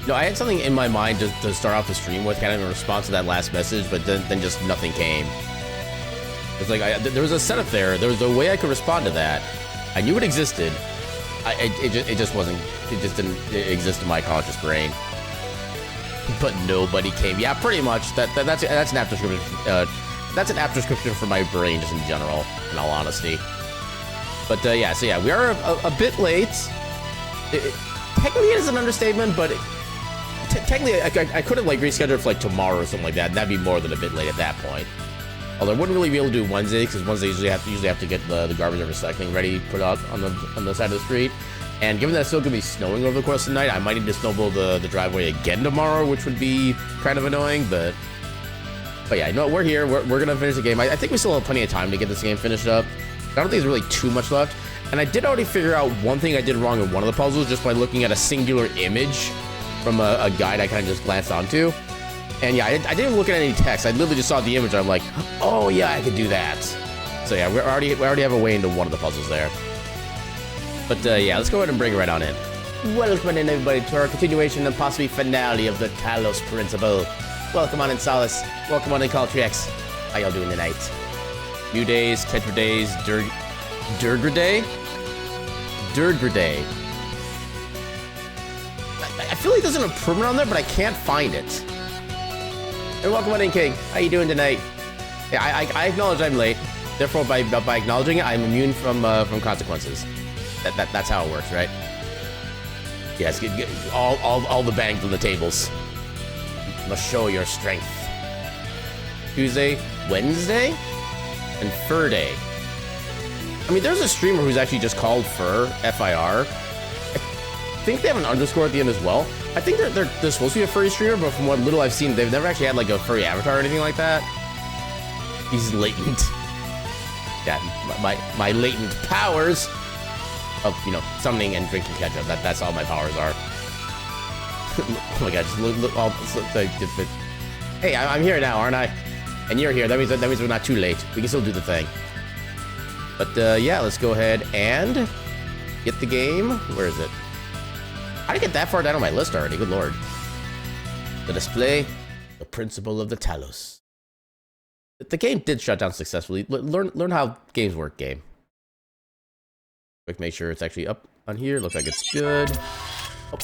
No, I had something in my mind to start off the stream with, kind of in response to that last message, but then just nothing came. It's like, there was a setup there. There was a way I could respond to that. I knew it existed. It just didn't exist in my conscious brain. But nobody came. Yeah, pretty much. That's an apt description. That's an apt description for my brain, just in general, in all honesty. But yeah, so yeah, we are a bit late. Technically, it is an understatement, but technically, I could have like rescheduled for like tomorrow or something like that. That'd be more than a bit late at that point. Although I wouldn't really be able to do Wednesday, because Wednesday usually have to get the garbage and recycling ready, put out on the side of the street. And given that it's still gonna be snowing over the course of the night, I might need to snowball the driveway again tomorrow, which would be kind of annoying. But yeah, you know what? We're here. We're gonna finish the game. I think we still have plenty of time to get this game finished up. I don't think there's really too much left. And I did already figure out one thing I did wrong in one of the puzzles just by looking at a singular image from a guide I kind of just glanced onto. And yeah, I didn't look at any text. I literally just saw the image. I'm like, oh yeah, I could do that. So yeah, we already have a way into one of the puzzles there. But yeah, let's go ahead and bring it right on in. Welcome in, everybody, to our continuation and possibly finale of the Talos Principle. Welcome on in, Solace. Welcome on in, Caltrix. How y'all doing tonight? New days, Tetra days, Durgraday? Durgraday. I feel like there's an improvement on there, but I can't find it. And welcome on in, King. How you doing tonight? Yeah, I acknowledge I'm late. Therefore, by acknowledging it, I'm immune from consequences. That's how it works, right? Yes, get all the bangs on the tables. Must show your strength. Tuesday, Wednesday, and Fur Day. I mean, there's a streamer who's actually just called Fur, F-I-R. I think they have an underscore at the end as well. I think they're supposed to be a furry streamer, but from what little I've seen, they've never actually had like a furry avatar or anything like that. He's latent. Yeah, my latent powers of, you know, summoning and drinking ketchup. That's all my powers are. Oh my god, just look all. Hey, I'm here now, aren't I? And you're here. That means we're not too late. We can still do the thing. But yeah, let's go ahead and get the game. Where is it? How did I get that far down on my list already? Good lord. The display, the principle of the Talos. The game did shut down successfully. Learn how games work, game. Quick, make sure it's actually up on here. Looks like it's good. Oh,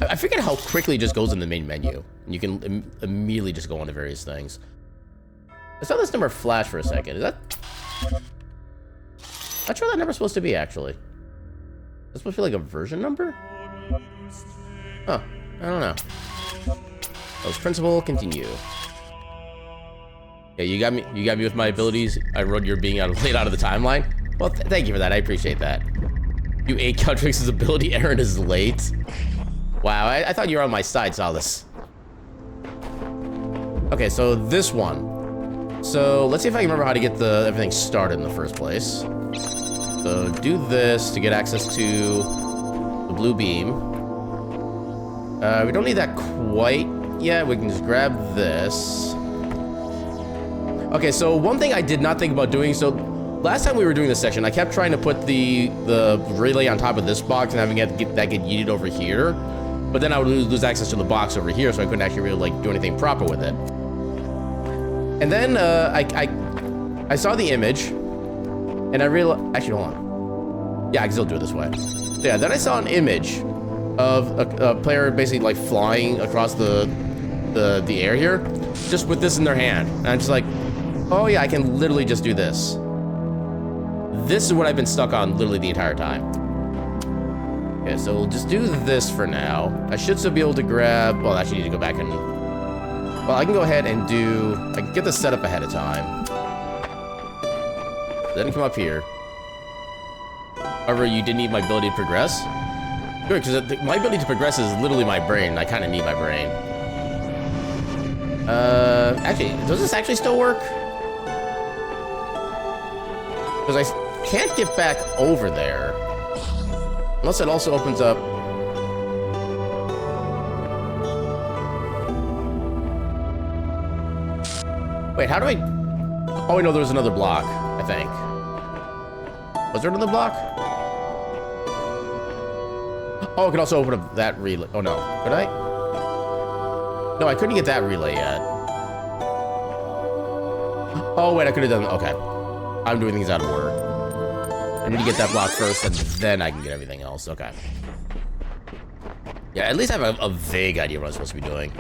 I forget how quickly it just goes in the main menu. And you can immediately just go on to various things. I saw this number flash for a second. Is that... Not sure that number's supposed to be, actually. Is it supposed to be like a version number? Huh. I don't know. Those principle, continue. Yeah, you got me with my abilities. I rode your being late out of the timeline. Well, thank you for that. I appreciate that. You ate Caltrix's ability. Aaron is late. Wow, I thought you were on my side, Solace. Okay, so this one. So let's see if I can remember how to get everything started in the first place. So do this to get access to the blue beam. We don't need that quite yet. We can just grab this. Okay, so one thing I did not think about doing, so last time we were doing this section, I kept trying to put the relay on top of this box and having that get yeeted over here, but then I would lose access to the box over here, so I couldn't actually really like do anything proper with it. And then I saw the image, and I realized, actually, hold on. Yeah, I can still do it this way. So yeah, then I saw an image of a player basically like flying across the air here, just with this in their hand. And I'm just like, oh yeah, I can literally just do this. This is what I've been stuck on literally the entire time. Okay, so we'll just do this for now. I should still be able to grab, well, I actually need to go back and, well, I can go ahead and I can get this set up ahead of time. Then come up here. However, you did need my ability to progress. Good, because my ability to progress is literally my brain. I kind of need my brain. Actually, does this actually still work? Because I can't get back over there. Unless it also opens up... Wait, how do I... Oh, wait, no, there was another block, I think. Was there another block? Oh, I could also open up that relay. Oh, no. Could I? No, I couldn't get that relay yet. Oh, wait, I could have done... Okay. I'm doing things out of order. I need to get that block first, and then I can get everything else. Okay. Yeah, at least I have a vague idea what I'm supposed to be doing.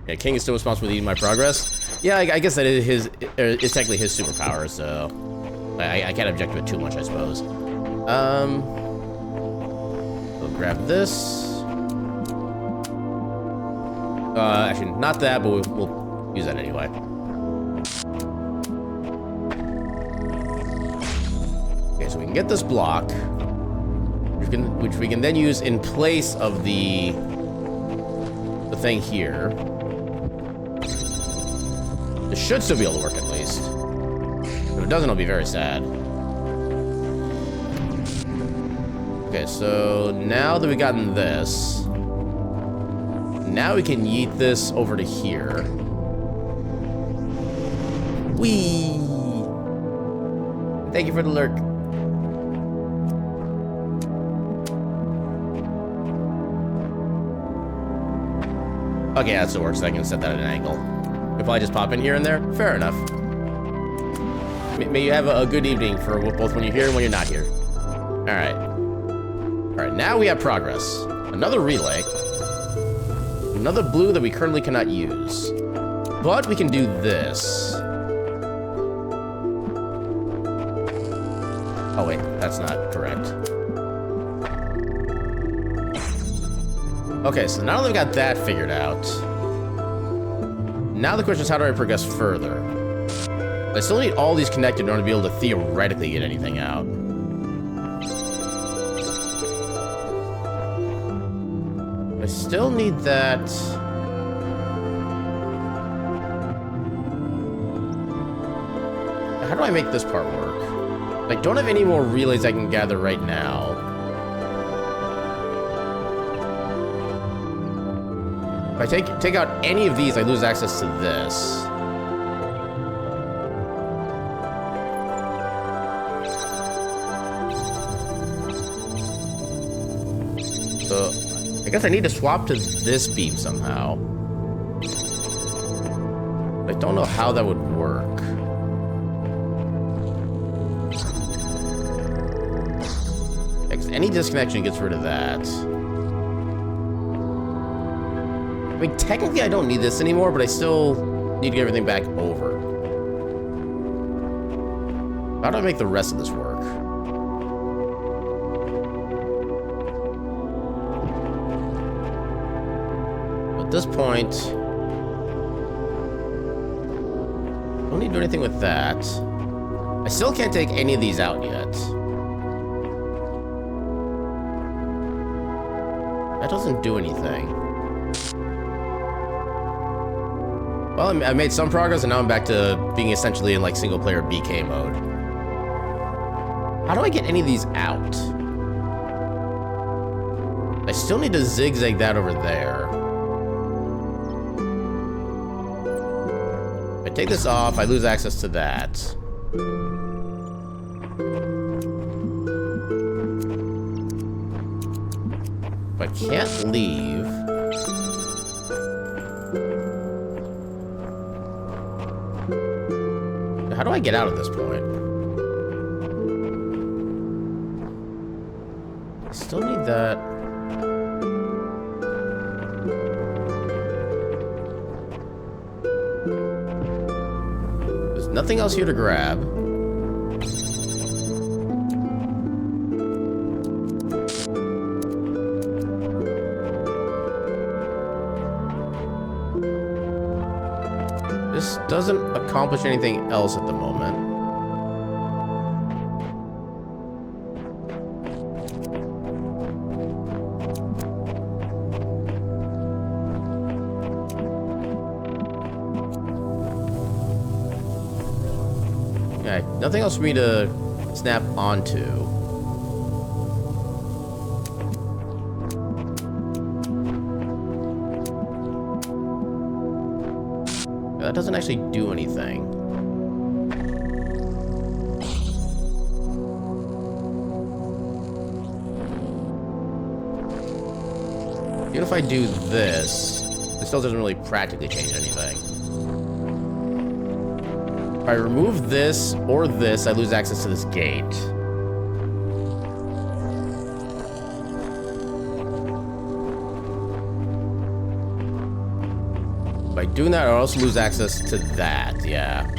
Yeah, King is still responsible for eating my progress. Yeah, I guess that is his... It's technically his superpower, so... I can't object to it too much, I suppose. We'll grab this. Actually, not that, but we'll use that anyway. Okay, so we can get this block, which we can then use in place of the thing here. This should still be able to work at least. If it doesn't, I'll be very sad. Okay, so now that we've gotten this, now we can yeet this over to here. Whee! Thank you for the lurk. Okay, that still works. I can set that at an angle. If I just pop in here and there, fair enough. May you have a good evening for both when you're here and when you're not here. Alright. Alright, now we have progress. Another relay. Another blue that we currently cannot use. But we can do this. Oh wait, that's not correct. Okay, so now that we've got that figured out, now the question is, how do I progress further? I still need all these connected in order to be able to theoretically get anything out. I still need that. How do I make this part work? I don't have any more relays I can gather right now. If I take out any of these, I lose access to this. So, I guess I need to swap to this beam somehow. I don't know how that would work. Any disconnection gets rid of that. I mean, technically I don't need this anymore, but I still need to get everything back over. How do I make the rest of this work? At this point, I don't need to do anything with that. I still can't take any of these out yet. That doesn't do anything. Well, I made some progress, and now I'm back to being essentially in like single-player BK mode. How do I get any of these out? I still need to zigzag that over there. If I take this off, I lose access to that. I can't leave. How do I get out at this point? I still need that. There's nothing else here to grab. This doesn't accomplish anything else at the moment. Okay, nothing else for me to snap onto. That doesn't actually do anything. Even if I do this, it still doesn't really practically change anything. If I remove this or this, I lose access to this gate. By doing that, I also lose access to that, yeah.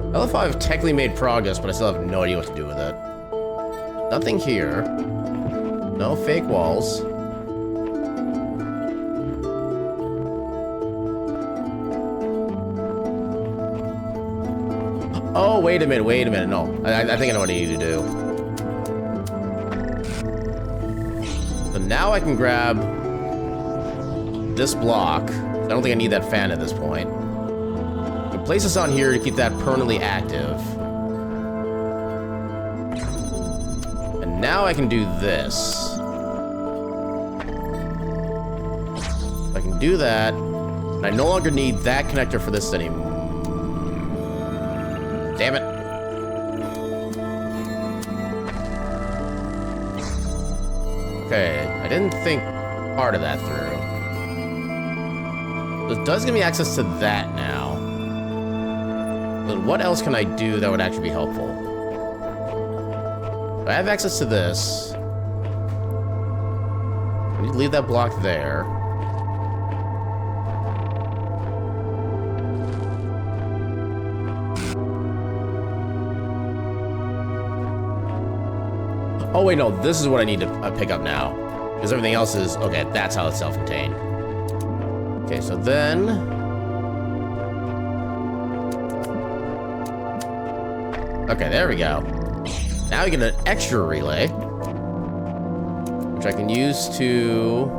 I love how I've technically made progress, but I still have no idea what to do with it. Nothing here. No fake walls. Oh, wait a minute, no. I think I know what I need to do. So now I can grab this block. I don't think I need that fan at this point. I can place this on here to keep that permanently active. And now I can do this. I can do that. And I no longer need that connector for this anymore. Damn it. Okay, I didn't think part of that through. So it does give me access to that now. But what else can I do that would actually be helpful? I have access to this. I need to leave that block there. Oh, wait, no, this is what I need to pick up now. Because everything else is... Okay, that's how it's self-contained. Okay, so then... Okay, there we go. Now we get an extra relay. Which I can use to...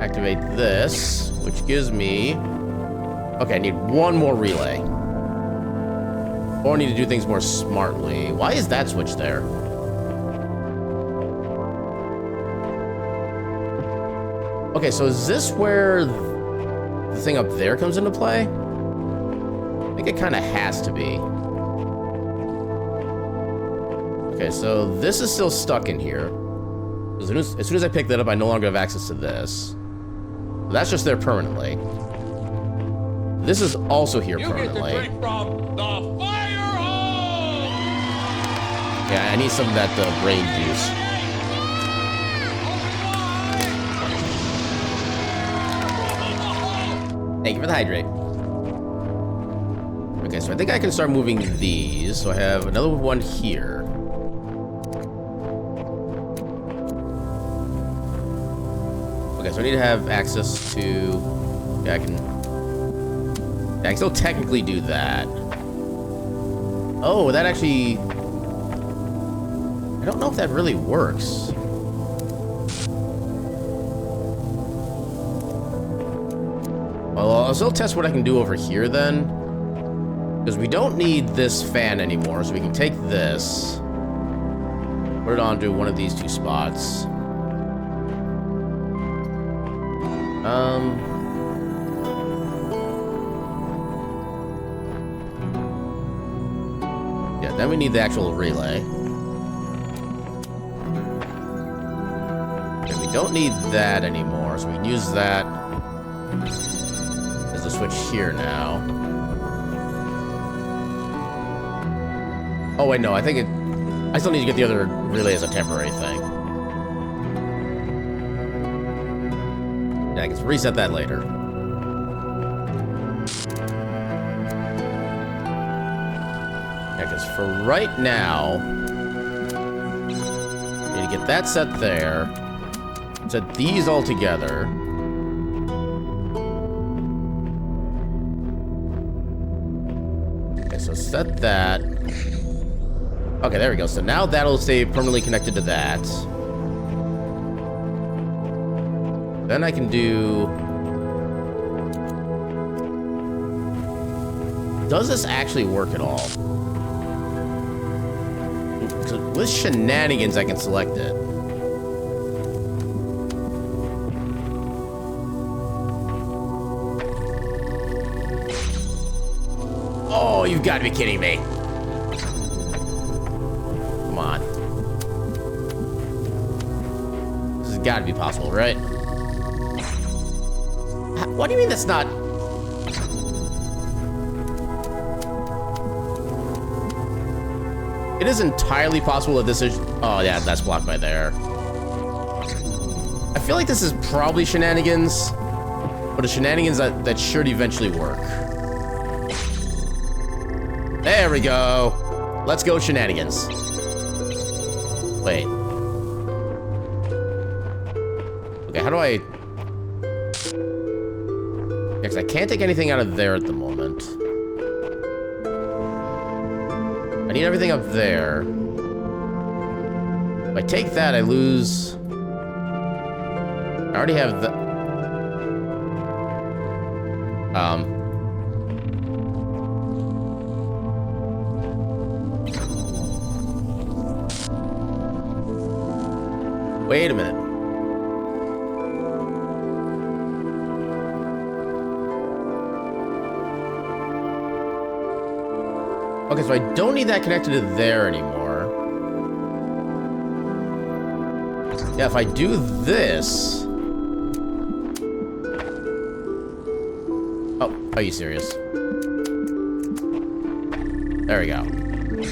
activate this. Which gives me... Okay, I need one more relay. Or I need to do things more smartly. Why is that switch there? Okay, so is this where the thing up there comes into play? I think it kind of has to be. Okay, so this is still stuck in here. As soon as I pick that up, I no longer have access to this. So that's just there permanently. This is also here permanently. Get to drink from the fire hole! Yeah, I need some of that brain juice. Thank you for the hydrate. Okay, so I think I can start moving these. So I have another one here. Okay, so I need to have access to... Yeah, I can still technically do that. Oh, that actually... I don't know if that really works. Well, I'll still test what I can do over here then. Because we don't need this fan anymore, so we can take this. Put it onto one of these two spots. Yeah, then we need the actual relay. Okay, we don't need that anymore, so we can use that as a switch here now. Oh wait, no, I think I still need to get the other relay as a temporary thing. Yeah, I can reset that later. Yeah, because for right now, I need to get that set there. Set these all together. Okay, so set that. Okay, there we go. So now that'll stay permanently connected to that. Then I can do... Does this actually work at all? With shenanigans, I can select it. Oh, you've got to be kidding me. Come on. This has got to be possible, right? What do you mean that's not... It is entirely possible that this is... Oh, yeah, that's blocked by there. I feel like this is probably shenanigans, but a shenanigans that should eventually work. There we go. Let's go shenanigans. Wait. Okay, how do I... Yeah, 'cause I can't take anything out of there at the moment. I need everything up there. If I take that, I lose... I already have the... Wait a minute. Okay, so I don't need that connected to there anymore. Yeah, if I do this... Oh, are you serious? There we go.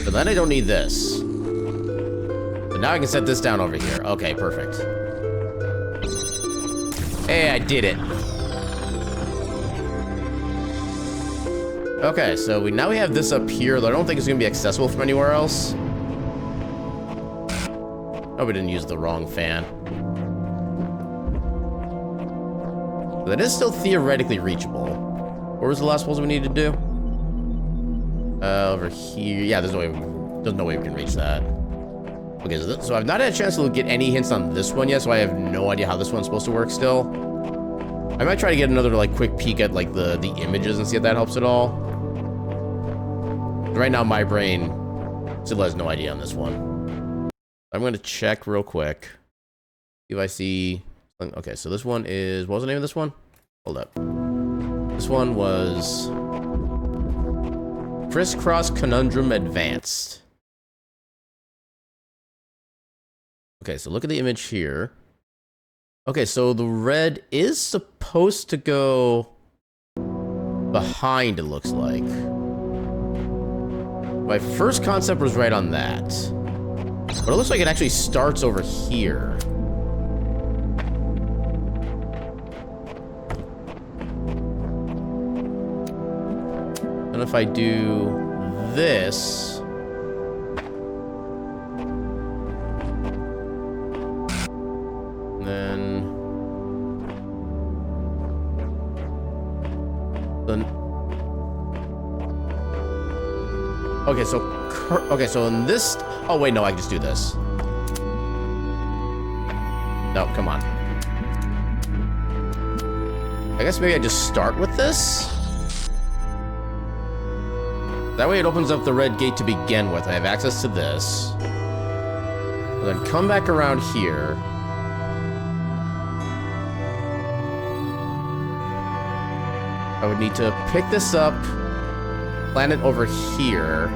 So then I don't need this. So now I can set this down over here. Okay, perfect. Hey, I did it. Okay, so now we have this up here that I don't think is going to be accessible from anywhere else. Oh, we didn't use the wrong fan. But that is still theoretically reachable. What was the last puzzle we needed to do? Over here. Yeah, there's no way we can reach that. Okay, so I've not had a chance to get any hints on this one yet, so I have no idea how this one's supposed to work still. I might try to get another like quick peek at like the images and see if that helps at all. Right now, my brain still has no idea on this one. I'm going to check real quick. See if I see... Okay, so this one is... What was the name of this one? Hold up. This one was... Crisscross Conundrum Advanced. Okay, so look at the image here. Okay, so the red is supposed to go behind, it looks like. My first concept was right on that. But it looks like it actually starts over here. And if I do this... Then... Okay, so in this... Oh, wait, no, I can just do this. No, come on. I guess maybe I just start with this? That way it opens up the red gate to begin with. I have access to this. And then come back around here. I would need to pick this up, plant it over here,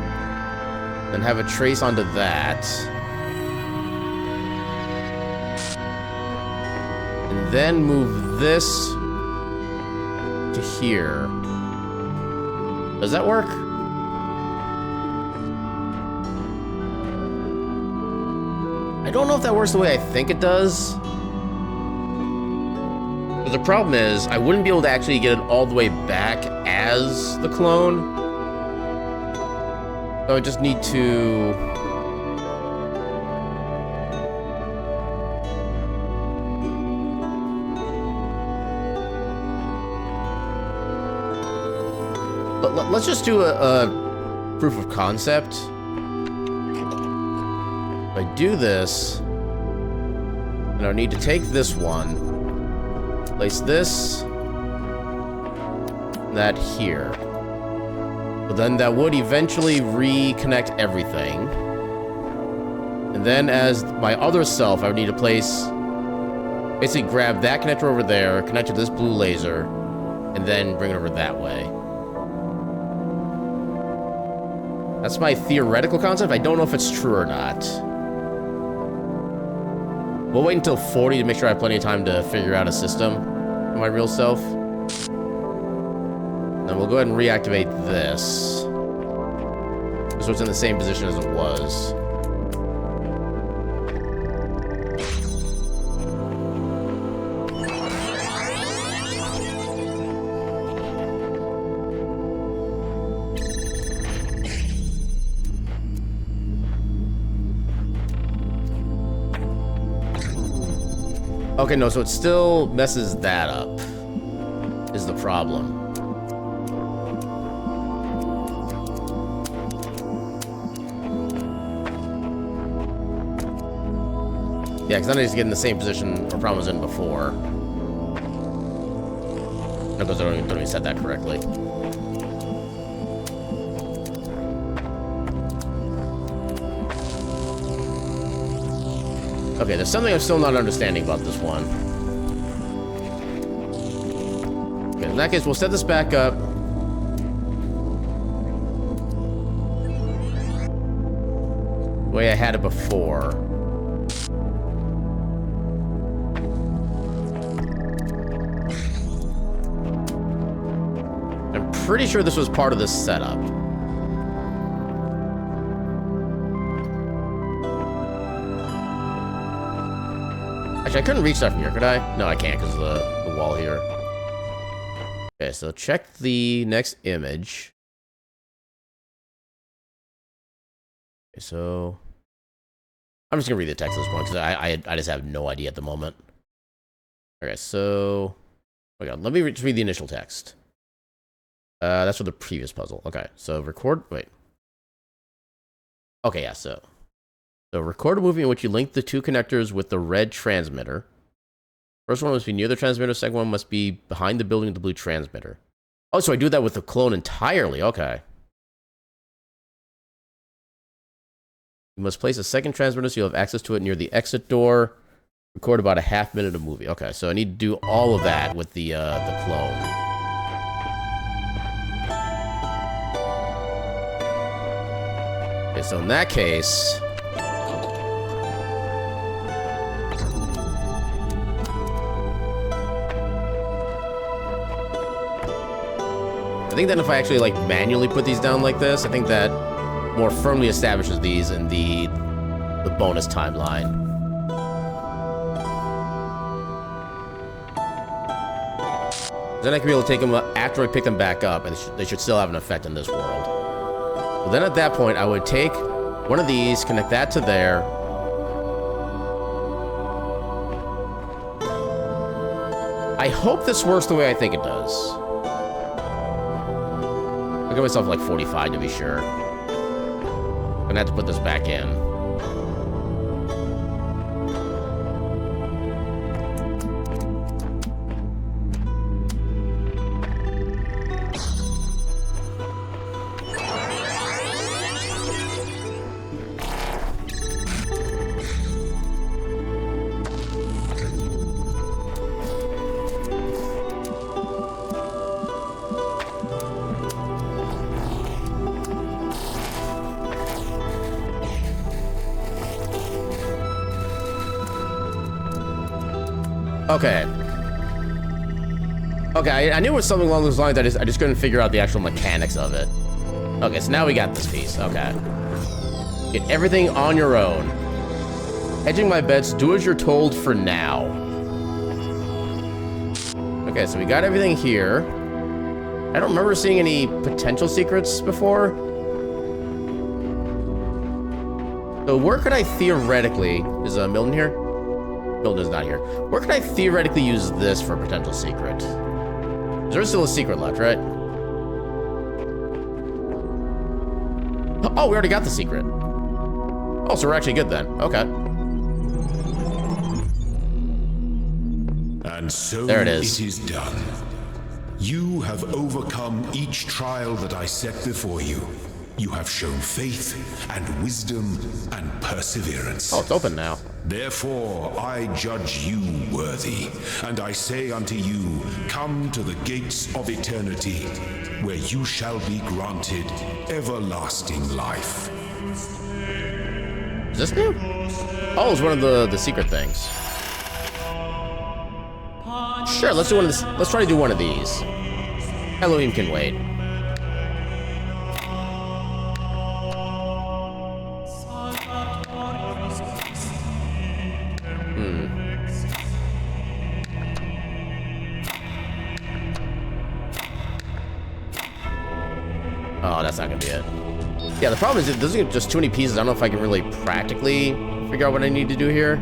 then have a trace onto that. And then move this to here. Does that work? I don't know if that works the way I think it does. But the problem is, I wouldn't be able to actually get it all the way back as the clone. So I just need to... Let's just do a proof of concept. If I do this, then I need to take this one, place this, and that here. But then that would eventually reconnect everything. And then as my other self, I would need to place, basically grab that connector over there, connect to this blue laser, and then bring it over that way. That's my theoretical concept. I don't know if it's true or not. We'll wait until 40 to make sure I have plenty of time to figure out a system for my real self. Then we'll go ahead and reactivate this. So it's in the same position as it was. Okay, no, so it still messes that up, is the problem. Yeah, because I need to get in the same position where problem was in before. No, because I don't even set that correctly. Okay, there's something I'm still not understanding about this one. Okay, in that case, we'll set this back up. The way I had it before. I'm pretty sure this was part of this setup. I couldn't reach that from here, could I? No, I can't because of the wall here. Okay, so check the next image. Okay, so I'm just gonna read the text at this point because I just have no idea at the moment. Okay, so okay, let me read the initial text. That's for the previous puzzle. Okay, so record. Wait. Okay, yeah. So record a movie in which you link the two connectors with the red transmitter. First one must be near the transmitter. Second one must be behind the building with the blue transmitter. Oh, so I do that with the clone entirely. Okay. You must place a second transmitter so you'll have access to it near the exit door. Record about a half minute of movie. Okay, so I need to do all of that with the clone. Okay, so in that case, I think that if I actually like manually put these down like this, I think that more firmly establishes these in the bonus timeline. Then I can be able to take them after I pick them back up, and they should still have an effect in this world. But then at that point, I would take one of these, connect that to there. I hope this works the way I think it does. I'll give myself like 45 to be sure. I'm gonna have to put this back in. Okay. Okay, I knew it was something along those lines. I just couldn't figure out the actual mechanics of it. Okay, so now we got this piece. Okay. Get everything on your own. Hedging my bets, do as you're told for now. Okay, so we got everything here. I don't remember seeing any potential secrets before. So where could I theoretically... Is Milton here? Milton is not here. Where could I theoretically use this for a potential secret? There's still a secret left, right? Oh, we already got the secret. Oh, so we're actually good then. Okay. And so there it is. It is done. You have overcome each trial that I set before you. You have shown faith and wisdom and perseverance. Oh, it's open now. Therefore I judge you worthy, and I say unto you, come to the gates of eternity, where you shall be granted everlasting life. Is this new? Oh, it's one of the secret things. Sure, let's do one of this. Let's try to do one of these. Elohim can wait. Oh, that's not gonna be it. Yeah, the problem is there's just too many pieces. I don't know if I can really practically figure out what I need to do here.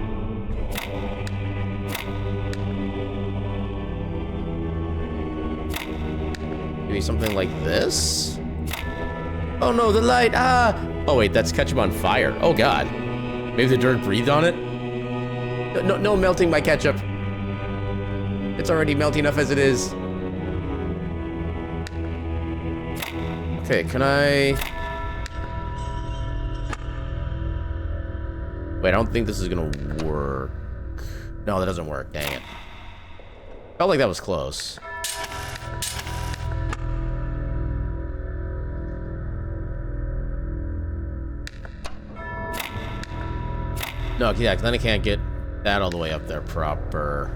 Maybe something like this? Oh no, the light! Ah! Oh wait, that's ketchup on fire. Oh god. Maybe the dirt breathed on it? No melting my ketchup. It's already melting enough as it is. Okay, can I... Wait, I don't think this is gonna work. No, that doesn't work. Dang it. Felt like that was close. No, yeah, then I can't get that all the way up there proper.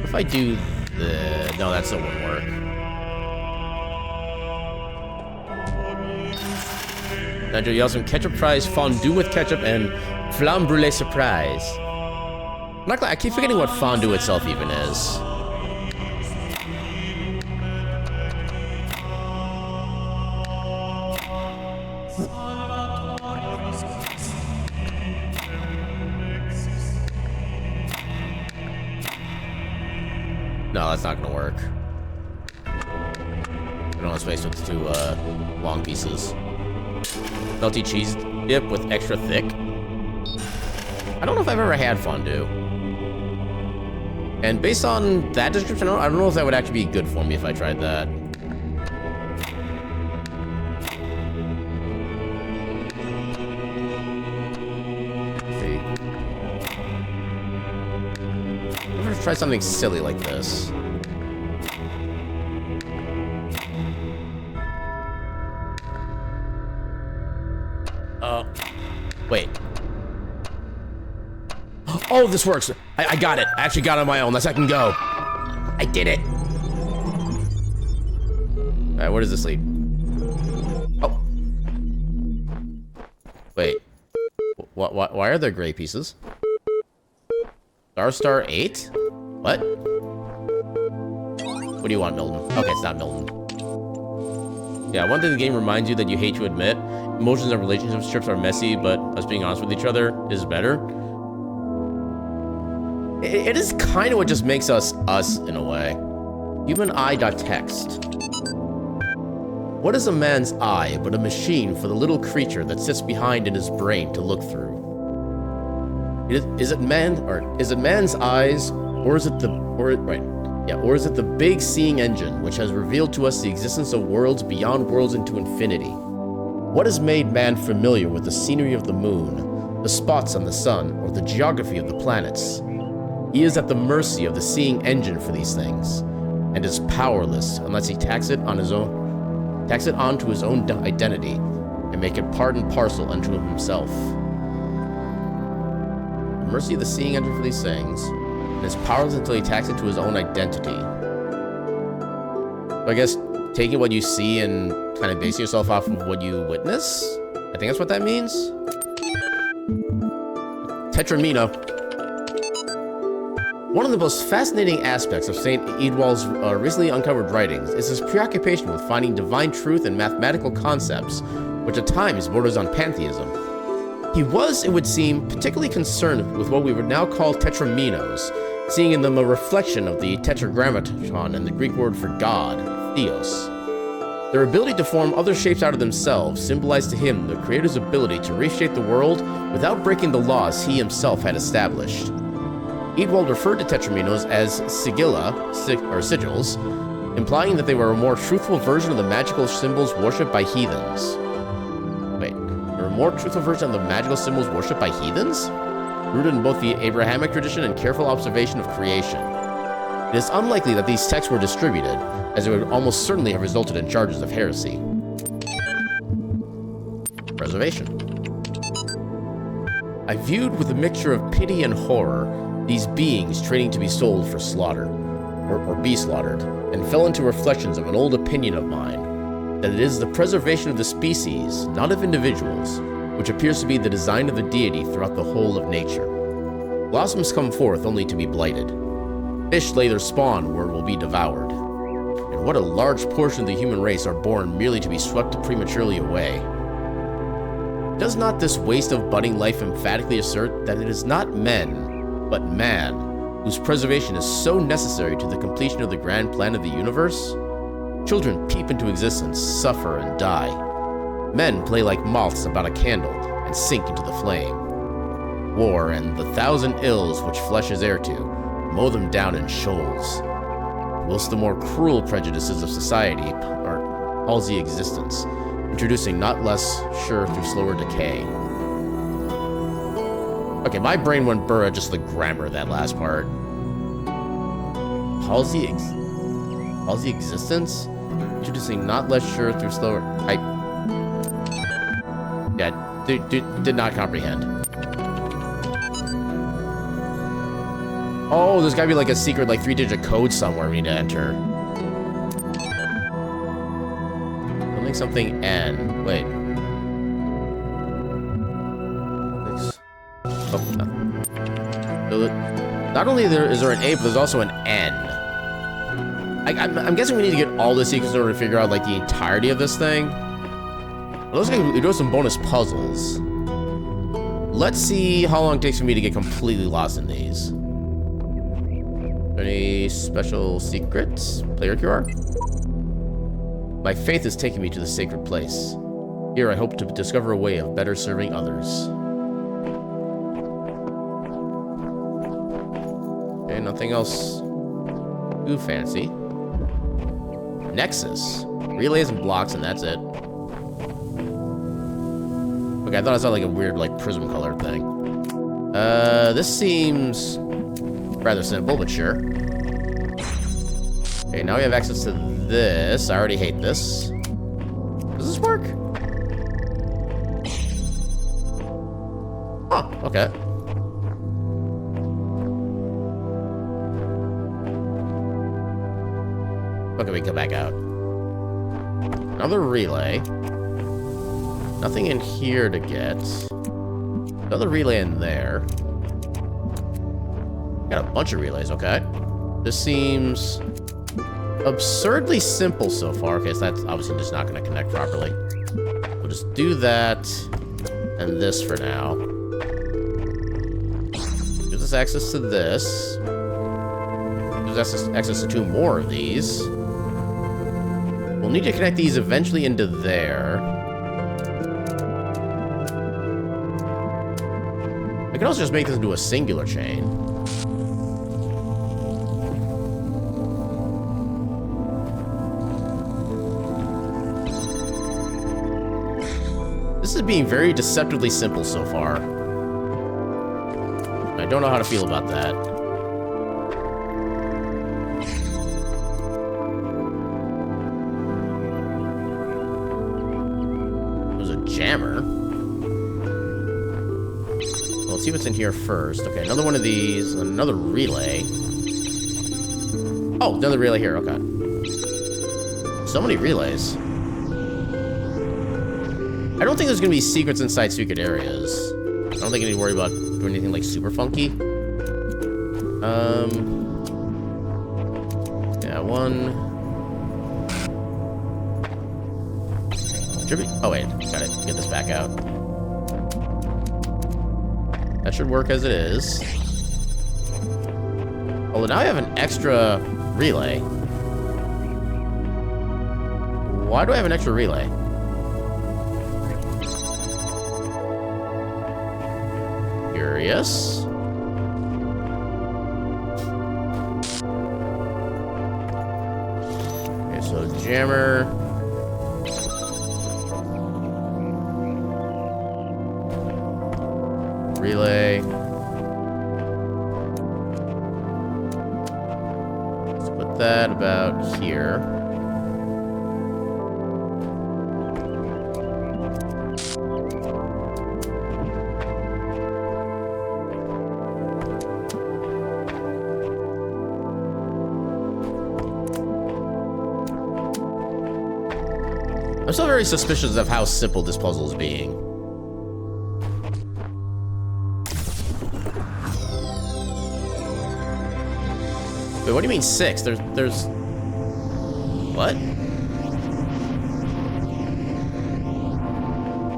If I do the... No, that still wouldn't work. Now, do you have some ketchup fries, fondue with ketchup, and flamme brûlée surprise? I'm not glad, I keep forgetting what fondue itself even is. No, that's not gonna work. I don't have space with the two long pieces. Melty cheese dip with extra thick. I don't know if I've ever had fondue. And based on that description, I don't know if that would actually be good for me if I tried that. Let's try something silly like this. Wait. Oh, this works. I got it. I actually got it on my own. Let's second go. I did it. All right, where does this lead? Oh. Wait. Why are there gray pieces? Star 8? What? What do you want, Milton? Okay, it's not Milton. Yeah, one thing the game reminds you that you hate to admit. Emotions and relationships are messy, but us being honest with each other is better. It is kind of what just makes us, in a way. Human eye.text. What is a man's eye but a machine for the little creature that sits behind in his brain to look through? Is it man's eyes, or is it the big seeing engine which has revealed to us the existence of worlds beyond worlds into infinity? What has made man familiar with the scenery of the moon, the spots on the sun, or the geography of the planets? He is at the mercy of the seeing engine for these things, and is powerless unless he tacks it onto his own identity, and make it part and parcel unto himself. The mercy of the seeing engine for these things, and is powerless until he tacks it to his own identity. So I guess taking what you see and kind of basing yourself off of what you witness? I think that's what that means. Tetramino. One of the most fascinating aspects of St. Eadwald's recently uncovered writings is his preoccupation with finding divine truth in mathematical concepts, which at times borders on pantheism. He was, it would seem, particularly concerned with what we would now call tetraminos, seeing in them a reflection of the tetragrammaton and the Greek word for God, theos. Their ability to form other shapes out of themselves symbolized to him the creator's ability to reshape the world without breaking the laws he himself had established. Eadwald referred to tetraminos as sigilla, or sigils, implying that they were a more truthful version of the magical symbols worshipped by heathens. Wait, they were a more truthful version of the magical symbols worshipped by heathens? Rooted in both the Abrahamic tradition and careful observation of creation. It is unlikely that these texts were distributed, as it would almost certainly have resulted in charges of heresy. Preservation. I viewed with a mixture of pity and horror these beings training to be sold for slaughter, or be slaughtered, and fell into reflections of an old opinion of mine, that it is the preservation of the species, not of individuals, which appears to be the design of the deity throughout the whole of nature. Blossoms come forth only to be blighted. Fish lay their spawn where it will be devoured. And what a large portion of the human race are born merely to be swept prematurely away. Does not this waste of budding life emphatically assert that it is not men, but man, whose preservation is so necessary to the completion of the grand plan of the universe? Children peep into existence, suffer, and die. Men play like moths about a candle and sink into the flame. War and the thousand ills which flesh is heir to mow them down in shoals, whilst the more cruel prejudices of society palsy existence, introducing not less sure through slower decay. Okay, my brain went burra just the grammar of that last part. Palsy existence? Introducing not less sure through slower... Yeah, did not comprehend. Oh, there's gotta be like a secret, like 3-digit code somewhere we need to enter. Something N. Wait. Oh, nothing. So not only is there an A, but there's also an N. I'm guessing we need to get all the secrets in order to figure out like the entirety of this thing. It looks like we do some bonus puzzles. Let's see how long it takes for me to get completely lost in these. Any special secrets? Player QR? My faith is taking me to the sacred place. Here I hope to discover a way of better serving others. Okay, nothing else too fancy. Nexus. Relays and blocks, and that's it. Okay, I thought I saw like a weird like prism color thing. This seems rather simple, but sure. Okay, now we have access to this. I already hate this. Does this work? Huh, okay. Okay, we can come back out. Another relay. Nothing in here to get. Another relay in there. Got a bunch of relays, okay. This seems absurdly simple so far. Okay, so that's obviously just not going to connect properly. We'll just do that and this for now. Gives us access to this. Gives us access to 2 more of these. We'll need to connect these eventually into there. I can also just make this into a singular chain. This is being very deceptively simple so far. I don't know how to feel about that. There's a jammer. Well, let's see what's in here first. Okay, another one of these. Another relay. Oh, another relay here. Okay. So many relays. I don't think there's gonna be secrets inside secret areas. I don't think I need to worry about doing anything like super funky. Yeah, one. Should be. Oh wait, gotta get this back out. That should work as it is. Oh, now I have an extra relay. Why do I have an extra relay? Curious. Okay, so jammer. relay. Let's put that about here. I'm still very suspicious of how simple this puzzle is being. Wait, what do you mean 6? There's... What?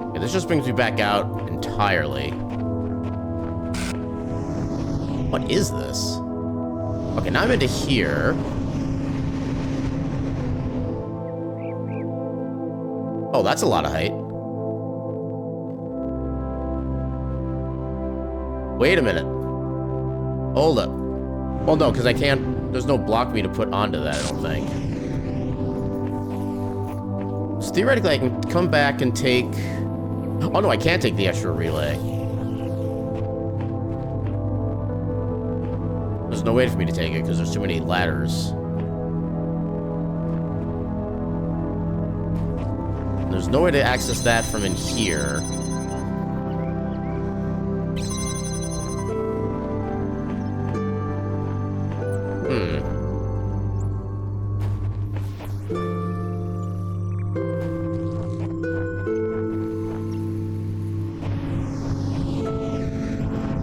Okay, this just brings me back out entirely. What is this? Okay, now I'm into here. Oh, that's a lot of height. Wait a minute. Hold up. Well, no, because I can't... There's no block for me to put onto that, I don't think. So theoretically, I can come back and take... Oh, no, I can't take the extra relay. There's no way for me to take it, because there's too many ladders. There's no way to access that from in here.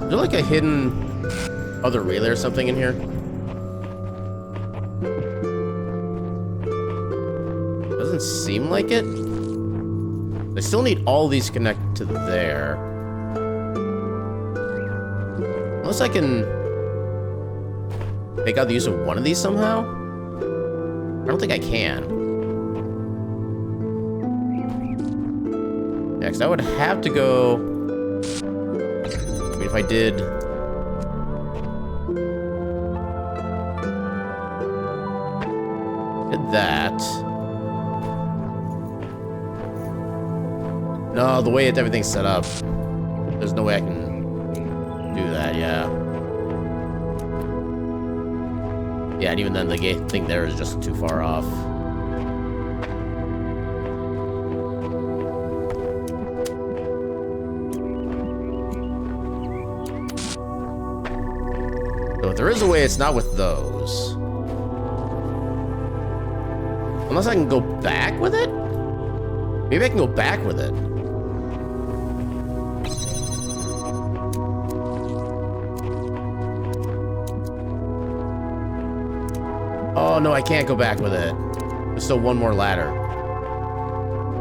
Is there like a hidden other relay or something in here? Doesn't seem like it. I still need all these to connect to there. Unless I can make out the use of one of these somehow? I don't think I can. Next, I would have to go... I mean, if I did... Did that... No, the way everything's set up, there's no way I can do that, yeah. Yeah, and even then, the gate thing there is just too far off. So if there is a way, it's not with those. Unless I can go back with it? Maybe I can go back with it. Oh, no, I can't go back with it. There's still one more ladder.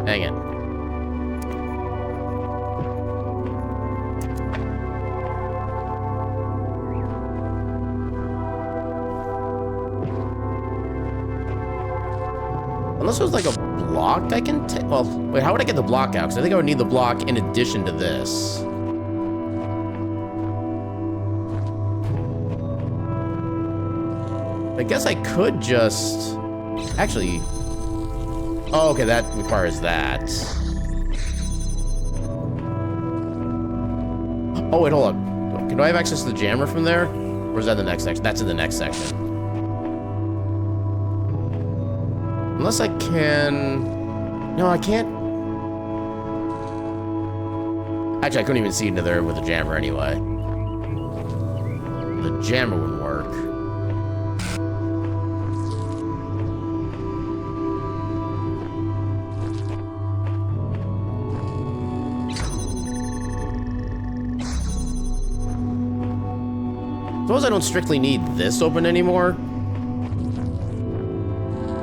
Dang it. Unless there's like a block I can take. Well, wait, how would I get the block out? Because I think I would need the block in addition to this. I guess I could just... Actually... Oh, okay, that requires that. Oh, wait, hold on. Can I have access to the jammer from there? Or is that the next section? That's in the next section. Unless I can... No, I can't... Actually, I couldn't even see into there with the jammer anyway. The jammer wouldn't work. Suppose I don't strictly need this open anymore.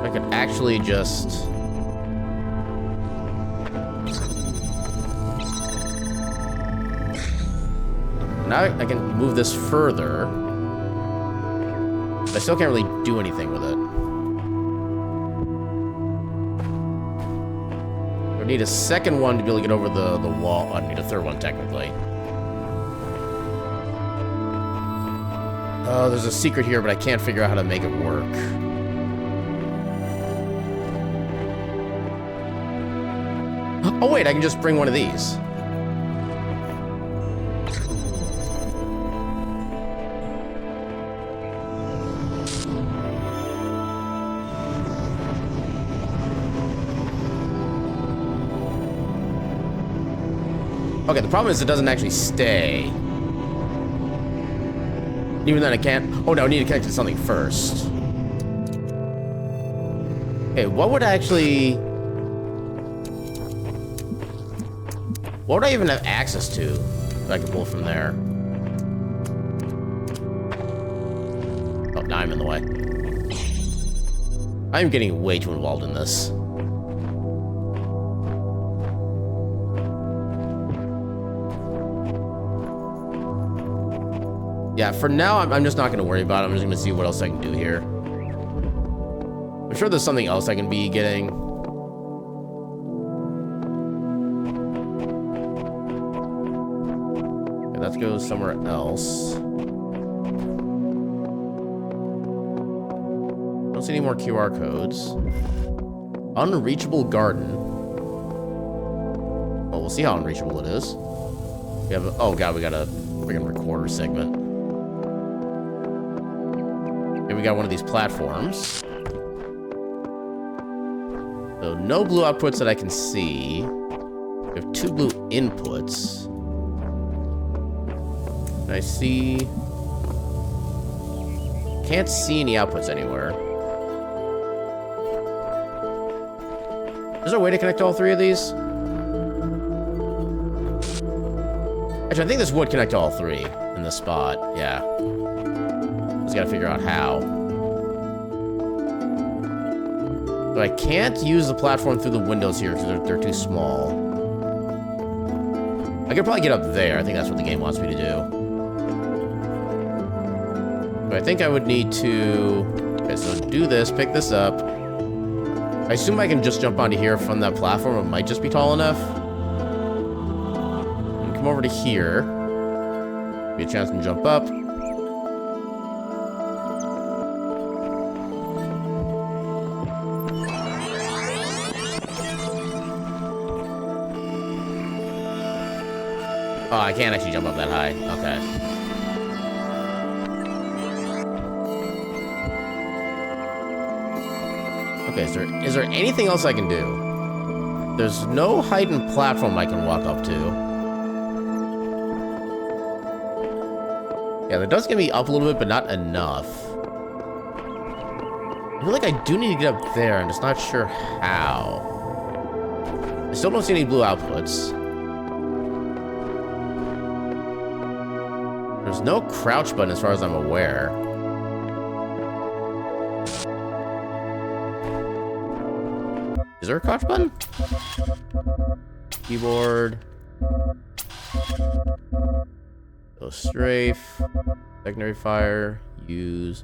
I could actually just... Now I can move this further. But I still can't really do anything with it. I would need a second one to be able to get over the wall. I need a third one, technically. Oh, there's a secret here, but I can't figure out how to make it work. Oh, wait, I can just bring one of these. Okay, the problem is it doesn't actually stay. Even then I can't... Oh, no, I need to connect to something first. Okay, what would actually... What would I even have access to that I could pull from there? Oh, now I'm in the way. I'm getting way too involved in this. Yeah, for now, I'm just not going to worry about it. I'm just going to see what else I can do here. I'm sure there's something else I can be getting. Okay, let's go somewhere else. Don't see any more QR codes. Unreachable garden. Well, we'll see how unreachable it is. We have a, oh god, we got a freaking recorder segment. Here we got one of these platforms. So no blue outputs that I can see. We have 2 blue inputs. Can I see? Can't see any outputs anywhere. Is there a way to connect all 3 of these? Actually, I think this would connect to all 3 in this spot. Yeah. Just gotta figure out how. But I can't use the platform through the windows here because they're too small. I could probably get up there. I think that's what the game wants me to do. But I think I would need to... Okay, so do this, pick this up. I assume I can just jump onto here from that platform. It might just be tall enough. And come over to here. Be a chance to jump up. Oh, I can't actually jump up that high. Okay. Okay, is there anything else I can do? There's no heightened platform I can walk up to. Yeah, that does get me up a little bit, but not enough. I feel like I do need to get up there. I'm just not sure how. I still don't see any blue outputs. There's no crouch button as far as I'm aware. Is there a crouch button? Keyboard. Go strafe. Secondary fire. Use.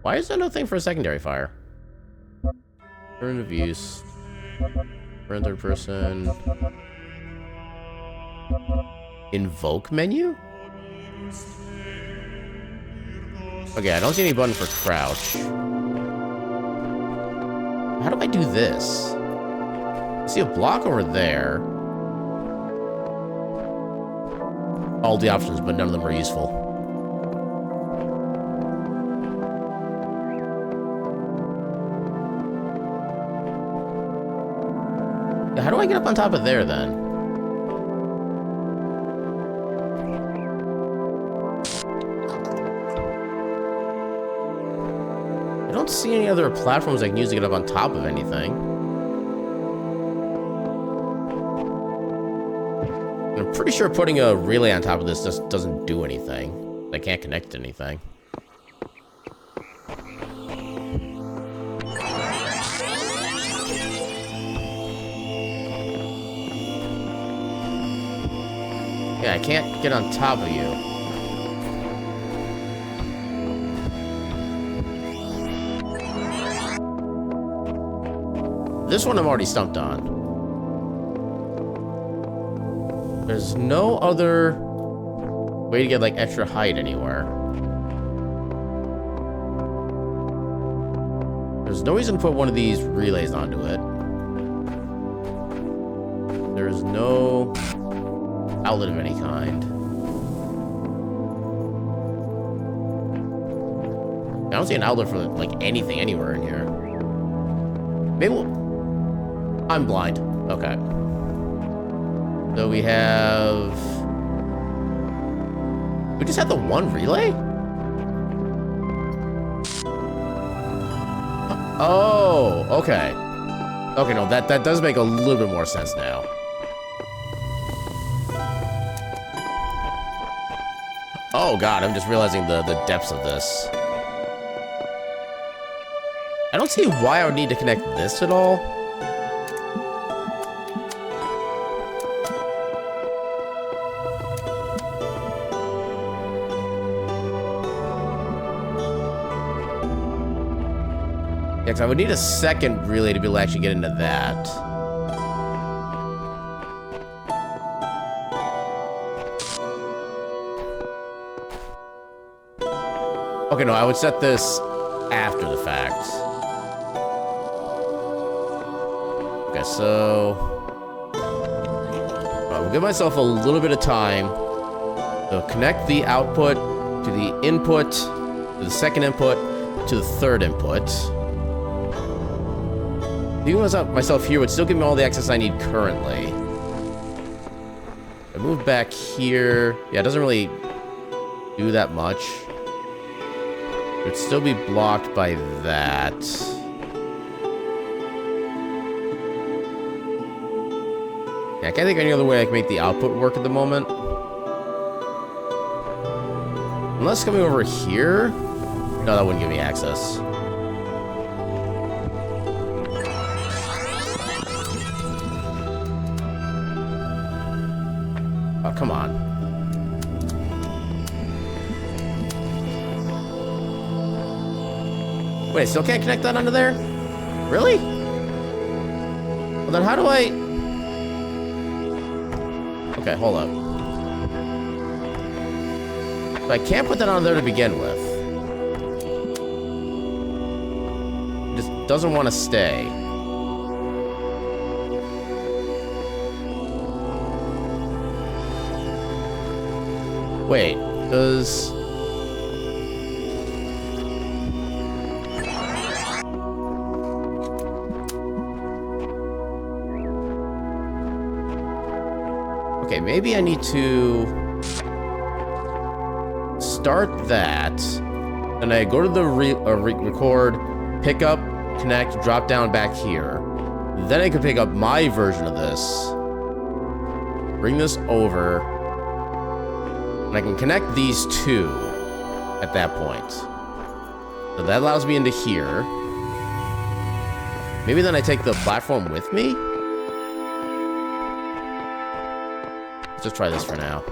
Why is there no thing for a secondary fire? Turn of use. Turn third person. Invoke menu? Okay, I don't see any button for crouch. How do I do this? I see a block over there. All the options, but none of them are useful. Yeah, how do I get up on top of there then? I don't see any other platforms I can use to get up on top of anything. And I'm pretty sure putting a relay on top of this just doesn't do anything. I can't connect to anything. Yeah, I can't get on top of you. This one I'm already stumped on. There's no other way to get like extra height anywhere. There's no reason to put one of these relays onto it. There's no outlet of any kind. I don't see an outlet for like anything anywhere in here. Maybe I'm blind. Okay. So we have... We just had the one relay? Oh, okay. Okay, no, that does make a little bit more sense now. Oh god, I'm just realizing the depths of this. I don't see why I would need to connect this at all. Yeah, because I would need a second relay to be able to actually get into that. Okay, no, I would set this after the fact. Okay, so... I'll give myself a little bit of time to connect the output to the input, to the second input, to the third input. Leaving myself here would still give me all the access I need currently. I move back here. Yeah, it doesn't really do that much. It would still be blocked by that. Yeah, I can't think of any other way I can make the output work at the moment. Unless coming over here? No, that wouldn't give me access. Oh, come on. Wait, I still can't connect that under there? Really? Well, then how do I... Okay, hold up. So I can't put that on there to begin with. It just doesn't want to stay. Wait, does... Okay, maybe I need to start that, and I go to the record, pick up, connect, drop down back here. Then I can pick up my version of this, bring this over, and I can connect these two at that point. So that allows me into here. Maybe then I take the platform with me? Let's just try this for now.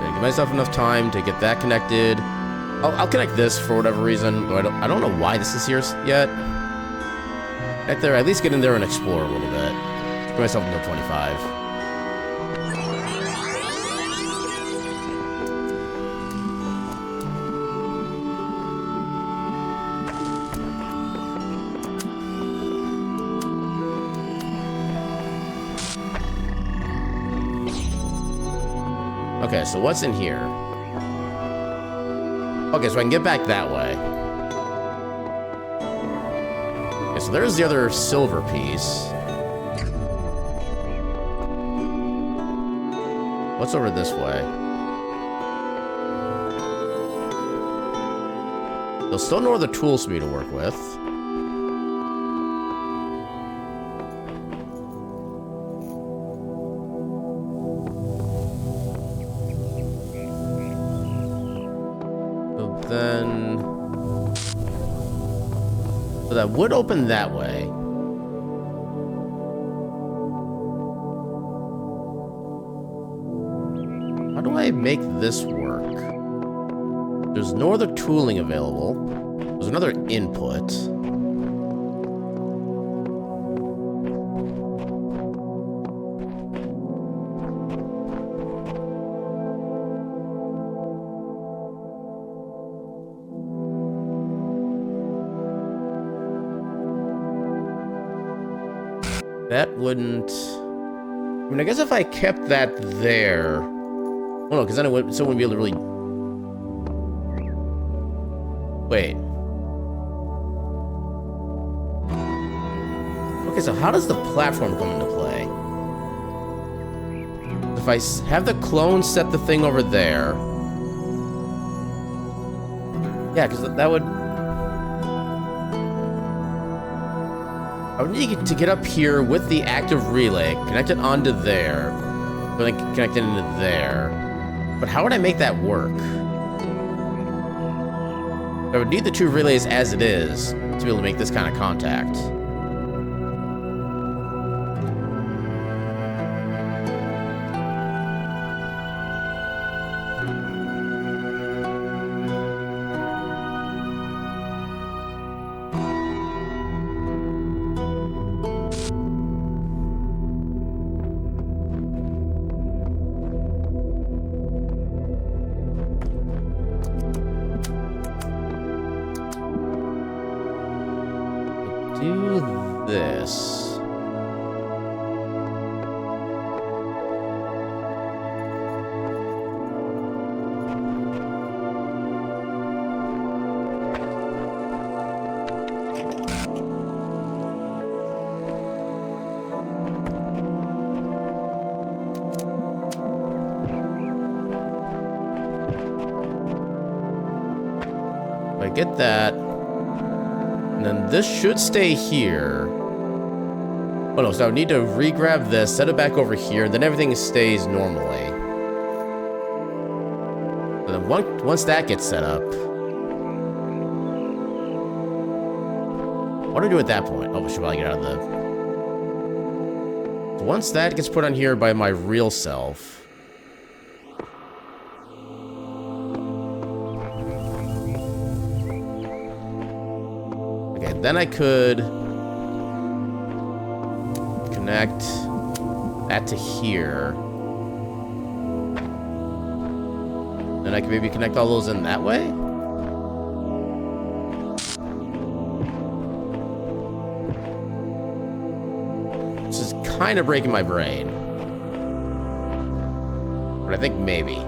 Give myself enough time to get that connected. I'll connect this for whatever reason. Though I don't know why this is here yet. Right there, at least get in there and explore a little bit. Give myself until 25. Okay, so what's in here? Okay, so I can get back that way. Okay, so there's the other silver piece. What's over this way? There's still no other tools for me to work with. So that would open that way. How do I make this work? There's no other tooling available. There's another input. That wouldn't... I mean, I guess if I kept that there... Oh no, because then it still wouldn't be able to really Wait. Okay, so how does the platform come into play? If I have the clone set the thing over there... Yeah, because that would... I would need to get up here with the active relay, connect it onto there, but then connect it into there. But how would I make that work? I would need the two relays as it is to be able to make this kind of contact. Do this. If I get that. And then this should stay here. Oh no, so I would need to re-grab this, set it back over here, and then everything stays normally. And then once that gets set up... What do I do at that point? Oh, we should probably get out of the... So once that gets put on here by my real self... Then I could connect that to here. Then I can maybe connect all those in that way? This is kind of breaking my brain. But I think maybe.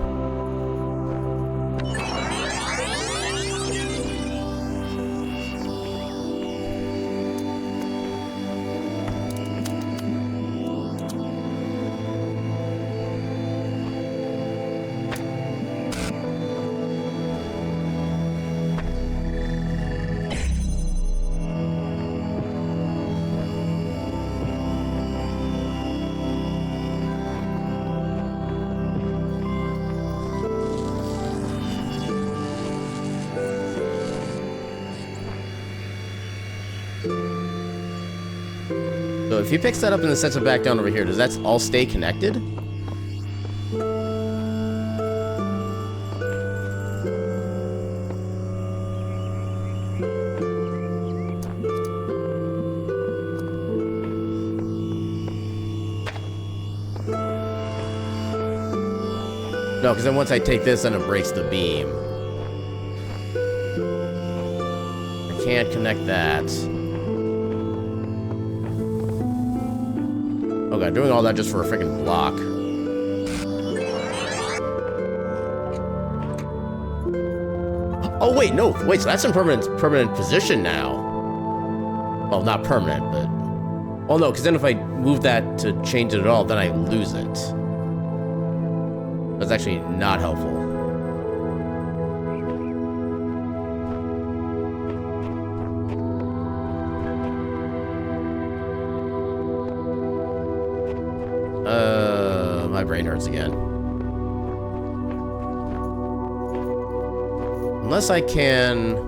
So if he picks that up and then sets it back down over here, does that all stay connected? No, because then once I take this, then it breaks the beam. I can't connect that. Oh god, doing all that just for a freaking block. Oh wait, no, wait, so that's in permanent position now. Well, not permanent, but... Oh no, because then if I move that to change it at all, then I lose it. That's actually not helpful. My brain hurts again. Unless I can...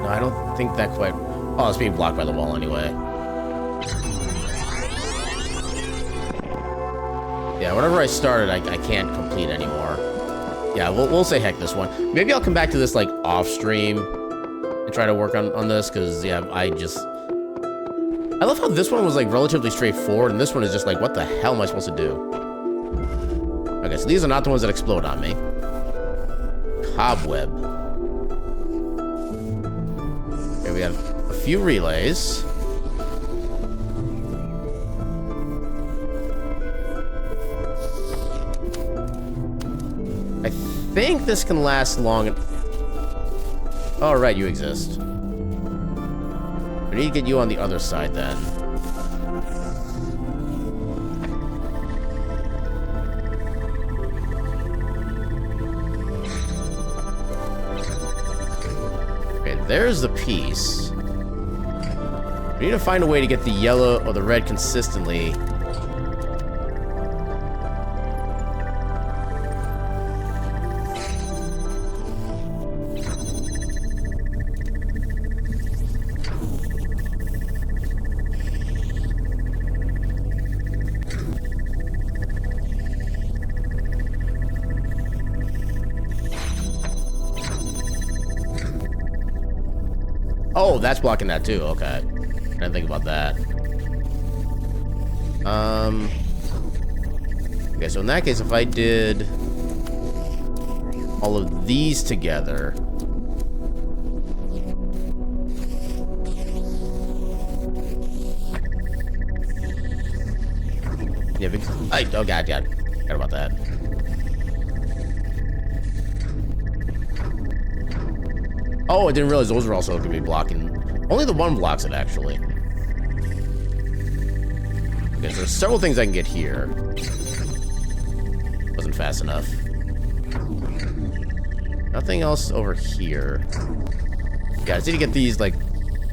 I don't think that quite... Oh, it's being blocked by the wall anyway. Yeah, whatever I started, I can't complete anymore. Yeah, we'll say heck this one. Maybe I'll come back to this, like, off-stream and try to work on this, because, yeah, I just... I love how this one was like relatively straightforward, and this one is just like, what the hell am I supposed to do? Okay, so these are not the ones that explode on me. Cobweb. Okay, we have a few relays. I think this can last long. Oh, right, you exist. We need to get you on the other side then. Okay, there's the piece. We need to find a way to get the yellow or the red consistently. Oh, that's blocking that too. Okay. I didn't think about that. Okay, so in that case, if I did all of these together. Yeah, oh god, forgot about that. Oh, I didn't realize those were also going to be blocking. Only the one blocks it, actually. Okay, so there's several things I can get here. Wasn't fast enough. Nothing else over here. Yeah, I just need to get these, like,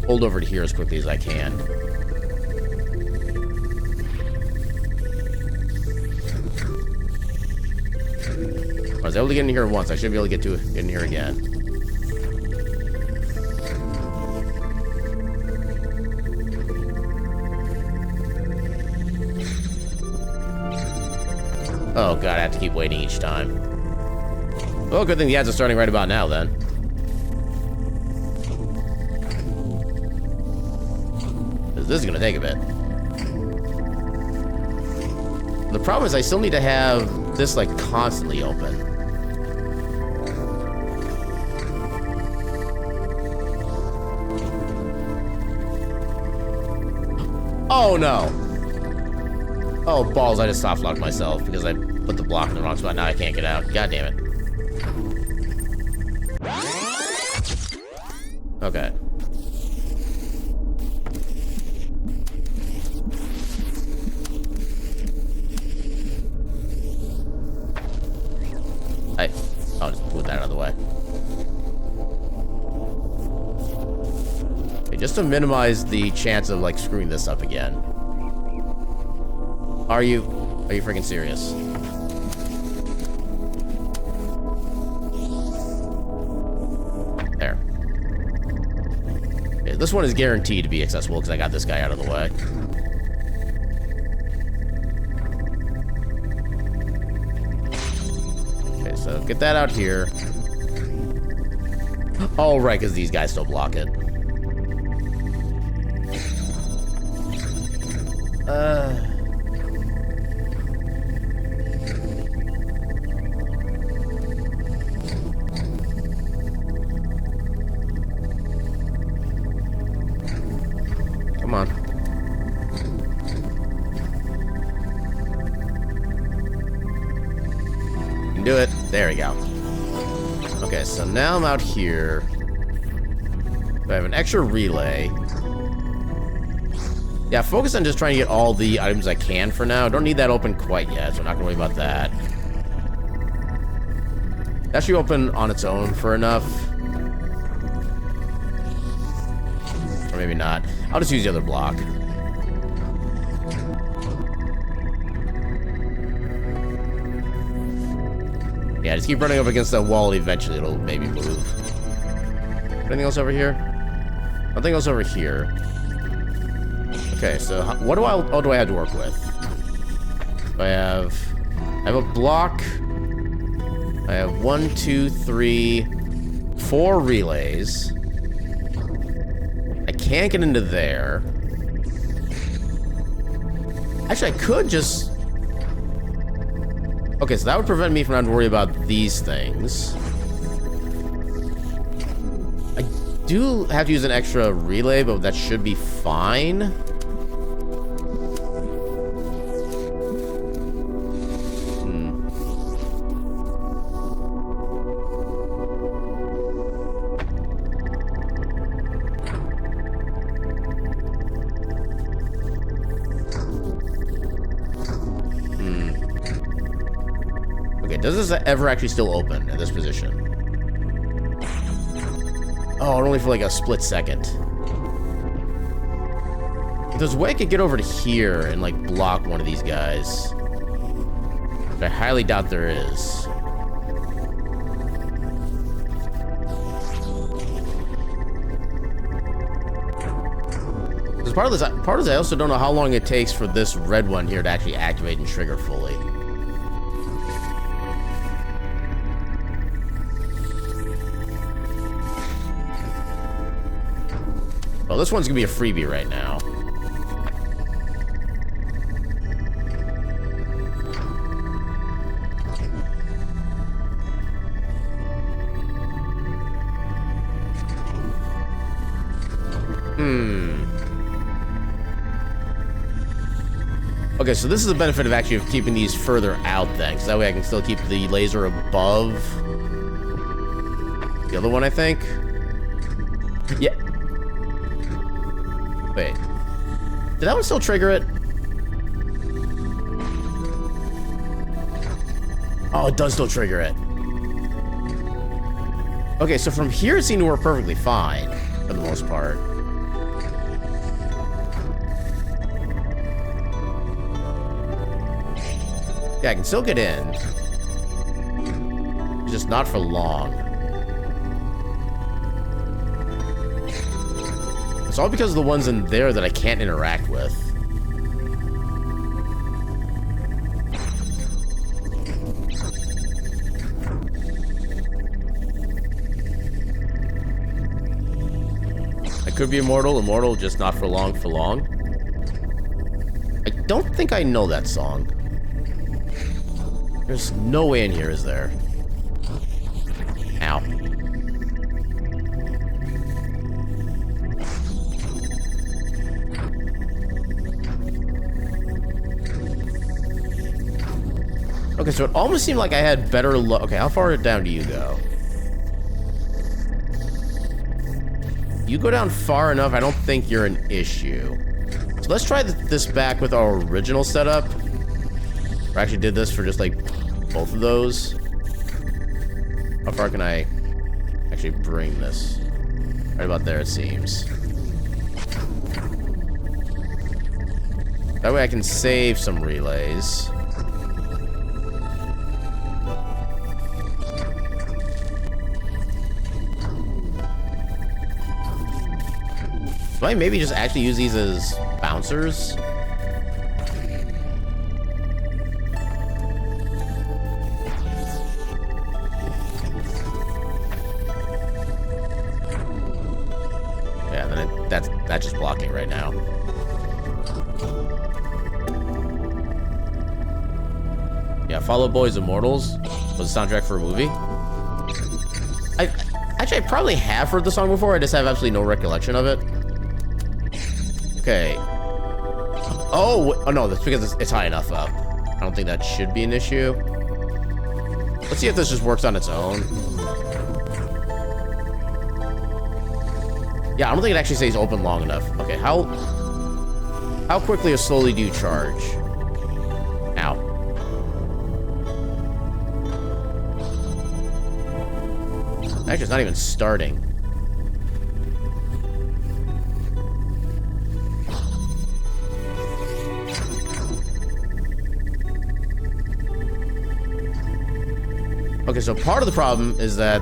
pulled over to here as quickly as I can. I was able to get in here once. I should be able to get in here again. Oh god, I have to keep waiting each time. Well, good thing the ads are starting right about now, then. This is gonna take a bit. The problem is I still need to have this, like, constantly open. Oh, no. Oh, balls, I just soft locked myself because I put the block in the wrong spot. Now I can't get out. God damn it. Okay. I'll just move that out of the way. Okay, just to minimize the chance of, like, screwing this up again. Are you freaking serious? There. Okay, this one is guaranteed to be accessible because I got this guy out of the way. Okay, so get that out here. Oh, right, because these guys still block it. Come on. You can do it. There we go. Okay, so now I'm out here. I have an extra relay. Yeah, focus on just trying to get all the items I can for now. Don't need that open quite yet, so I'm not gonna worry about that. That should open on its own for enough. Or maybe not. I'll just use the other block. Yeah, just keep running up against that wall and eventually it'll maybe move. Anything else over here? Nothing else over here. Okay, so what do I have to work with? I have a block. I have 1, 2, 3, 4 relays. I can't get into there. Actually, I could just... Okay, so that would prevent me from having to worry about these things. I do have to use an extra relay, but that should be fine. Does this ever actually still open at this position? Oh, only for like a split second. If there's a way I could get over to here and like block one of these guys. But I highly doubt there is. Because part of this, I also don't know how long it takes for this red one here to actually activate and trigger fully. Well, this one's gonna be a freebie right now. Okay, so this is the benefit of actually keeping these further out then, because that way I can still keep the laser above the other one, I think. Yeah. Wait. Did that one still trigger it? Oh, it does still trigger it. Okay, so from here it seemed to work perfectly fine, for the most part. Yeah, I can still get in. Just not for long. It's all because of the ones in there that I can't interact with. I could be immortal, just not for long, I don't think I know that song. There's no way in here, is there? Ow. Okay, so it almost seemed like I had better luck. Okay, how far down do you go? You go down far enough, I don't think you're an issue. So let's try this back with our original setup. I actually did this for just like both of those. How far can I actually bring this? Right about there, it seems. That way I can save some relays. Do I maybe just actually use these as bouncers? That's just blocking right now. Yeah, Fall Out Boy's Immortals was the soundtrack for a movie. I probably have heard the song before. I just have absolutely no recollection of it. Okay. Oh no, that's because it's high enough up. I don't think that should be an issue. Let's see if this just works on its own. Yeah, I don't think it actually stays open long enough. Okay, how quickly or slowly do you charge? Ow. Actually, it's not even starting. Okay, so part of the problem is that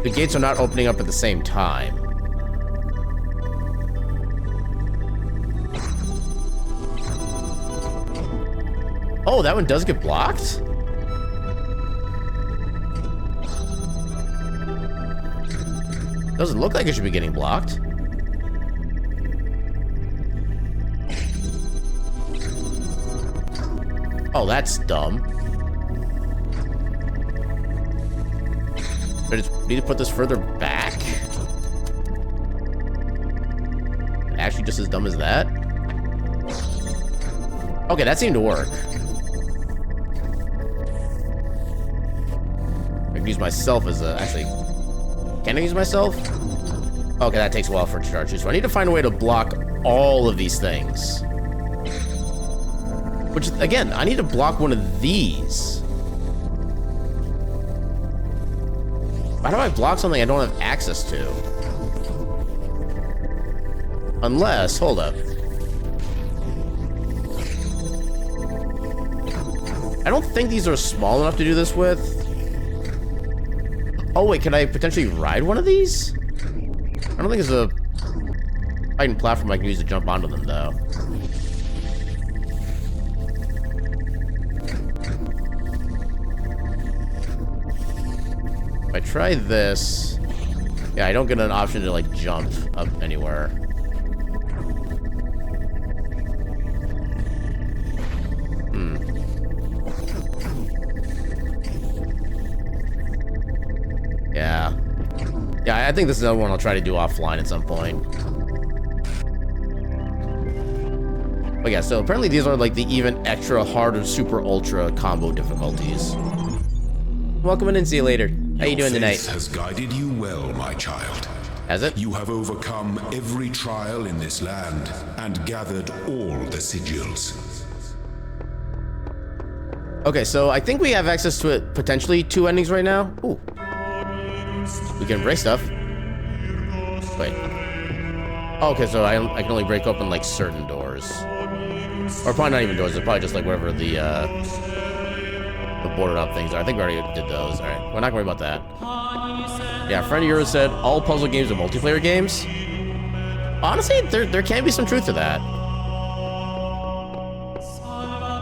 the gates are not opening up at the same time. Oh, that one does get blocked? Doesn't look like it should be getting blocked. Oh, that's dumb. I just need to put this further back? Actually just as dumb as that? Okay, that seemed to work. I can use myself as a... Actually, can I use myself? Okay, that takes a while for it to charge. So I need to find a way to block all of these things. Which, again, I need to block one of these. Why do I block something I don't have access to? Unless, hold up. I don't think these are small enough to do this with. Oh wait, can I potentially ride one of these? I don't think there's a fighting platform I can use to jump onto them though. If I try this, yeah, I don't get an option to like jump up anywhere. Yeah, I think this is another one I'll try to do offline at some point. But yeah, so apparently these are like the even extra hard or super ultra combo difficulties. Welcome in and see you later. How you doing tonight? Faith has guided you well, my child. Has it? You have overcome every trial in this land and gathered all the sigils. Okay, so I think we have access to it potentially 2 endings right now. Ooh. We can break stuff. Wait. Oh, okay, so I can only break open like certain doors. Or probably not even doors, they're probably just like whatever the boarded up things are. I think we already did those. Alright, we're not gonna worry about that. Yeah, a friend of yours said all puzzle games are multiplayer games. Honestly, there can be some truth to that.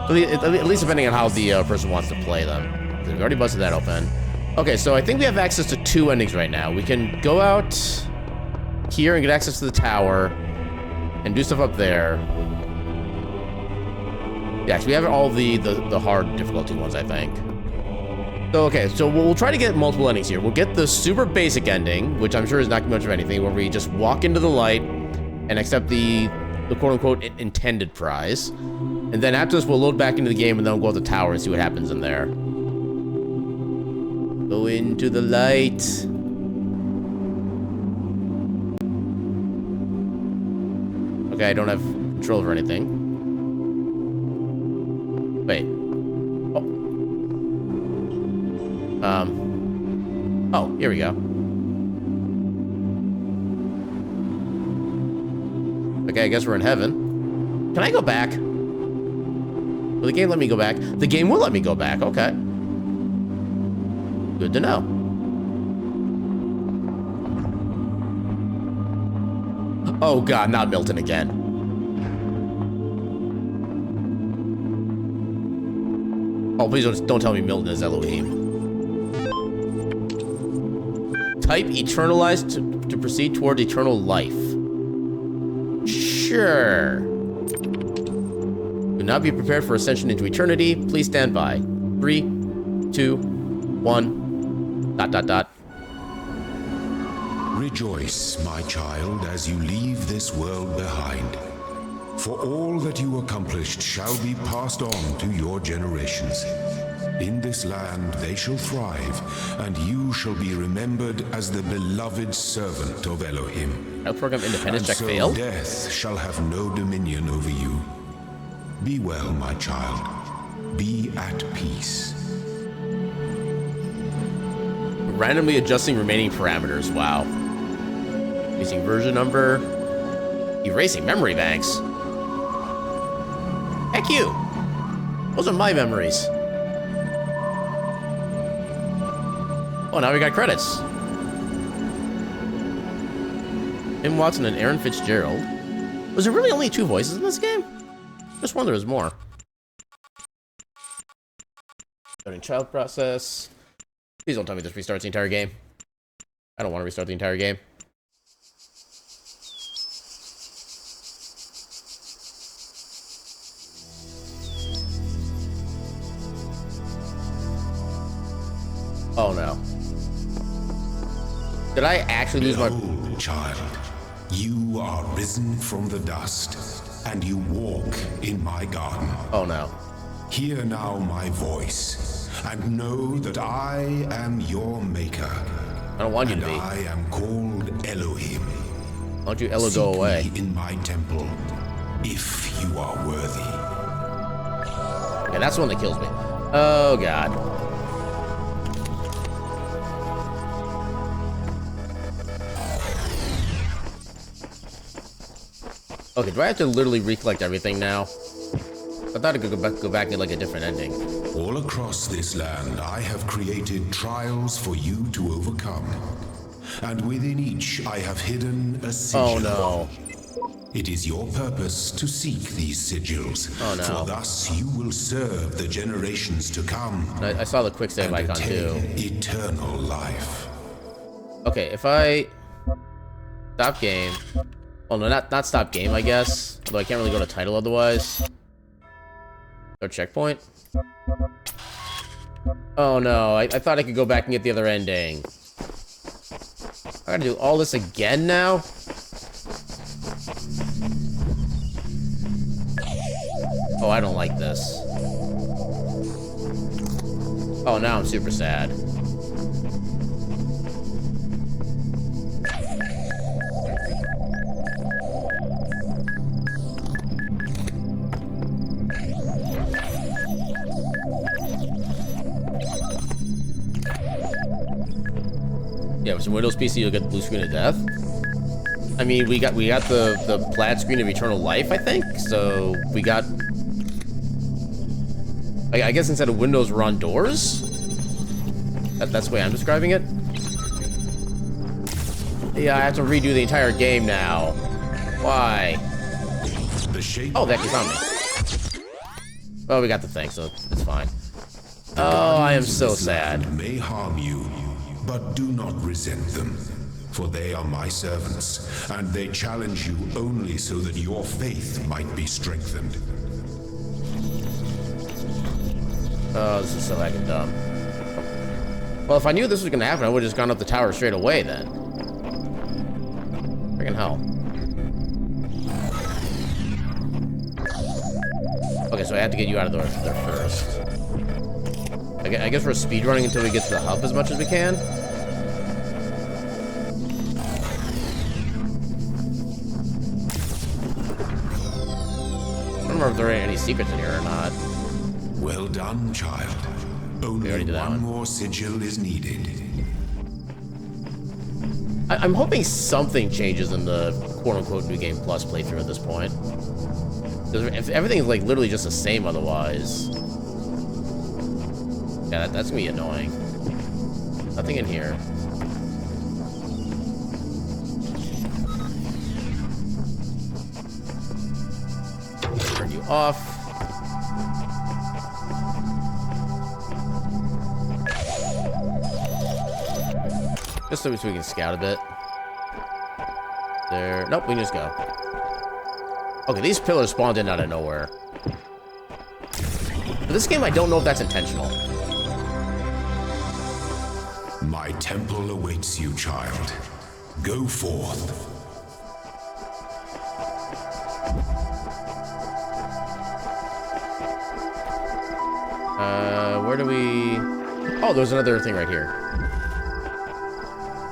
At least depending on how the person wants to play them. We've already busted that open. Okay, so I think we have access to 2 endings right now. We can go out here and get access to the tower and do stuff up there. Yeah, so we have all the hard difficulty ones, I think. So, okay, so we'll try to get multiple endings here. We'll get the super basic ending, which I'm sure is not much of anything, where we just walk into the light and accept the quote-unquote intended prize. And then after this, we'll load back into the game and then we'll go to the tower and see what happens in there. Go into the light. Okay, I don't have control over anything. Wait. Oh. Oh, here we go. Okay, I guess we're in heaven. Can I go back? Will the game let me go back? The game will let me go back, okay. Good to know. Oh god, not Milton again. Oh, please don't tell me Milton is Elohim. Type eternalized to proceed toward eternal life. Sure. Do not be prepared for ascension into eternity. Please stand by. 3, 2, 1. ... Rejoice, my child, as you leave this world behind. For all that you accomplished shall be passed on to your generations. In this land they shall thrive, and you shall be remembered as the beloved servant of Elohim. Health program independence check so failed. Death shall have no dominion over you. Be well, my child. Be at peace. Randomly adjusting remaining parameters. Wow. Using version number. Erasing memory banks. Heck you. Those are my memories. Oh, now we got credits. Tim Watson and Aaron Fitzgerald. Was there really only 2 voices in this game? Just wonder there was more. Starting child process. Please don't tell me this restarts the entire game. I don't want to restart the entire game. Oh no. Did I actually lose my... Behold, child, you are risen from the dust, and you walk in my garden. Oh no. Hear now my voice, and know that I am your maker. I don't want you to And be. I am called Elohim. Why don't you Elo Seek go away? me in my temple, if you are worthy. Okay, that's the one that kills me. Oh god. Okay, do I have to literally recollect everything now? I thought I could go back and like a different ending. All across this land, I have created trials for you to overcome. And within each, I have hidden a sigil. Oh no. It is your purpose to seek these sigils. Oh, no. For thus you will serve the generations to come. I saw the quick save and icon too. attain eternal life. Okay, if I stop game. Well, no, not stop game, I guess. Although I can't really go to title otherwise. Go checkpoint. Oh no, I thought I could go back and get the other ending. I gotta do all this again now? Oh, I don't like this. Oh, now I'm super sad. Yeah, with some Windows PC, you'll get the blue screen of death. I mean, we got the plaid screen of eternal life, I think. So we got. I guess instead of windows, we're on doors. That's the way I'm describing it. Yeah, I have to redo the entire game now. Why? The shape Oh, they actually found me. Oh, we got the thing, so it's fine. Oh, I am so sad. may harm you, but do not resent them. For they are my servants, and they challenge you only so that your faith might be strengthened. Oh, this is so heckin' dumb. Well, if I knew this was gonna happen, I would've just gone up the tower straight away then. Friggin' hell. Okay, so I have to get you out of there first. I guess we're speedrunning until we get to the hub as much as we can. I don't remember if there are any secrets in here or not. Well done, child. Only already did that one one. more sigil is needed. I'm hoping something changes in the quote-unquote New Game Plus playthrough at this point. Because if everything is like literally just the same otherwise... Yeah, that's gonna be annoying. Nothing in here. Turn you off. Just so we can scout a bit. There. Nope, we can just go. Okay, these pillars spawned in out of nowhere. For this game, I don't know if that's intentional. My temple awaits you, child. Go forth. Where do we... Oh, there's another thing right here.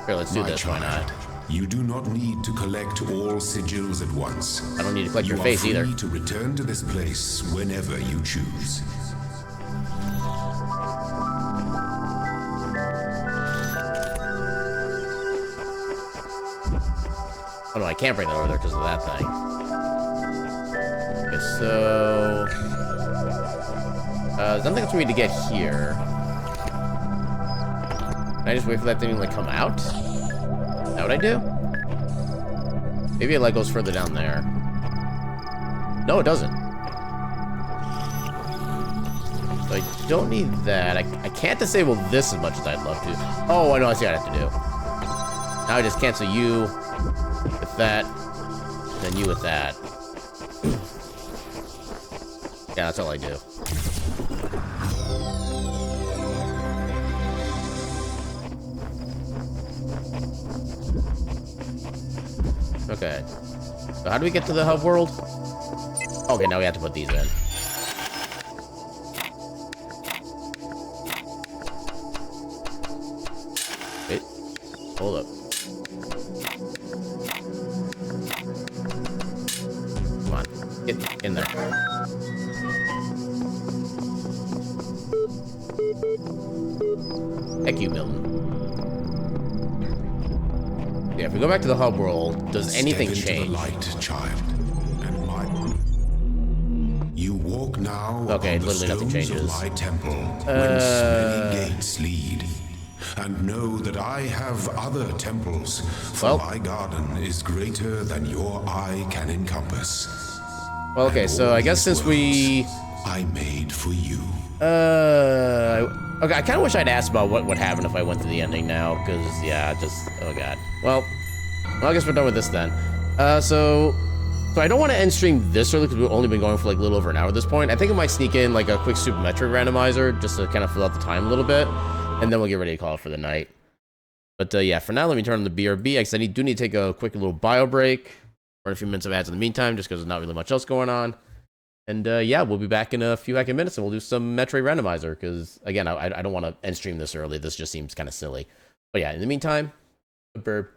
Here, let's do My this. Why child, not? you do not need to collect all sigils at once. I don't need to collect You your are face free either. to return to this place whenever you choose. Oh no, I can't bring that over there because of that thing. Okay, so... there's nothing else for me to get here. Can I just wait for that thing to like come out? Is that what I do? Maybe it like goes further down there. No, it doesn't. So I don't need that. I can't disable this as much as I'd love to. Oh, I know, I see what I have to do. Now I just cancel you with that, then you with that. Yeah, that's all I do. Okay. So how do we get to the hub world? Okay, now we have to put these in. Wait. Hold up. Come on. Get in there. Heck you, Milton. Yeah, if we go back to the hub world, does anything Step into change? the light, child, and you walk now Okay, on the literally nothing stones changes. of my temple, whence many gates lead. And know that I have other temples, for my garden is greater than your eye can encompass. Well, okay, And so all I guess these since we... worlds I made for you. Okay, I kind of wish I'd asked about what would happen if I went to the ending now, because, yeah, just... Oh, God. Well, I guess we're done with this then. So I don't want to end stream this early, because we've only been going for, like, a little over an hour at this point. I think I might sneak in, like, a quick Super Metroid Randomizer, just to kind of fill out the time a little bit, and then we'll get ready to call it for the night. But, yeah, for now, let me turn on the BRB, because I do need to take a quick little bio break, or a few minutes of ads in the meantime, just because there's not really much else going on. And, yeah, we'll be back in a few heckin' minutes, and we'll do some Metroid Randomizer, because, again, I don't want to end stream this early. This just seems kind of silly. But, yeah, in the meantime, burp.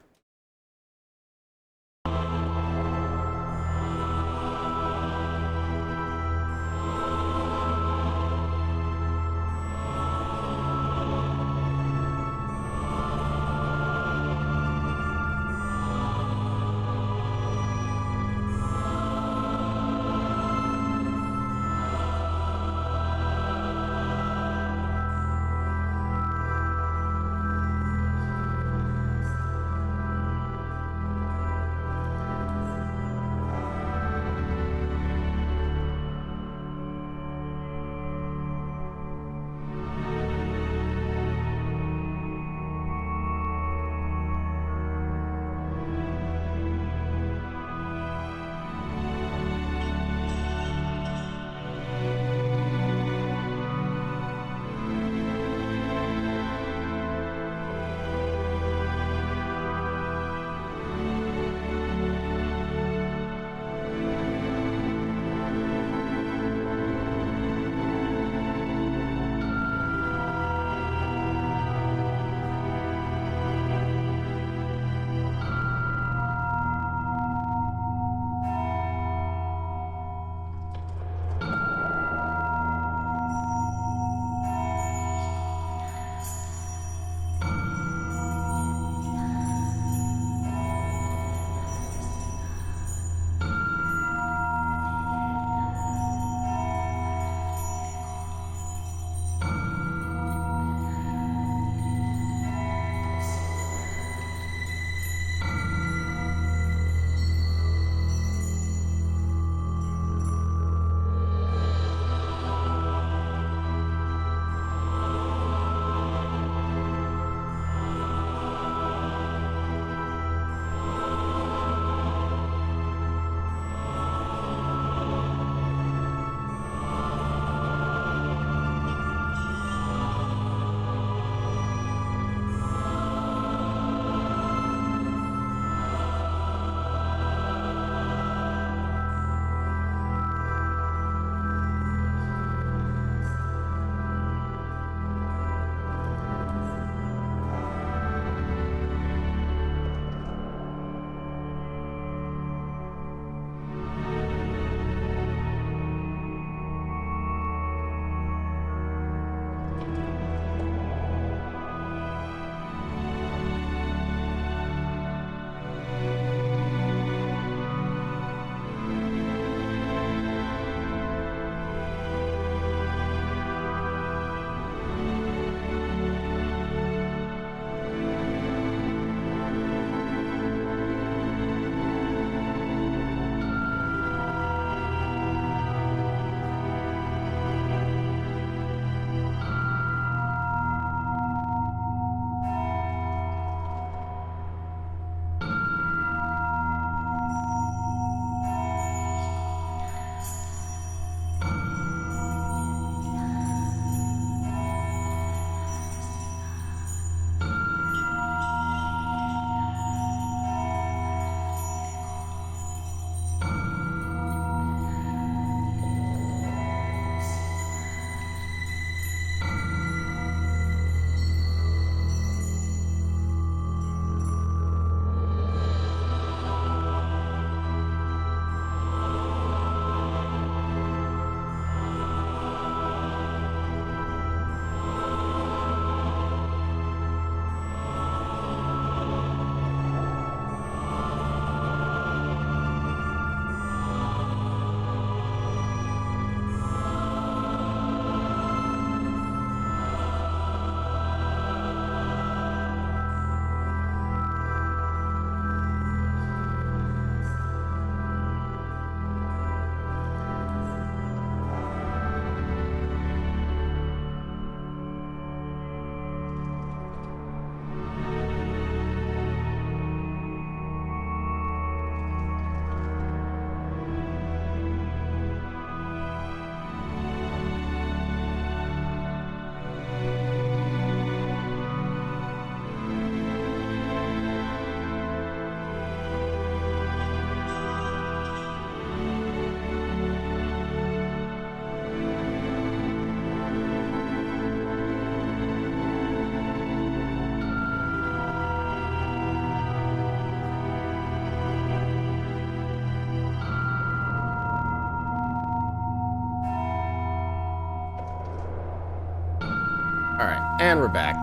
Alright, and we're back.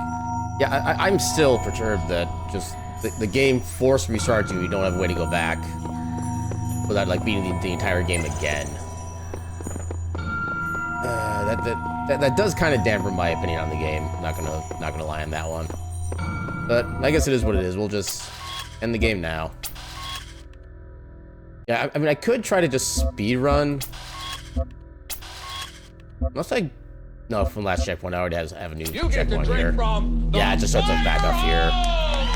Yeah, I'm still perturbed that just the game forced restarts you. You don't have a way to go back without like beating the entire game again. That does kind of dampen my opinion on the game. Not gonna lie on that one. But I guess it is what it is. We'll just end the game now. Yeah, I mean, I could try to just speedrun. Unless no, from last checkpoint, I already have a new checkpoint here. Yeah, it just starts us back up here.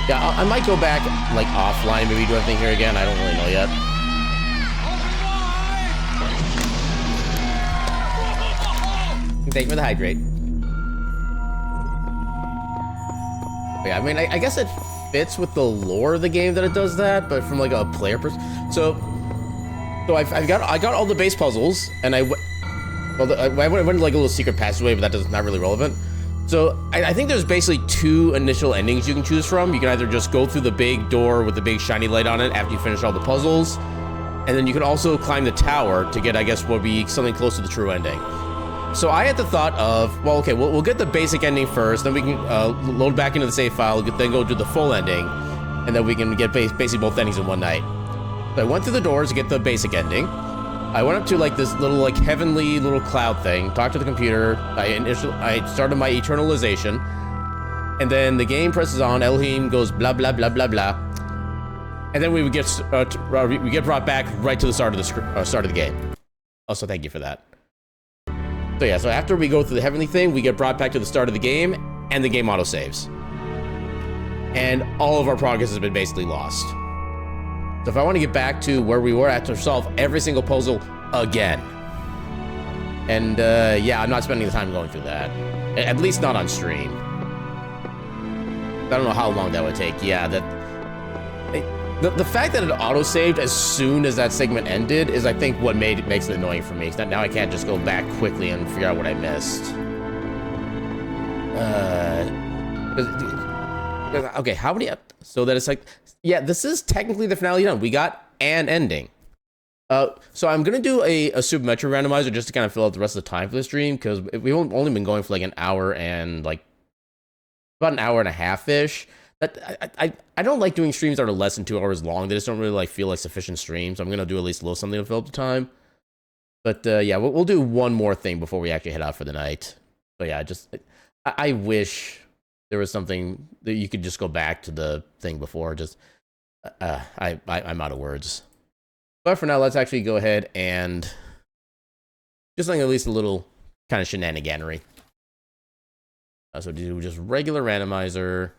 Yeah, I might go back, like, offline, maybe do everything here again. I don't really know yet. Thank you for the hydrate. But yeah, I mean, I guess it fits with the lore of the game that it does that, but from, like, a player perspective. So I got all the base puzzles, and I went like a little secret passageway, but that's not really relevant. So I think there's basically two initial endings you can choose from. You can either just go through the big door with the big shiny light on it after you finish all the puzzles, and then you can also climb the tower to get, I guess, what would be something close to the true ending. So I had the thought of, well, okay, we'll get the basic ending first, then we can load back into the save file, then go do the full ending, and then we can get basically both endings in one night. So I went through the doors to get the basic ending. I went up to like this little like heavenly little cloud thing, talked to the computer, I started my eternalization, and then the game presses on, Elohim goes blah blah blah blah blah, and then we get brought back right to the start of the game. Also, thank you for that. So yeah, so after we go through the heavenly thing, we get brought back to the start of the game, and the game autosaves. And all of our progress has been basically lost. So if I want to get back to where we were at to solve every single puzzle again. And yeah, I'm not spending the time going through that. At least not on stream. I don't know how long that would take. Yeah, the fact that it auto-saved as soon as that segment ended is, I think, what makes it annoying for me. Now I can't just go back quickly and figure out what I missed. Okay, how many... So that it's like... Yeah, this is technically the finale done. We got an ending. So I'm gonna do a Super Metroid Randomizer just to kind of fill out the rest of the time for the stream, because we've only been going for like an hour and like about an hour and a half-ish. I don't like doing streams that are less than 2 hours long. They just don't really like feel like sufficient streams. So I'm gonna do at least a little something to fill up the time. But yeah, we'll do one more thing before we actually head out for the night. So yeah, I wish there was something that you could just go back to the thing before. Just I'm out of words. But for now, let's actually go ahead and just like at least a little kind of shenaniganery. So do just regular randomizer.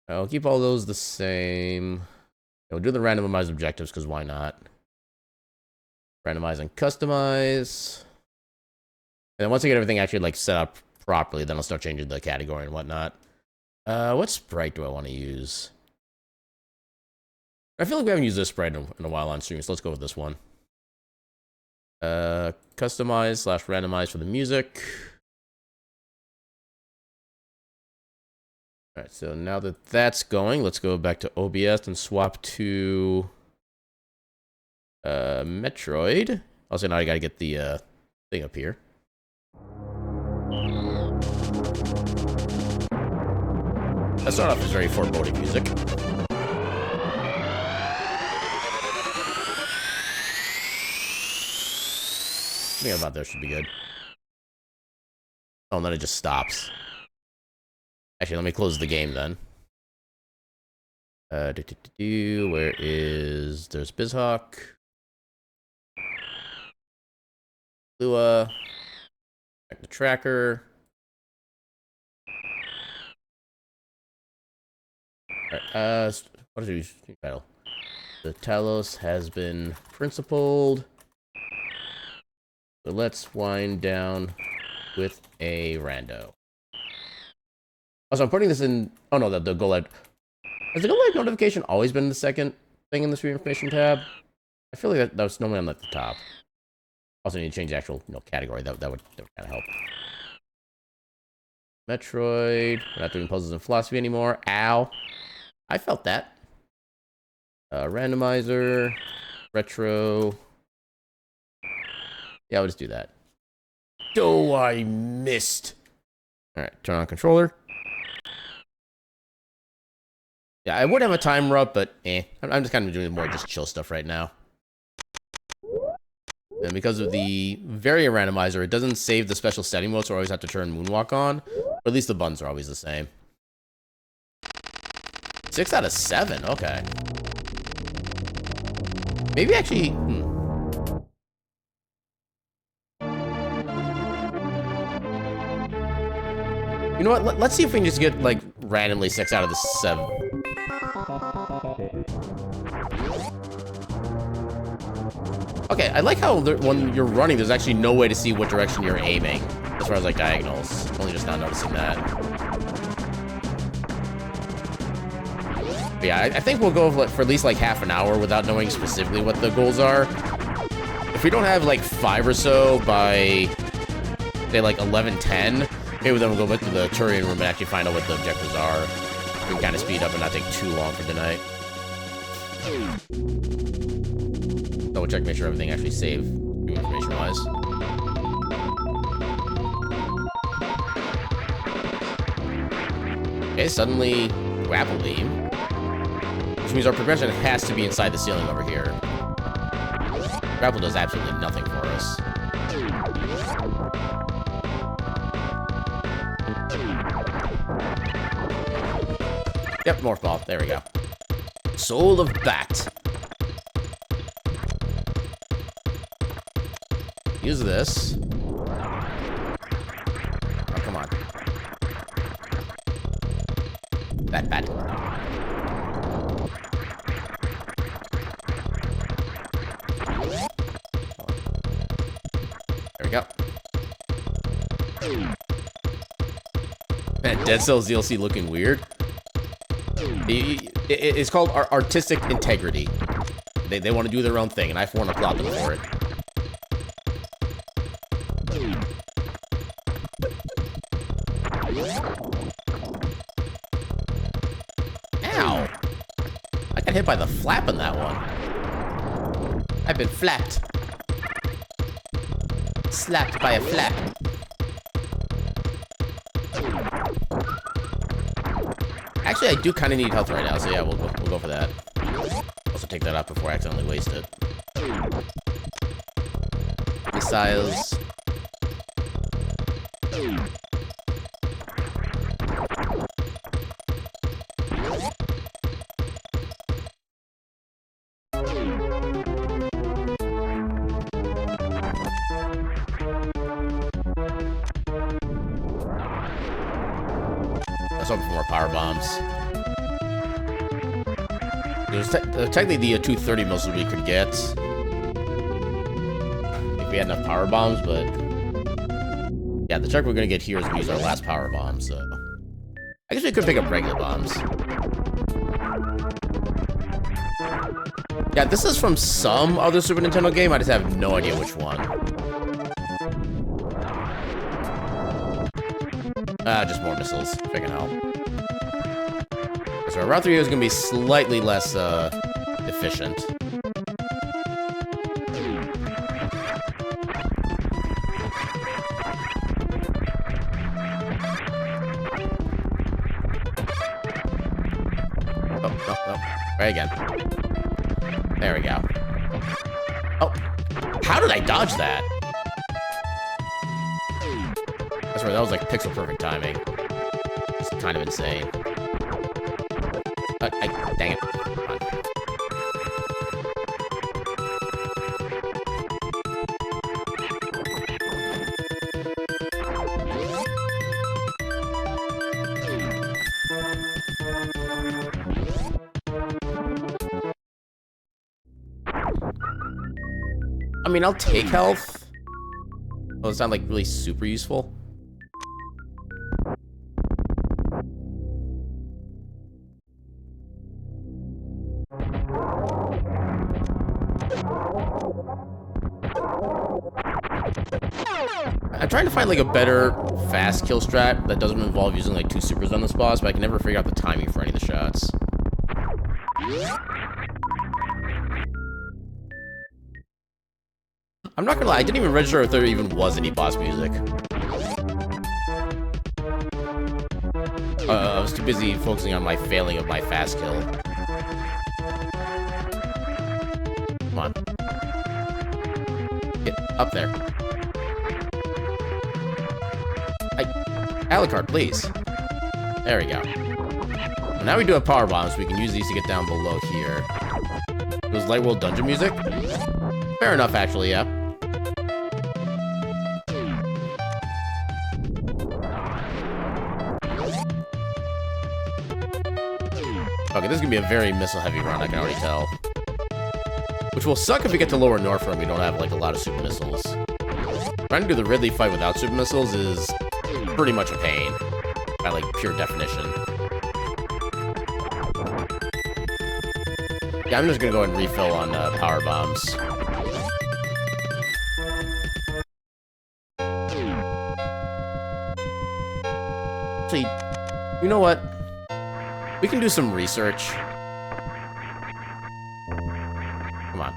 I'll keep all those the same. We'll do the randomized objectives because why not? Randomize and customize. And then once I get everything actually like set up properly, then I'll start changing the category and whatnot. What sprite do I want to use? I feel like we haven't used this sprite in a while on stream, so let's go with this one. Customize/randomize for the music. All right, so now that that's going, let's go back to OBS and swap to Metroid. Also, now I gotta get the thing up here. Let's start off with very foreboding music. I think about there should be good. Oh, and then it just stops. Actually, let me close the game then. Where is... There's BizHawk. Lua. Back the tracker. Alright, what is the title? The Talos has been principled. So let's wind down with a rando. Also, I'm putting this in... Oh no, the Go Live... Has the Go Live notification always been the second thing in the stream information tab? I feel like that was normally on like, the top. Also need to change the actual category. That would kind of help. Metroid. We're not doing puzzles and philosophy anymore. Ow. I felt that. Randomizer. Retro. Yeah, I'll just do that. Oh, I missed. Alright, turn on controller. Yeah, I would have a timer up, but I'm just kind of doing more just chill stuff right now. And because of the variant randomizer, it doesn't save the special setting mode, so I always have to turn Moonwalk on. But at least the buttons are always the same. 6 out of 7, okay. Maybe actually, You know what, let's see if we can just get, like, randomly 6 out of the 7. Okay, I like how when you're running, there's actually no way to see what direction you're aiming, as far as, like, diagonals. Only just now noticing that. But yeah, I think we'll go for at least, like, half an hour without knowing specifically what the goals are. If we don't have, like, 5 or so by, say, like, 11:10, maybe then we'll go back to the Turian room and actually find out what the objectives are. We can kind of speed up and not take too long for tonight. Double check, make sure everything actually saved, information-wise. Okay, suddenly grapple beam, which means our progression has to be inside the ceiling over here. Grapple does absolutely nothing for us. Yep, morph ball. There we go. Soul of Bat. Use this. Oh, come on. Bat. There we go. Man, Dead Cells DLC looking weird. It's called artistic integrity. They want to do their own thing, and I want to applaud them for it. Ow! I got hit by the flap in that one. I've been flapped. Slapped by a flap. Actually, I do kind of need health right now, so yeah, we'll go for that. Also take that out before I accidentally waste it. Missiles. Let's hope for more power bombs. There's technically the 230 missiles we could get if we had enough power bombs, but yeah, the check we're gonna get here is we use our last power bomb, so I guess we could pick up regular bombs. Yeah, this is from some other Super Nintendo game, I just have no idea which one. Just more missiles, if I can help. So Route 3 is going to be slightly less efficient. Oh. Right again. There we go. Oh, how did I dodge that? That's right, that was like pixel perfect timing. It's kind of insane. Dang it. Come on. I mean, I'll take health. Oh, it's not like really super useful. I'm trying to find like a better fast kill strat that doesn't involve using like 2 supers on this boss, but I can never figure out the timing for any of the shots. I'm not gonna lie, I didn't even register if there even was any boss music. was too busy focusing on my failing of my fast kill. Come on. Get up there. Alucard, please. There we go. Well, now we do have power bombs, so we can use these to get down below here. It was Light World dungeon music? Fair enough, actually, yeah. Okay, this is gonna be a very missile-heavy run, I can already tell. Which will suck if we get to Lower Norfair and we don't have, like, a lot of super missiles. Trying to do the Ridley fight without super missiles is pretty much a pain, by, like, pure definition. Yeah, I'm just gonna go ahead and refill on power bombs. Actually, you know what? We can do some research. Come on.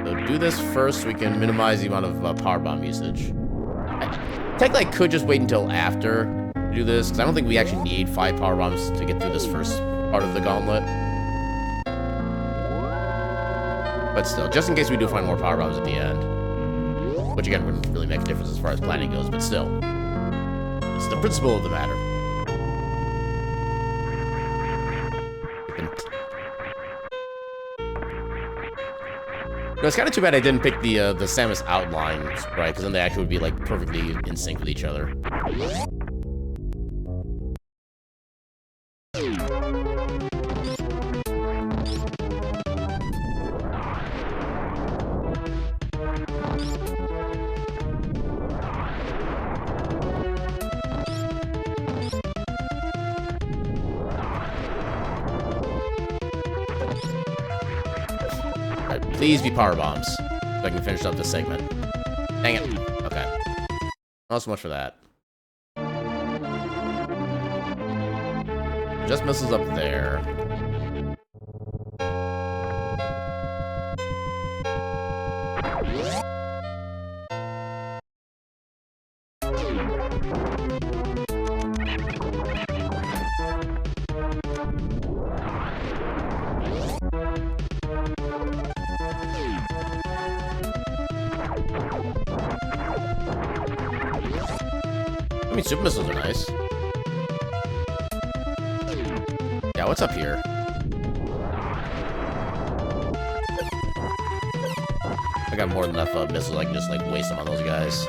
So do this first so we can minimize the amount of power bomb usage. Technically, I could just wait until after to do this, because I don't think we actually need 5 power bombs to get through this first part of the gauntlet. But still, just in case we do find more power bombs at the end. Which again wouldn't really make a difference as far as planning goes, but still. It's the principle of the matter. No, it's kind of too bad I didn't pick the Samus outline sprite, because then they actually would be like perfectly in sync with each other. Please be power bombs, so I can finish up this segment. Dang it. Okay. Not so much for that. Just missiles up there. I mean, super missiles are nice. Yeah, what's up here? I got more than enough missiles. I can just like waste them on those guys.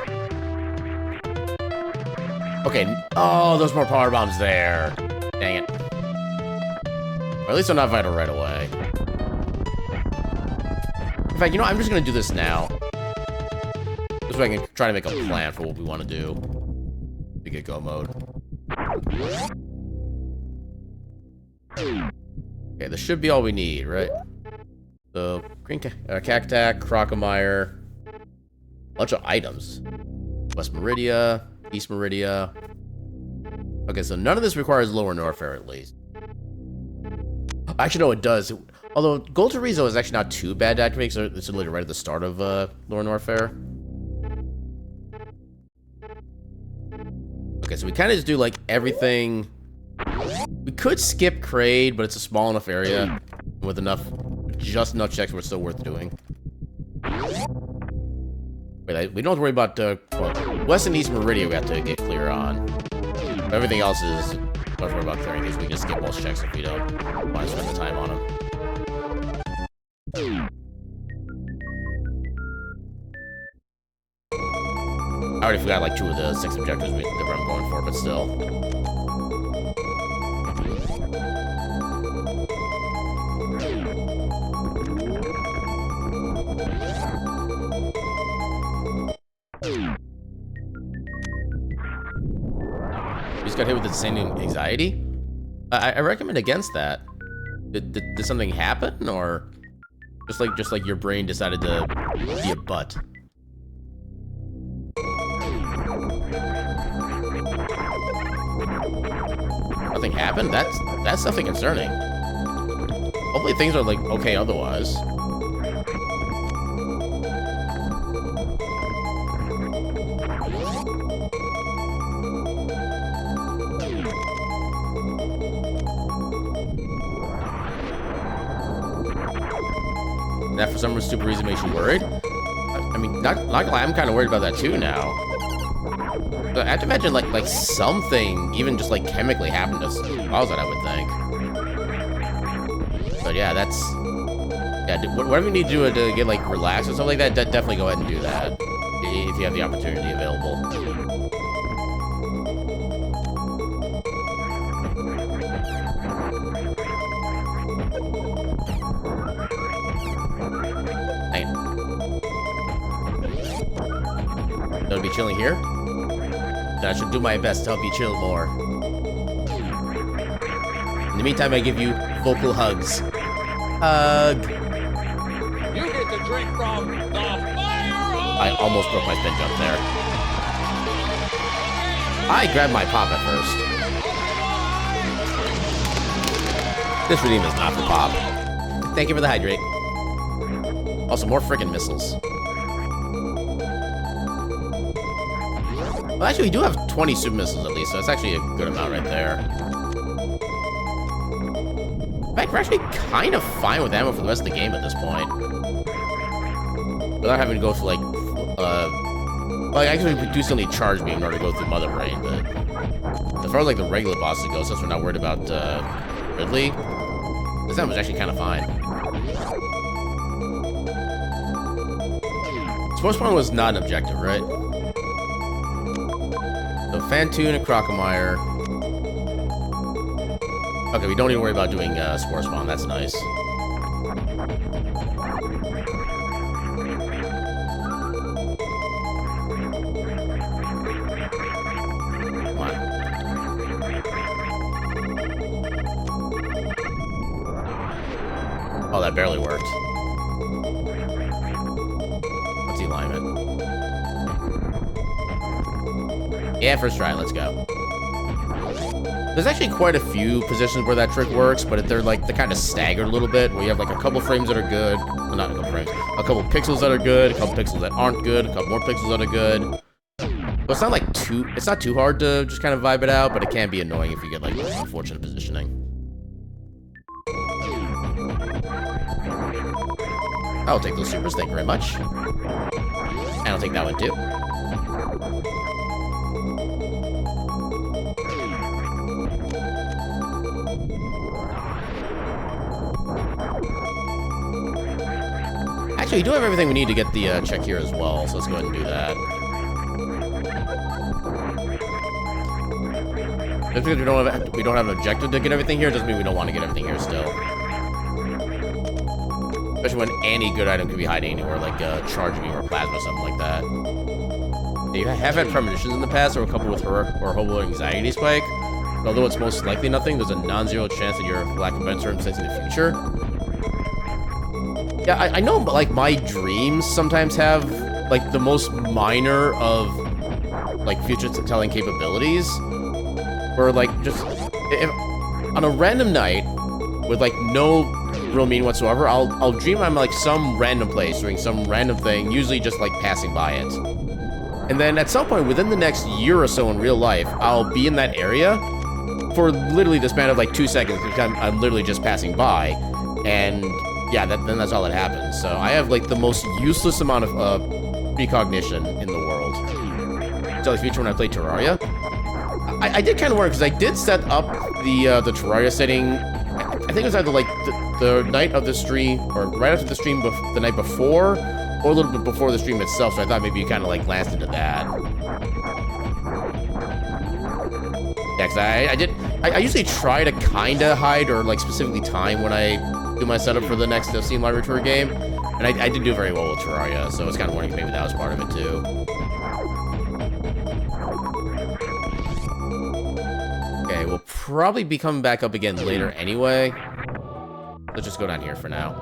Okay. Oh, there's more power bombs there. Dang it. Or at least I'm not vital right away. In fact, you know, I'm just gonna do this now. This way I can try to make a plan for what we want to do. Get go mode. Okay, this should be all we need, right? So, green Cactac, Crocomire, bunch of items. West Meridia, East Meridia. Okay, so none of this requires Lower Norfair at least. Actually, no, it does. Although Gold Rizzo is actually not too bad to activate, so it's literally right at the start of Lower Norfair. Okay, so we kind of just do, like, everything. We could skip Kraid, but it's a small enough area with just enough checks where it's still worth doing. Wait, we don't have to worry about, well, West and East Meridia we have to get clear on. But everything else is, don't have to worry about clearing these. We can just skip most checks if we don't want to spend the time on them. I already forgot like 2 of the 6 objectives that I'm going for, but still. You just got hit with the insane anxiety? I recommend against that. Did something happen, or just like your brain decided to be a butt? Nothing happened? That's nothing concerning. Hopefully things are like okay otherwise. That for some stupid reason makes you worried. I mean, not gonna lie, I'm kind of worried about that too now. But I have to imagine like something, even just like chemically, happened to Bowser, I would think. But yeah, that's whatever you need to do to get like relaxed or something like that. Definitely go ahead and do that if you have the opportunity available. Gonna be chilling here. Then I should do my best to help you chill more. In the meantime, I give you vocal hugs. Hug. You get to drink from the fire hose! I almost broke my spin jump there. I grabbed my pop at first. This redeem is not for pop. Thank you for the hydrate. Also, more frickin' missiles. Well, actually, we do have 20 super missiles at least, so that's actually a good amount right there. In fact, we're actually kind of fine with ammo for the rest of the game at this point. Without having to go through, like, well, actually, we do still need Charge Beam in order to go through Mother Brain, but as far as, like, the regular bosses go, since we're not worried about, Ridley, this time was actually kind of fine. Sports Point was not an objective, right? So Fantoon and Crocomire. Okay, we don't need to worry about doing Spore Spawn. That's nice. Come on. Oh, that barely worked. What's the alignment? Yeah, first try, let's go. There's actually quite a few positions where that trick works, but they're kind of staggered a little bit, where you have like a couple frames that are good, well, not a couple frames, a couple pixels that are good, a couple pixels that aren't good, a couple more pixels that are good. So it's not like it's not too hard to just kind of vibe it out, but it can be annoying if you get like unfortunate positioning. I'll take those supers, thank you very much. And I'll take that one too. Actually, we do have everything we need to get the check here as well, so let's go ahead and do that. Just because we don't have an objective to get everything here doesn't mean we don't want to get everything here still. Especially when any good item could be hiding anywhere, like Charge Beam or Plasma or something like that. You have had premonitions in the past, or a couple with her or Hobo Anxiety Spike. But although it's most likely nothing, there's a non-zero chance that your lack of mentor sense in the future. Yeah, I know, but like my dreams sometimes have like the most minor of like future telling capabilities, or like just if on a random night with like no real meaning whatsoever, I'll dream I'm like some random place doing some random thing, usually just like passing by it, and then at some point within the next year or so in real life, I'll be in that area for literally the span of like 2 seconds because I'm literally just passing by, and yeah, then that's all that happens. So I have like the most useless amount of precognition in the world. So the future when I played Terraria, I did kind of work because I did set up the Terraria setting. I think it was either like the night of the stream or right after the stream the night before, or a little bit before the stream itself. So I thought maybe you kind of like glanced into that. Yeah, because I usually try to kind of hide or like specifically time when I do my setup for the next Steam Library Tour game, and I did do very well with Terraria, so I was kind of wondering if maybe that was part of it too. Okay, we'll probably be coming back up again later anyway. Let's just go down here for now.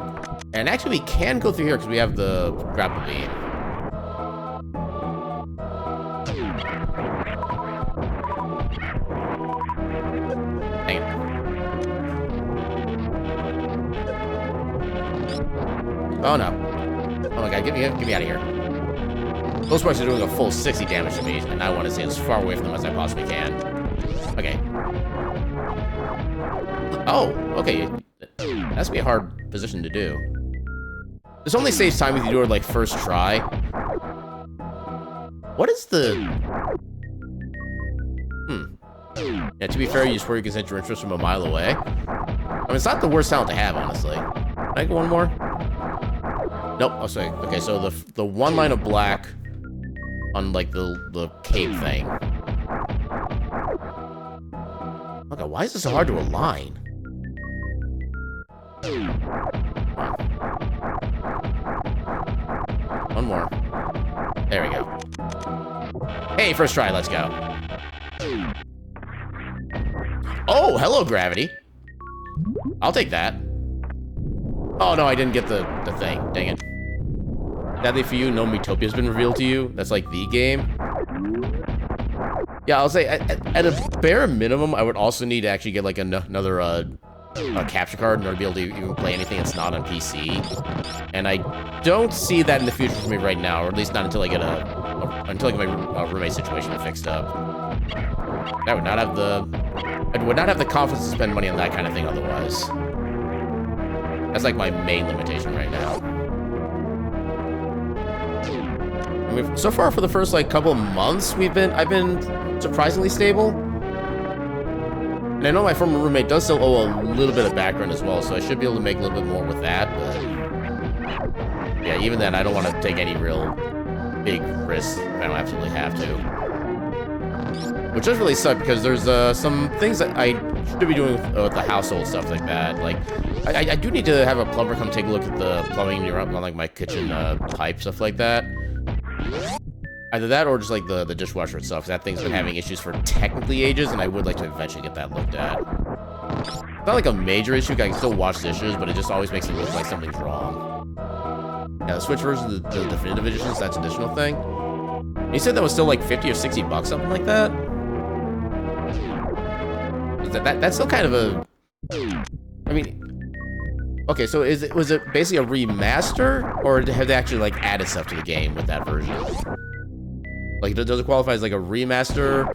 And actually, we can go through here because we have the grapple beam. Dang it. Oh no. Oh my god, get me out of here. Those sparks are doing a full 60 damage to me, and I want to stay as far away from them as I possibly can. Okay. Oh, okay. That's be a hard position to do. This only saves time if you do it like first try. What is the... Yeah, to be fair, you swear you can sense your interest from a mile away. I mean, it's not the worst talent to have, honestly. Can I get one more? Nope. Oh, sorry. Okay, so the one line of black on like the cape thing. Okay, why is this so hard to align? One more. There we go. Hey, first try, let's go. Oh, hello, gravity. I'll take that. Oh, no, I didn't get the thing. Dang it. Sadly for you, no Metopia's been revealed to you. That's like the game. Yeah, I'll say, at a bare minimum, I would also need to actually get like another a capture card in order to be able to even play anything that's not on PC. And I don't see that in the future for me right now, or at least not until I get my roommate situation fixed up. I would not have the confidence to spend money on that kind of thing otherwise. That's like my main limitation right now. I mean, so far for the first like couple of months, I've been surprisingly stable. And I know my former roommate does still owe a little bit of background as well, so I should be able to make a little bit more with that, but... Yeah, even then, I don't want to take any real big risks if I don't absolutely have to. Which does really suck, because there's some things that I should be doing with the household stuff like that. Like, I do need to have a plumber come take a look at the plumbing on like my kitchen pipe, stuff like that. Either that or just like the dishwasher itself. That thing's been having issues for technically ages, and I would like to eventually get that looked at. It's not like a major issue. I can still wash dishes, but it just always makes it look like something's wrong. Yeah, the Switch version, the definitive editions, that's an additional thing. You said that was still like 50 or 60 bucks, something like that? That's still kind of a... I mean... Okay, so was it basically a remaster, or have they actually like added stuff to the game with that version? Like, does it qualify as like a remaster,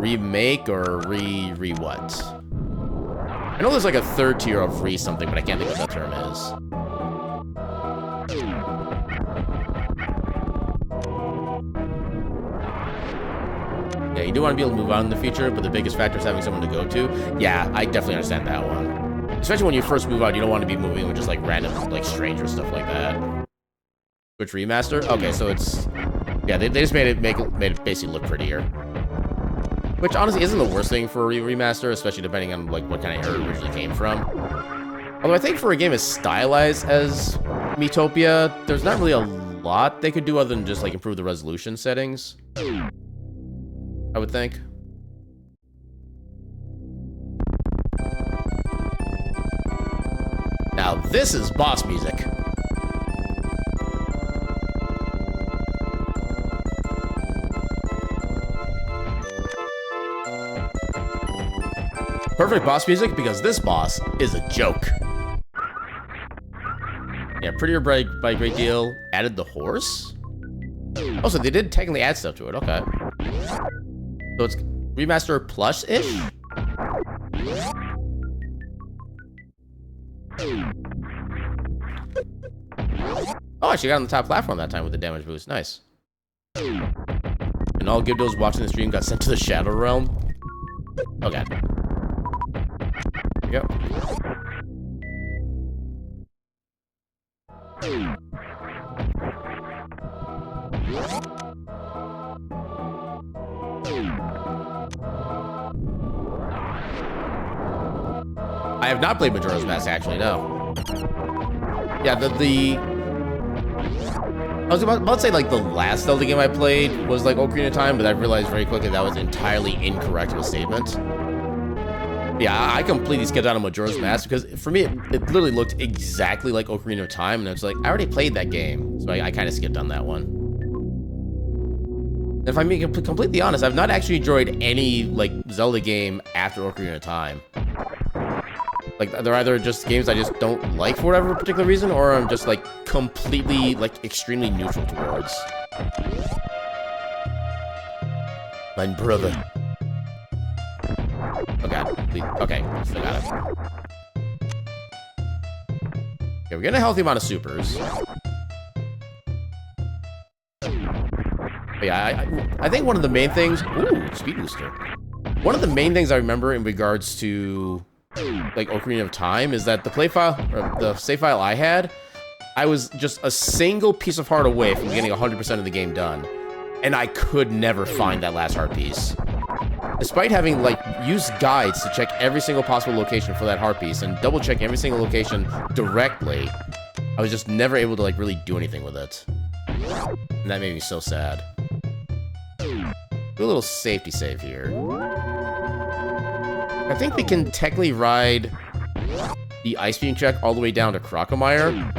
remake, or re what? I know there's like a third tier of re something, but I can't think what that term is. Yeah, you do want to be able to move on in the future, but the biggest factor is having someone to go to. Yeah, I definitely understand that one. Especially when you first move out, you don't want to be moving with just like random, like strangers, stuff like that. Switch remaster? Okay, so it's... Yeah, they just made it basically look prettier. Which honestly isn't the worst thing for a remaster, especially depending on like what kind of era it originally came from. Although I think for a game as stylized as Metopia, there's not really a lot they could do other than just like improve the resolution settings. I would think. Now this is boss music. Perfect boss music because this boss is a joke. Yeah, prettier by a great deal. Added the horse? Oh, so they did technically add stuff to it. Okay. So it's remaster plus-ish? Oh, I actually got on the top platform that time with the damage boost. Nice. And all Gibdos watching the stream got sent to the Shadow Realm. Oh, God. There we go. I have not played Majora's Mask, actually, no. Yeah, I was about to say, like, the last Zelda game I played was, like, Ocarina of Time, but I realized very quickly that was entirely incorrect of a statement. Yeah, I completely skipped out on Majora's Mask because, for me, it literally looked exactly like Ocarina of Time, and I was like, I already played that game, so I kind of skipped on that one. If I'm being completely honest, I've not actually enjoyed any, like, Zelda game after Ocarina of Time. Like, they're either just games I just don't like for whatever particular reason, or I'm just, like, completely, like, extremely neutral towards. My brother. Oh, God. Please. Okay. Still got it. we're getting a healthy amount of supers. But yeah, I think one of the main things... Ooh, speed booster. One of the main things I remember in regards to, like, Ocarina of Time is that the play file, or the save file I had, I was just a single piece of heart away from getting 100% of the game done. And I could never find that last heart piece. Despite having, like, used guides to check every single possible location for that heart piece and double check every single location directly, I was just never able to, like, really do anything with it. And that made me so sad. Do a little safety save here. I think we can technically ride the Ice Beam check all the way down to Crocomire,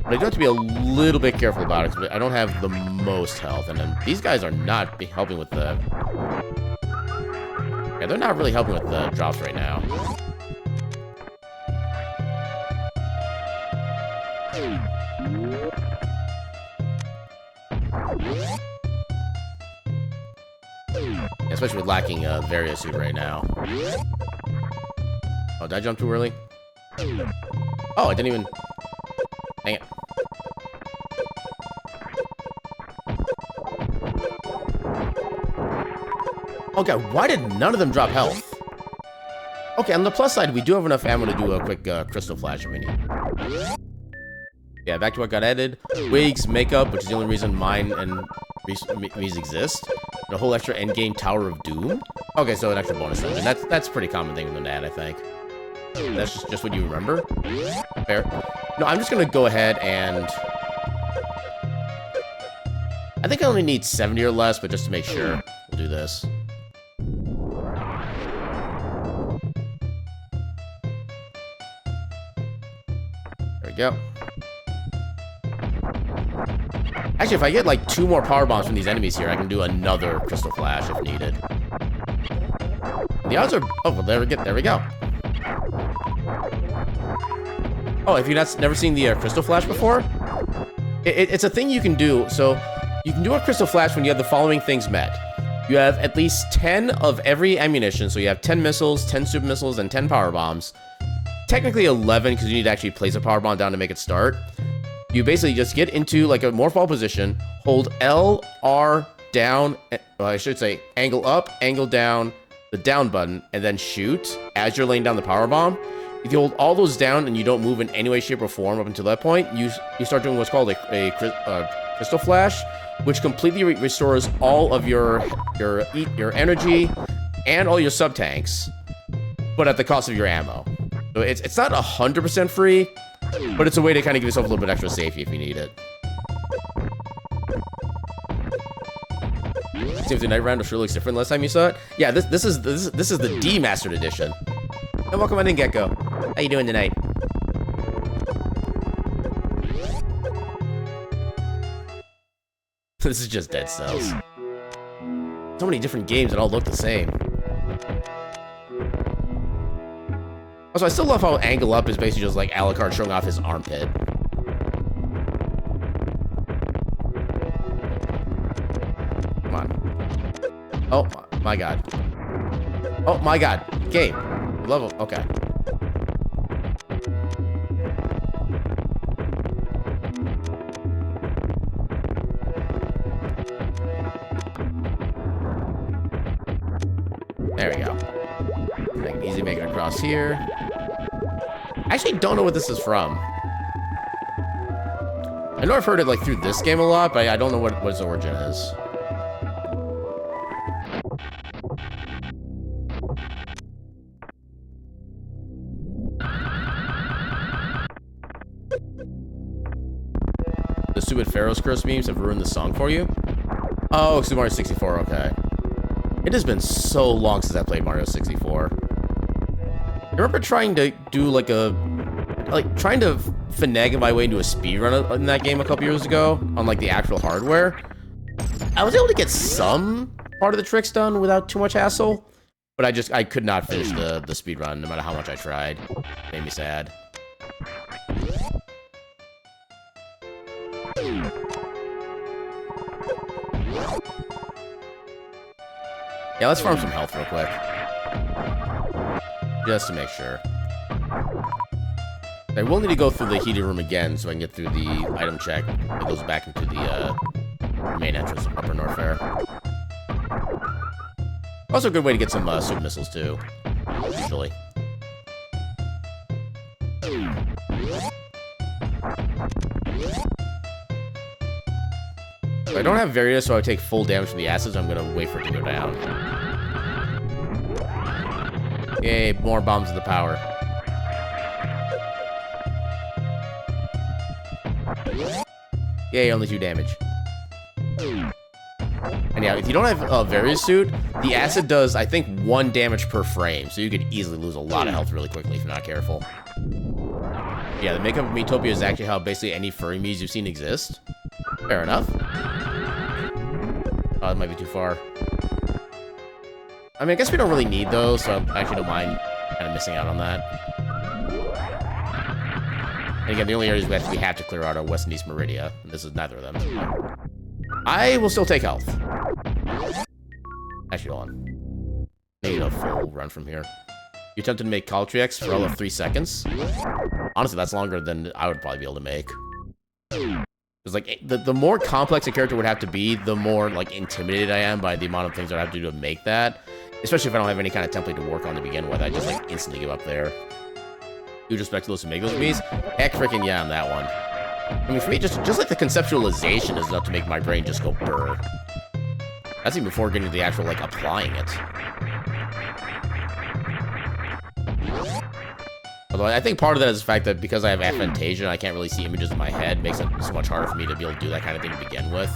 but I do have to be a little bit careful about it because I don't have the most health, and then these guys are not helping with the... Yeah, they're not really helping with the drops right now. Especially with lacking Varia suit right now. Oh, did I jump too early? Oh, I didn't even... Dang it. Okay, why did none of them drop health? Okay, on the plus side, we do have enough ammo to do a quick Crystal Flash if we need. Yeah, back to what got added. Wigs, makeup, which is the only reason mine and Mii's exist. And a whole extra endgame Tower of Doom. Okay, so an extra bonus dungeon. That's a pretty common thing with them to add, I think. That's just what you remember. Fair. No, I'm just gonna go ahead and... I think I only need 70 or less, but just to make sure, we'll do this. There we go. Actually, if I get like 2 more power bombs from these enemies here, I can do another Crystal Flash if needed. The odds are... Oh, well, there we go. Oh, if you've never seen the Crystal Flash before, it's a thing you can do. So you can do a Crystal Flash when you have the following things met. You have at least 10 of every ammunition. So you have 10 missiles, 10 super missiles, and 10 power bombs. Technically 11 because you need to actually place a power bomb down to make it start. You basically just get into like a morph position, hold L, R, down, well, I should say angle up, angle down, the down button, and then shoot as you're laying down the power bomb. If you hold all those down and you don't move in any way, shape, or form up until that point, you start doing what's called a Crystal Flash, which completely restores all of your energy and all your sub-tanks, but at the cost of your ammo. So it's not 100% free, but it's a way to kind of give yourself a little bit extra safety if you need it. Seems the Night Rando sure looks different last time you saw it. Yeah, this is the demastered edition. And welcome on in, Gecko. How you doing tonight? This is just Dead Cells. So many different games that all look the same. Also, I still love how Angle Up is basically just like Alucard showing off his armpit. Come on. Oh, my God. Oh, my God. Game. Level. Okay. There we go. I can easily make it across here. I actually don't know what this is from. I know I've heard it like through this game a lot, but I don't know what its origin is. The stupid Pharaoh's Curse memes have ruined the song for you? Oh, Super Mario 64, okay. It has been so long since I played Mario 64. I remember trying to do like trying to finagle my way into a speedrun in that game a couple years ago on like the actual hardware. I was able to get some part of the tricks done without too much hassle, but I could not finish the speedrun no matter how much I tried. It made me sad. Yeah, let's farm some health real quick. Just to make sure. I will need to go through the heated room again so I can get through the item check that goes back into the main entrance of Upper North Fair. Also a good way to get some super missiles too, usually. I don't have Various, so I take full damage from the acids. I'm gonna wait for it to go down. Yay, more bombs of the power. Yay, only 2 damage. And yeah, if you don't have a Various suit, the acid does, I think, 1 damage per frame, so you could easily lose a lot of health really quickly if you're not careful. Yeah, the makeup of Metopia is actually how basically any furry Miis you've seen exist. Fair enough. Oh, that might be too far. I mean, I guess we don't really need those, so I actually don't mind kind of missing out on that. And again, the only areas we have to clear out are West and East Meridia, and this is neither of them. I will still take health. Actually, hold on. Maybe a full run from here. You attempted to make Caltri X for all of 3 seconds. Honestly, that's longer than I would probably be able to make. Because, like, the more complex a character would have to be, the more, like, intimidated I am by the amount of things I have to do to make that. Especially if I don't have any kind of template to work on to begin with. I just, like, instantly give up there. Huge respect to those who make those Miis. Heck freaking yeah on that one. I mean, for me, just like the conceptualization is enough to make my brain just go brr. That's even before getting to the actual, like, applying it. Although I think part of that is the fact that because I have aphantasia, I can't really see images in my head, makes it so much harder for me to be able to do that kind of thing to begin with.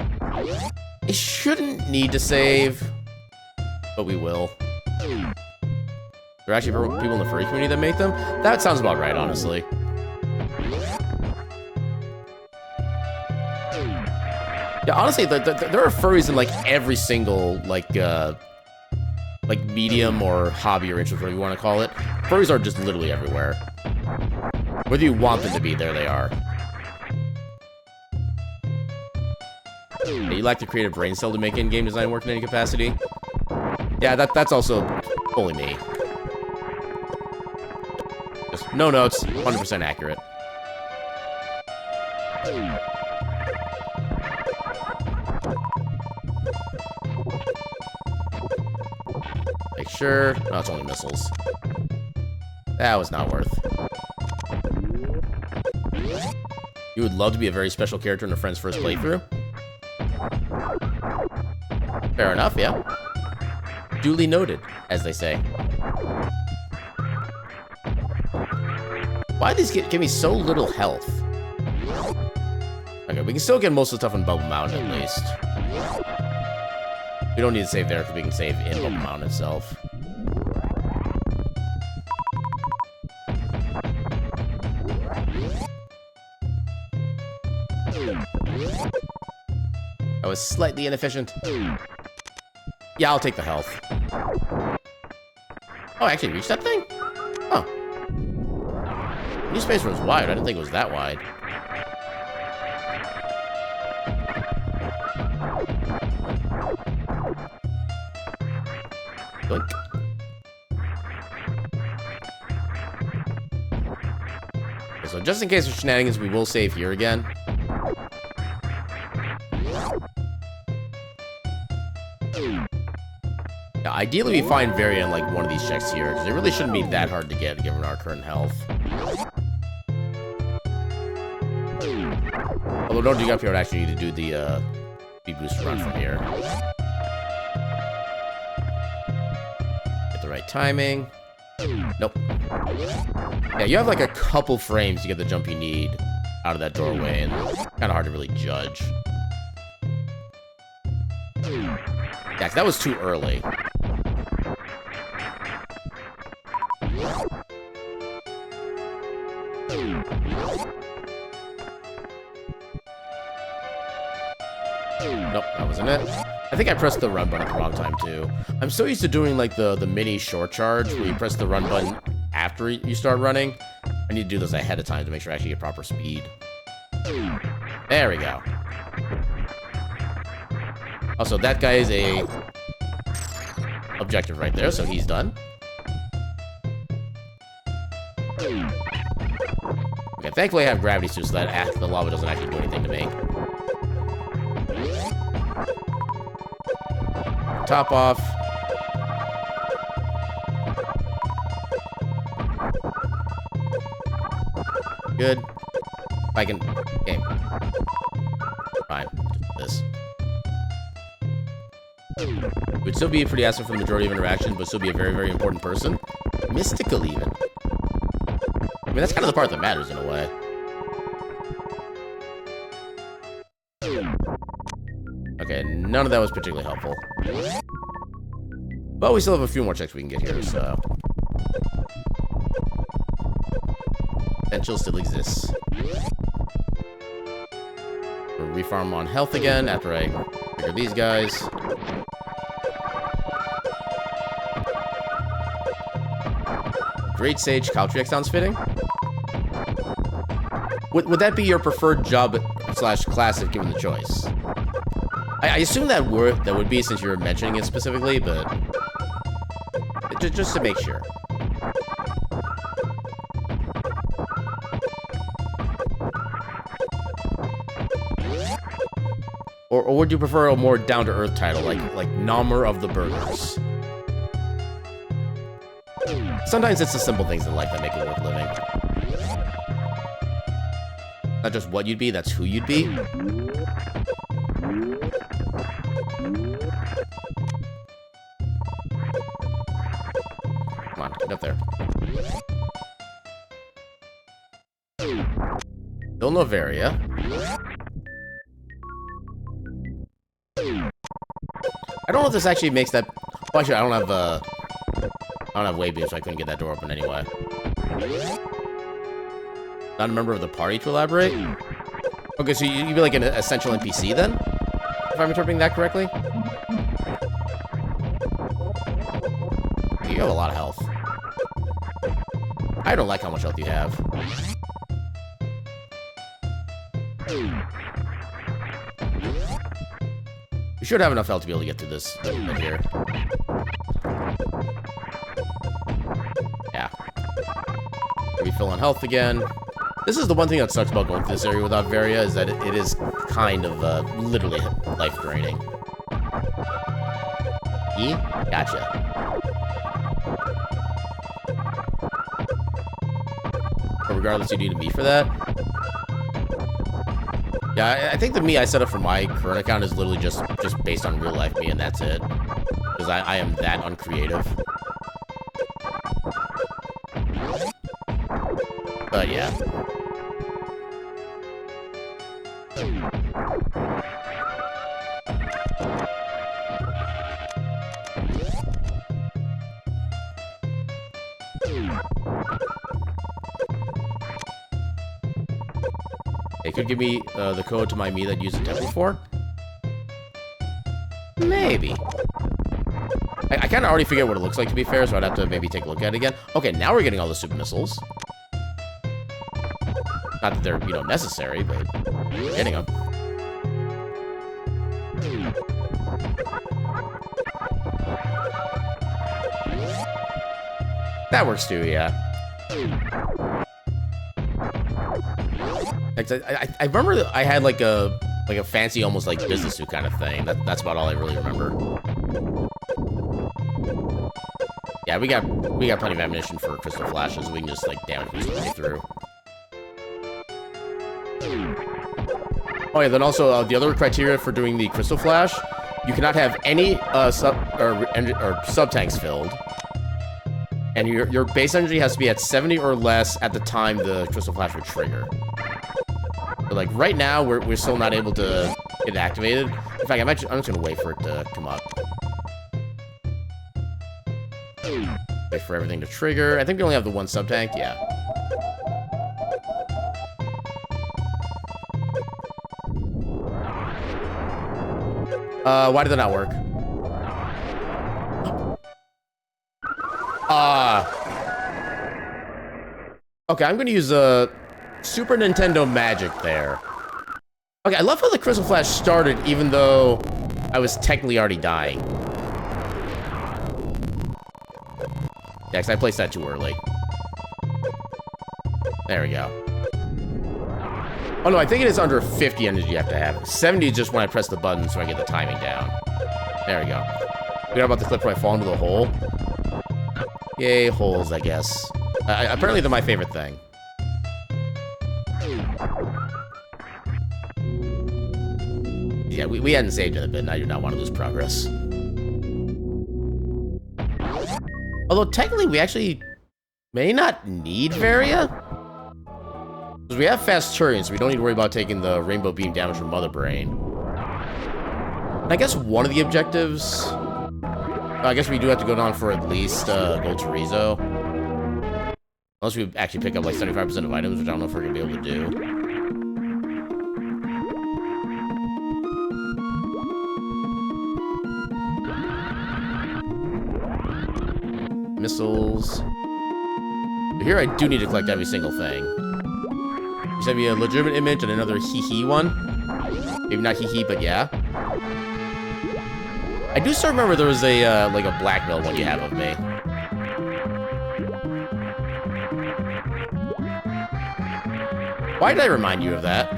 I shouldn't need to save, but we will. There are actually people in the furry community that make them? That sounds about right, honestly. Yeah, honestly, there are furries in, like, every single, like medium or hobby or interest, whatever you want to call it. Furries are just literally everywhere. Whether you want them to be, there they are. Yeah, you lack the creative brain cell to make in-game design work in any capacity? Yeah, that's also fully me. Just no notes, 100% accurate. Make sure. No, it's only missiles. That was not worth. You would love to be a very special character in a friend's first playthrough? Fair enough, yeah. Duly noted, as they say. Why do these give me so little health? Okay, we can still get most of the stuff in Bubble Mountain, at least. We don't need to save there, because we can save in Bubble Mountain itself. That was slightly inefficient. Yeah, I'll take the health. Oh, I actually reached that thing? Oh. New space was wide. I didn't think it was that wide. Blink. Okay, so just in case of shenanigans, we will save here again. Now, ideally, we find Varia in, like, one of these checks here, because it really shouldn't be that hard to get, given our current health. Although, don't dig up here, I would actually need to do the, speed boost run from here. Get the right timing. Nope. Yeah, you have, like, a couple frames to get the jump you need out of that doorway, and it's kind of hard to really judge. Yeah, 'cause that was too early. Nope, that wasn't it. I think I pressed the run button at the wrong time, too. I'm so used to doing, like, the mini short charge, where you press the run button after you start running. I need to do this ahead of time to make sure I actually get proper speed. There we go. Also, that guy is a objective right there, so he's done. Thankfully, I have gravity suit so that the lava doesn't actually do anything to me. Top off. Good. If I can... Okay. Fine. Just this. Would still be pretty absent from the majority of interactions, but still be a very, very important person. Mystical, even. I mean, that's kind of the part that matters, in a way. Okay, none of that was particularly helpful. But we still have a few more checks we can get here, so... Potential still exists. We'll refarm on health again after I figure these guys. Great Sage Caltriac sounds fitting. Would that be your preferred job / class if given the choice? I assume that would be since you're mentioning it specifically, but just to make sure. Or would you prefer a more down-to-earth title, like Nommer of the Burgers? Sometimes it's the simple things in life that make it worth living. Not just what you'd be, that's who you'd be. Come on, get up there. Still Novaria. I don't know if this actually makes that... Well, actually, I don't have wave beam, so I couldn't get that door open anyway. Not a member of the party to elaborate? Okay, so you'd be like an essential NPC then? If I'm interpreting that correctly? You have a lot of health. I don't like how much health you have. You should have enough health to be able to get through this bit here. Yeah. Refill on health again. This is the one thing that sucks about going through this area without Varia, is that it is kind of literally life draining. E? Gotcha. But regardless, you need a me for that. Yeah, I think the me I set up for my current account is literally just based on real life me, and that's it. Because I am that uncreative. But yeah. It could give me the code to my me that used the temple before. Maybe. I kind of already figured what it looks like, to be fair, so I'd have to maybe take a look at it again. Okay, now we're getting all the super missiles. Not that they're, necessary, but we're getting them. That works too, yeah. I remember that I had like a fancy, almost like business suit kind of thing. That's about all I really remember. Yeah, we got plenty of ammunition for crystal flashes. We can just like damage this way through. Oh yeah, then also the other criteria for doing the crystal flash, you cannot have any sub tanks filled, and your base energy has to be at 70 or less at the time the crystal flash would trigger. But like right now, we're still not able to get it activated. In fact, I'm just gonna wait for it to come up. Wait for everything to trigger. I think we only have the one sub tank. Yeah. Why did that not work? Okay, I'm gonna use Super Nintendo Magic there. Okay, I love how the Crystal Flash started even though I was technically already dying. Yeah, 'cause I placed that too early. There we go. Oh, no, I think it is under 50 energy you have to have. 70 is just when I press the button so I get the timing down. There we go. Forgot about the clip where I fall into the hole. Yay, holes, I guess. Apparently, they're my favorite thing. Yeah, we hadn't saved in a bit, and I do not want to lose progress. Although, technically, we actually may not need Varia. Because we have fast Turian, so we don't need to worry about taking the Rainbow Beam damage from Mother Brain. And I guess one of the objectives... I guess we do have to go down for at least Gold Chorizo. Unless we actually pick up like 75% of items, which I don't know if we're going to be able to do. Missiles. But here I do need to collect every single thing. You sent me a legitimate image and another hee-hee one. Maybe not hee-hee, but yeah. I do still remember there was a, like a blackmail one you have of me. Why did I remind you of that?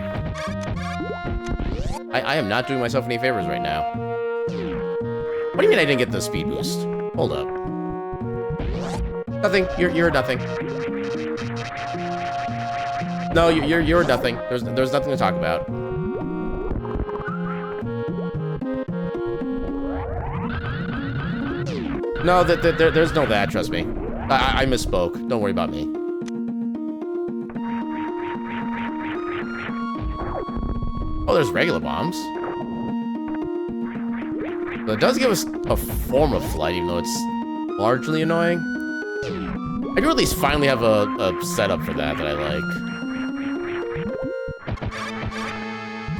I am not doing myself any favors right now. What do you mean I didn't get the speed boost? Hold up. Nothing. You're nothing. No, you're nothing. There's nothing to talk about. No, there's no that, trust me. I misspoke. Don't worry about me. Oh, there's regular bombs. But it does give us a form of flight, even though it's largely annoying. I do at least finally have a setup for that I like.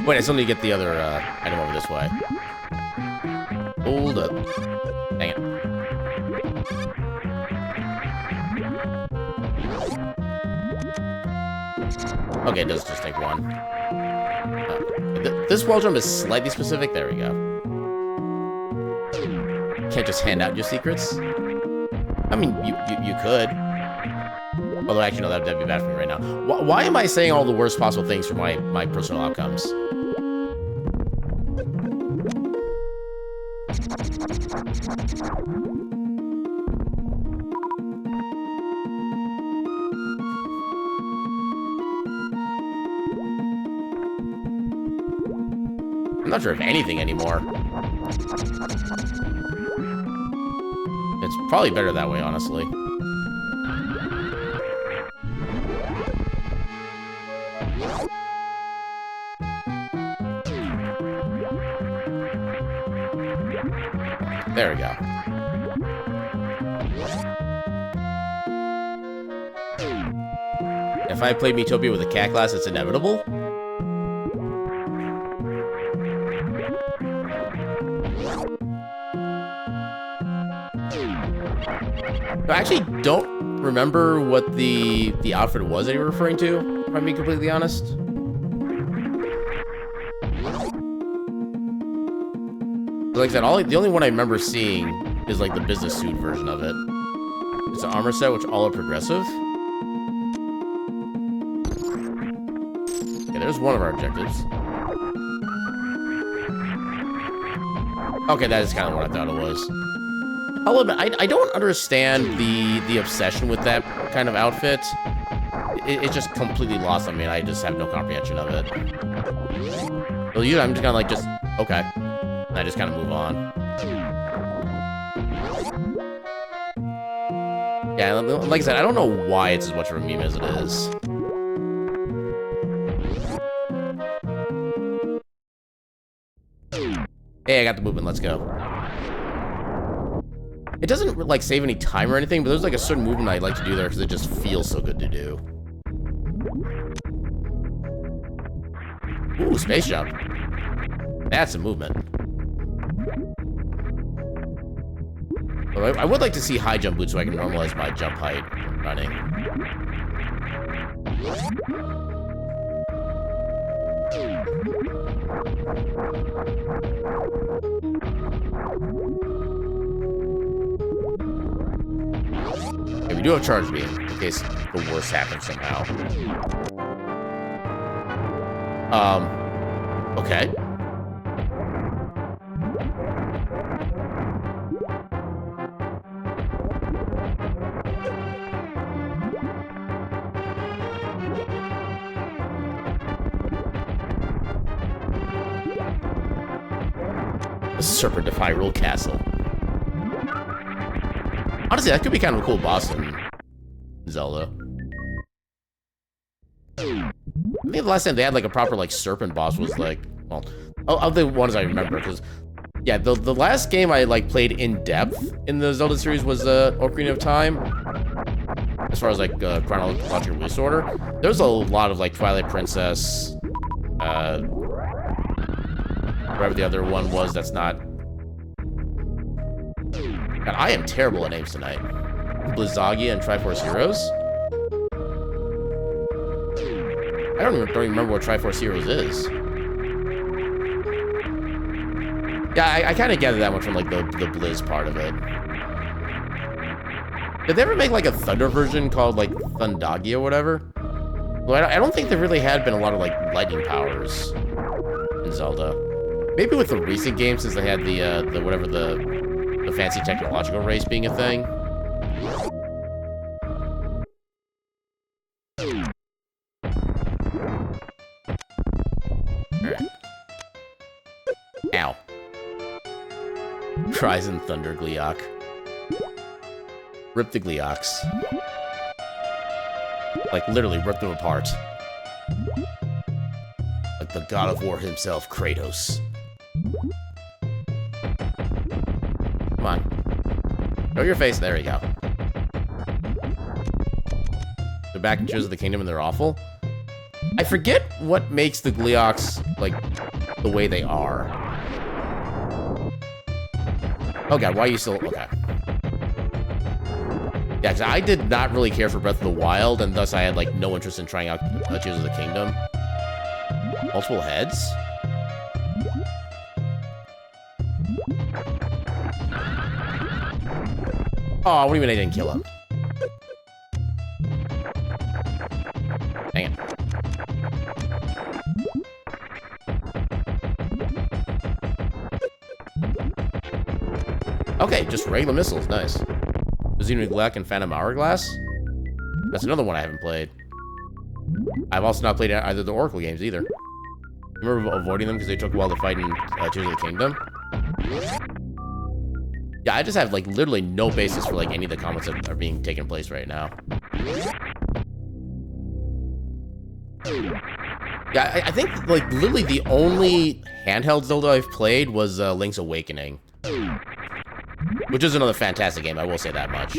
Wait, I still need to get the other item over this way. Hold up. Dang it. Okay, it does just take one. This wall jump is slightly specific. There we go. Can't just hand out your secrets. I mean, you could. Although, actually, no, that'd be bad for me right now. Why am I saying all the worst possible things for my personal outcomes? I'm not sure of anything anymore. It's probably better that way, honestly. There we go. If I played Metopia with a cat class, it's inevitable? I actually don't remember what the outfit was that you were referring to, if I'm being completely honest. Like I said, the only one I remember seeing is like the business suit version of it. It's an armor set, which all are progressive. Okay, there's one of our objectives. Okay, that is kind of what I thought it was. I'll admit, I don't understand the obsession with that kind of outfit. It's just completely lost on me, and I just have no comprehension of it. Well, usually I'm just kind of like, okay. And I just kind of move on. Yeah, like I said, I don't know why it's as much of a meme as it is. Hey, I got the movement, let's go. It doesn't, like, save any time or anything, but there's, like, a certain movement I like to do there because it just feels so good to do. Ooh, space jump. That's a movement. But I would like to see high jump boots so I can normalize my jump height running. Okay, we do have charge beam in case the worst happens somehow. Okay. The Serpent of Hyrule Castle. Honestly, that could be kind of a cool boss in Zelda. I think the last time they had like a proper like serpent boss was like, well, of the ones I remember, because yeah, the last game I like played in depth in the Zelda series was Ocarina of Time. As far as like chronological release order, there's a lot of like Twilight Princess, whatever the other one was. That's not. God, I am terrible at names tonight. Blizzagia and Triforce Heroes. I don't even remember what Triforce Heroes is. Yeah, I kind of gathered that one from like the Blizz part of it. Did they ever make like a Thunder version called like Thundagia or whatever? Well, I don't think there really had been a lot of like lightning powers in Zelda. Maybe with the recent games, since they had the whatever the fancy technological race being a thing. Alright. Ow. Cries and Thunder Gleeok. Rip the Gleeoks. Like, literally rip them apart. Like the god of war himself, Kratos. Come on. Show your face. There we go. They're back in Tears of the Kingdom and they're awful. I forget what makes the Gleeoks, like, the way they are. Oh god, why are you still... Okay. Yeah, because I did not really care for Breath of the Wild, and thus I had, like, no interest in trying out Tears of the Kingdom. Multiple heads? Oh, what do you mean I didn't kill him? Dang it. Okay, just regular missiles, nice. Xenoblade Black and Phantom Hourglass? That's another one I haven't played. I've also not played either of the Oracle games either. I remember avoiding them because they took a while to fight in Tears of the Kingdom. Yeah, I just have, like, literally no basis for, like, any of the comments that are being taken place right now. Yeah, I think, like, literally the only handheld Zelda I've played was Link's Awakening. Which is another fantastic game, I will say that much.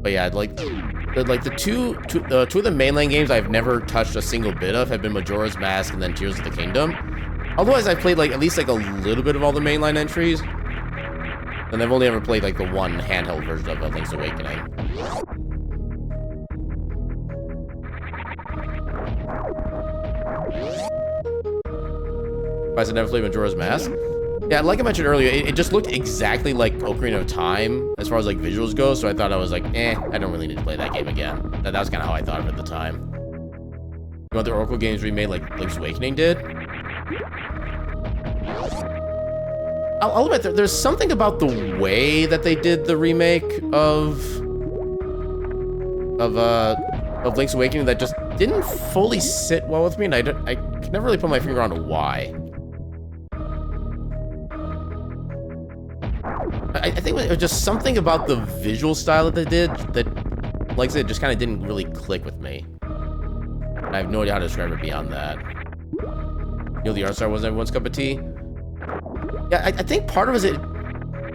But yeah, like the two of the mainline games I've never touched a single bit of have been Majora's Mask and then Tears of the Kingdom. Otherwise, I've played like at least like a little bit of all the mainline entries, and I've only ever played like the one handheld version of Link's Awakening. I never played Majora's Mask. Yeah, like I mentioned earlier, it just looked exactly like Ocarina of Time as far as like visuals go, so I thought I was like, I don't really need to play that game again. That was kind of how I thought of it at the time. You know, the Oracle games remade like Link's Awakening did? I'll admit, there's something about the way that they did the remake of Link's Awakening that just didn't fully sit well with me, and I can never really put my finger on why. I think it was just something about the visual style that they did that, like I said, just kind of didn't really click with me. I have no idea how to describe it beyond that. You know, the art style wasn't everyone's cup of tea. Yeah, I think part of it is I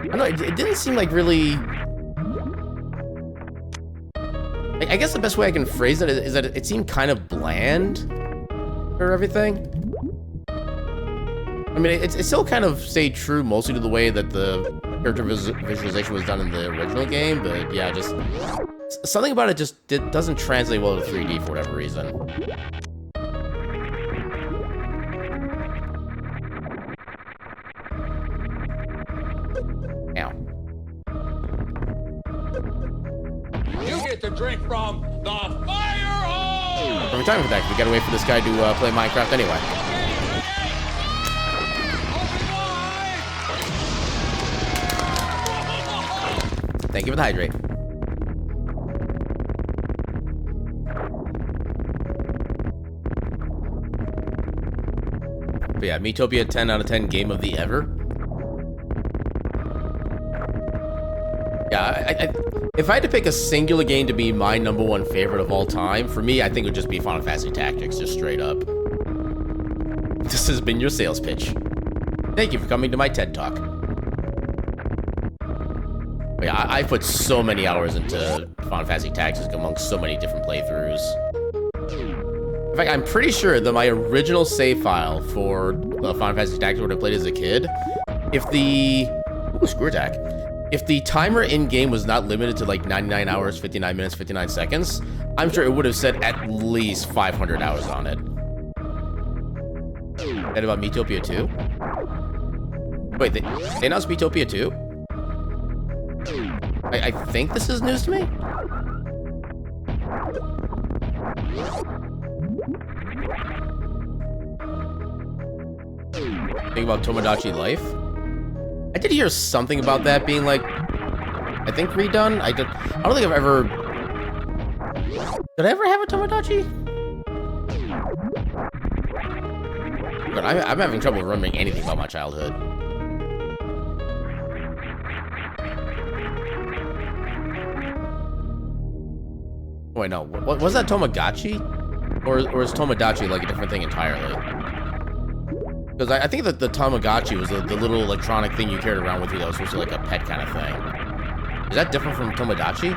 don't know, it didn't seem like really... I guess the best way I can phrase it is that it seemed kind of bland for everything. I mean, it still kind of stayed true mostly to the way that the character visualization was done in the original game, but yeah, just something about it just doesn't translate well to 3D for whatever reason. Ow. You get to drink from the fire hose! Perfect timing for that, 'cause we gotta wait for this guy to play Minecraft anyway. Thank you for the hydrate. But yeah, Miitopia 10 out of 10 game of the ever. Yeah, if I had to pick a singular game to be my #1 favorite of all time, for me, I think it would just be Final Fantasy Tactics, just straight up. This has been your sales pitch. Thank you for coming to my TED Talk. But yeah, I put so many hours into Final Fantasy Tactics among so many different playthroughs. In fact, I'm pretty sure that my original save file for Final Fantasy Tactics, what I played as a kid, if the... Ooh, screw attack. If the timer in-game was not limited to like 99 hours, 59 minutes, 59 seconds, I'm sure it would have said at least 500 hours on it. And about Miitopia 2? Wait, they announced Miitopia 2? I think this is news to me? Think about Tomodachi Life? I did hear something about that being like, I think redone. I don't think I've ever... Did I ever have a Tomodachi? But I'm having trouble remembering anything about my childhood. Wait, no. What was that, Tamagotchi? Or is Tomodachi like a different thing entirely? Because I think that the Tamagotchi was the little electronic thing you carried around with you that was supposed to be like a pet kind of thing. Is that different from Tomodachi?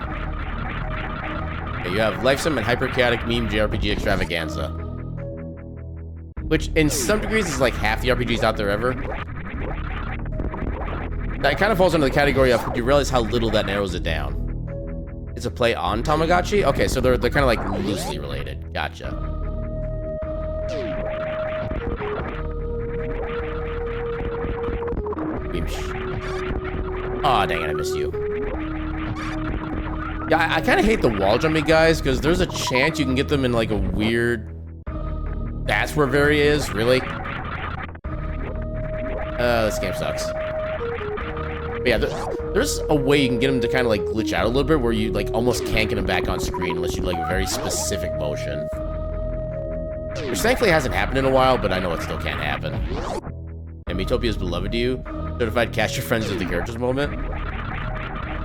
Okay, you have LifeSim and Hyper-Chaotic Meme JRPG Extravaganza. Which, in some degrees, is like half the RPGs out there ever. That kind of falls under the category of you realize how little that narrows it down. It's a play on Tamagotchi? Okay, so they're kind of like loosely related. Gotcha. Aw, dang it, I missed you. Yeah, I kind of hate the wall jumping guys, because there's a chance you can get them in like a weird... That's where Very is? Really? This game sucks. But yeah, there's a way you can get him to kind of like glitch out a little bit where you like almost can't get him back on screen unless you do like a very specific motion. Which thankfully hasn't happened in a while, but I know it still can't happen. And Miitopia's beloved to you. Certified cast your friends with the characters moment.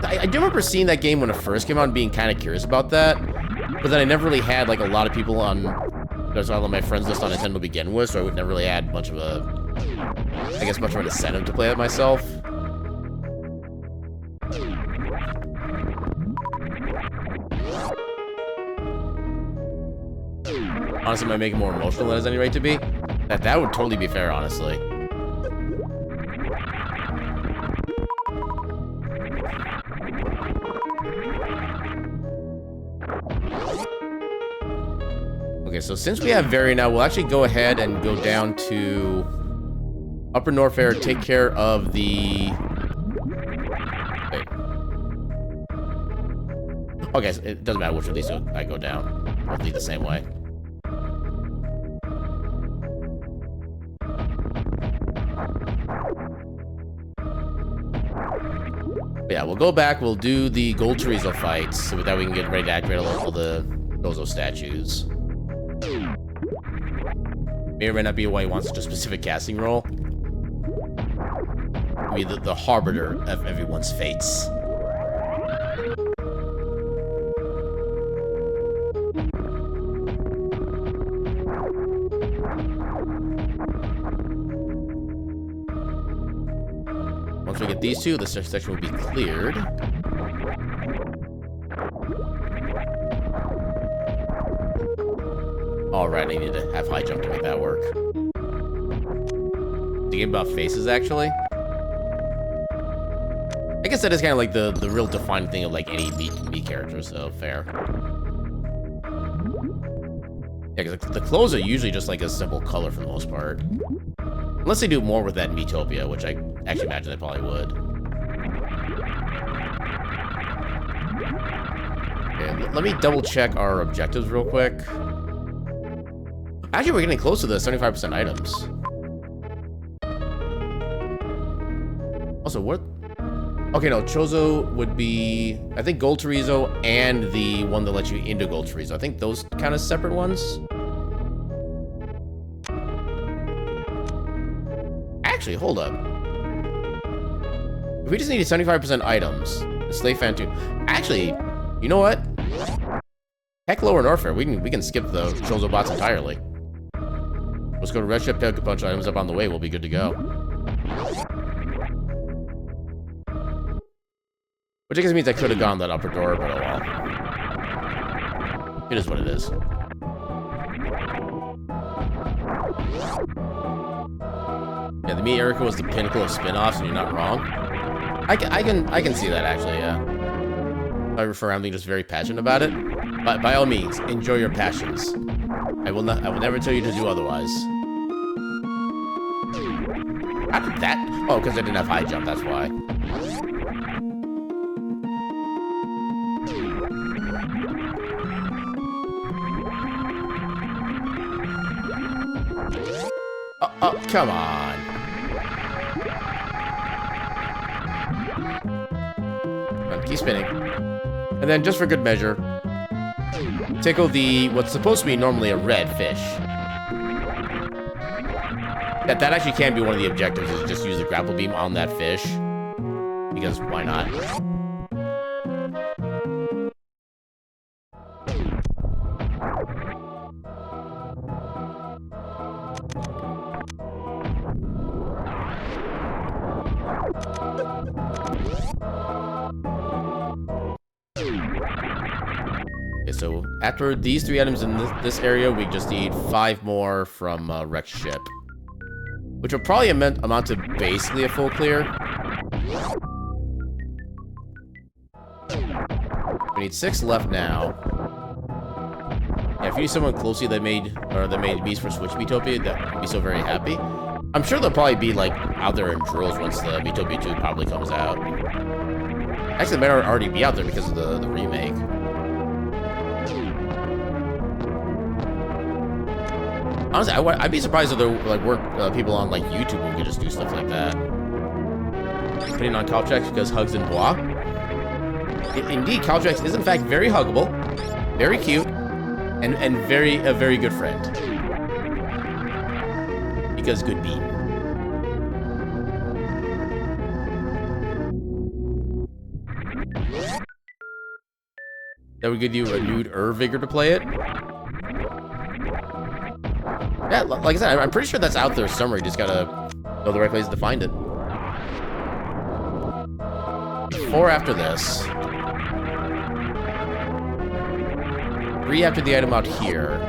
I do remember seeing that game when it first came out and being kind of curious about that. But then I never really had like a lot of people on... There's all of my friends list on Nintendo to begin with, so I would never really had much of a... I guess much of an incentive to play it myself. Honestly, might make it more emotional than it has any right to be. That would totally be fair, honestly. Okay, so since we have Very now, we'll actually go ahead and go down to Upper Norfair, take care of the... Wait. Okay, so it doesn't matter which of these I go down. I'll lead the same way. But yeah, we'll go back, we'll do the Gold Chorizo fights, so with that we can get ready to activate all the Gozo statues. May or may not be why he wants such a specific casting role. Be the harbinger of everyone's fates. Once we get these two, the section will be cleared. Alright, I need to have high jump to make that work. The game about faces, actually. I guess that is kind of like the real defining thing of like any meat character, so fair. Yeah, because the clothes are usually just like a simple color for the most part. Unless they do more with that in Miitopia, which I actually imagine they probably would. Okay, let me double check our objectives real quick. Actually, we're getting close to the 75% items. Also, what? Okay, no, Chozo would be, I think, Gold Chorizo and the one that lets you into Gold Chorizo. I think those kind of separate ones. Actually, hold up. If we just needed 75% items, the Slave Phantom. Actually, you know what? Heck, Lower Norfair. We can skip the Chozo bots entirely. Let's go to Red Ship, pick a bunch of items up on the way. We'll be good to go. Which I guess means I could have gone that upper door, but oh well. It is what it is. Yeah, the Me Erica was the pinnacle of spin-offs, and you're not wrong. I can see that actually. Yeah. I refer around being just very passionate about it. But by all means, enjoy your passions. I will never tell you to do otherwise. How did that? Oh, because I didn't have high jump. That's why. Oh, come on. Keep spinning. And then, just for good measure, tickle the, what's supposed to be normally a red fish. That actually can be one of the objectives, is just use the grapple beam on that fish. Because why not? So after these 3 items in this area, we just need 5 more from Rex Ship, which will probably amount to basically a full clear. We need 6 left now. Yeah, if you need someone closely that made beats for Switch Miitopia, that would be so very happy. I'm sure they'll probably be like out there in drills once the Miitopia 2 probably comes out. Actually, they might already be out there because of the remake. Honestly, I'd be surprised if there were people on like YouTube who could just do stuff like that. Putting on Caltrex because hugs and bois. Indeed, Caltrex is in fact very huggable, very cute, and a very good friend. Because good bean. That would give you a nude vigor to play it. Yeah, like I said, I'm pretty sure that's out there somewhere. You just gotta know the right place to find it. 4 after this. 3 after the item out here.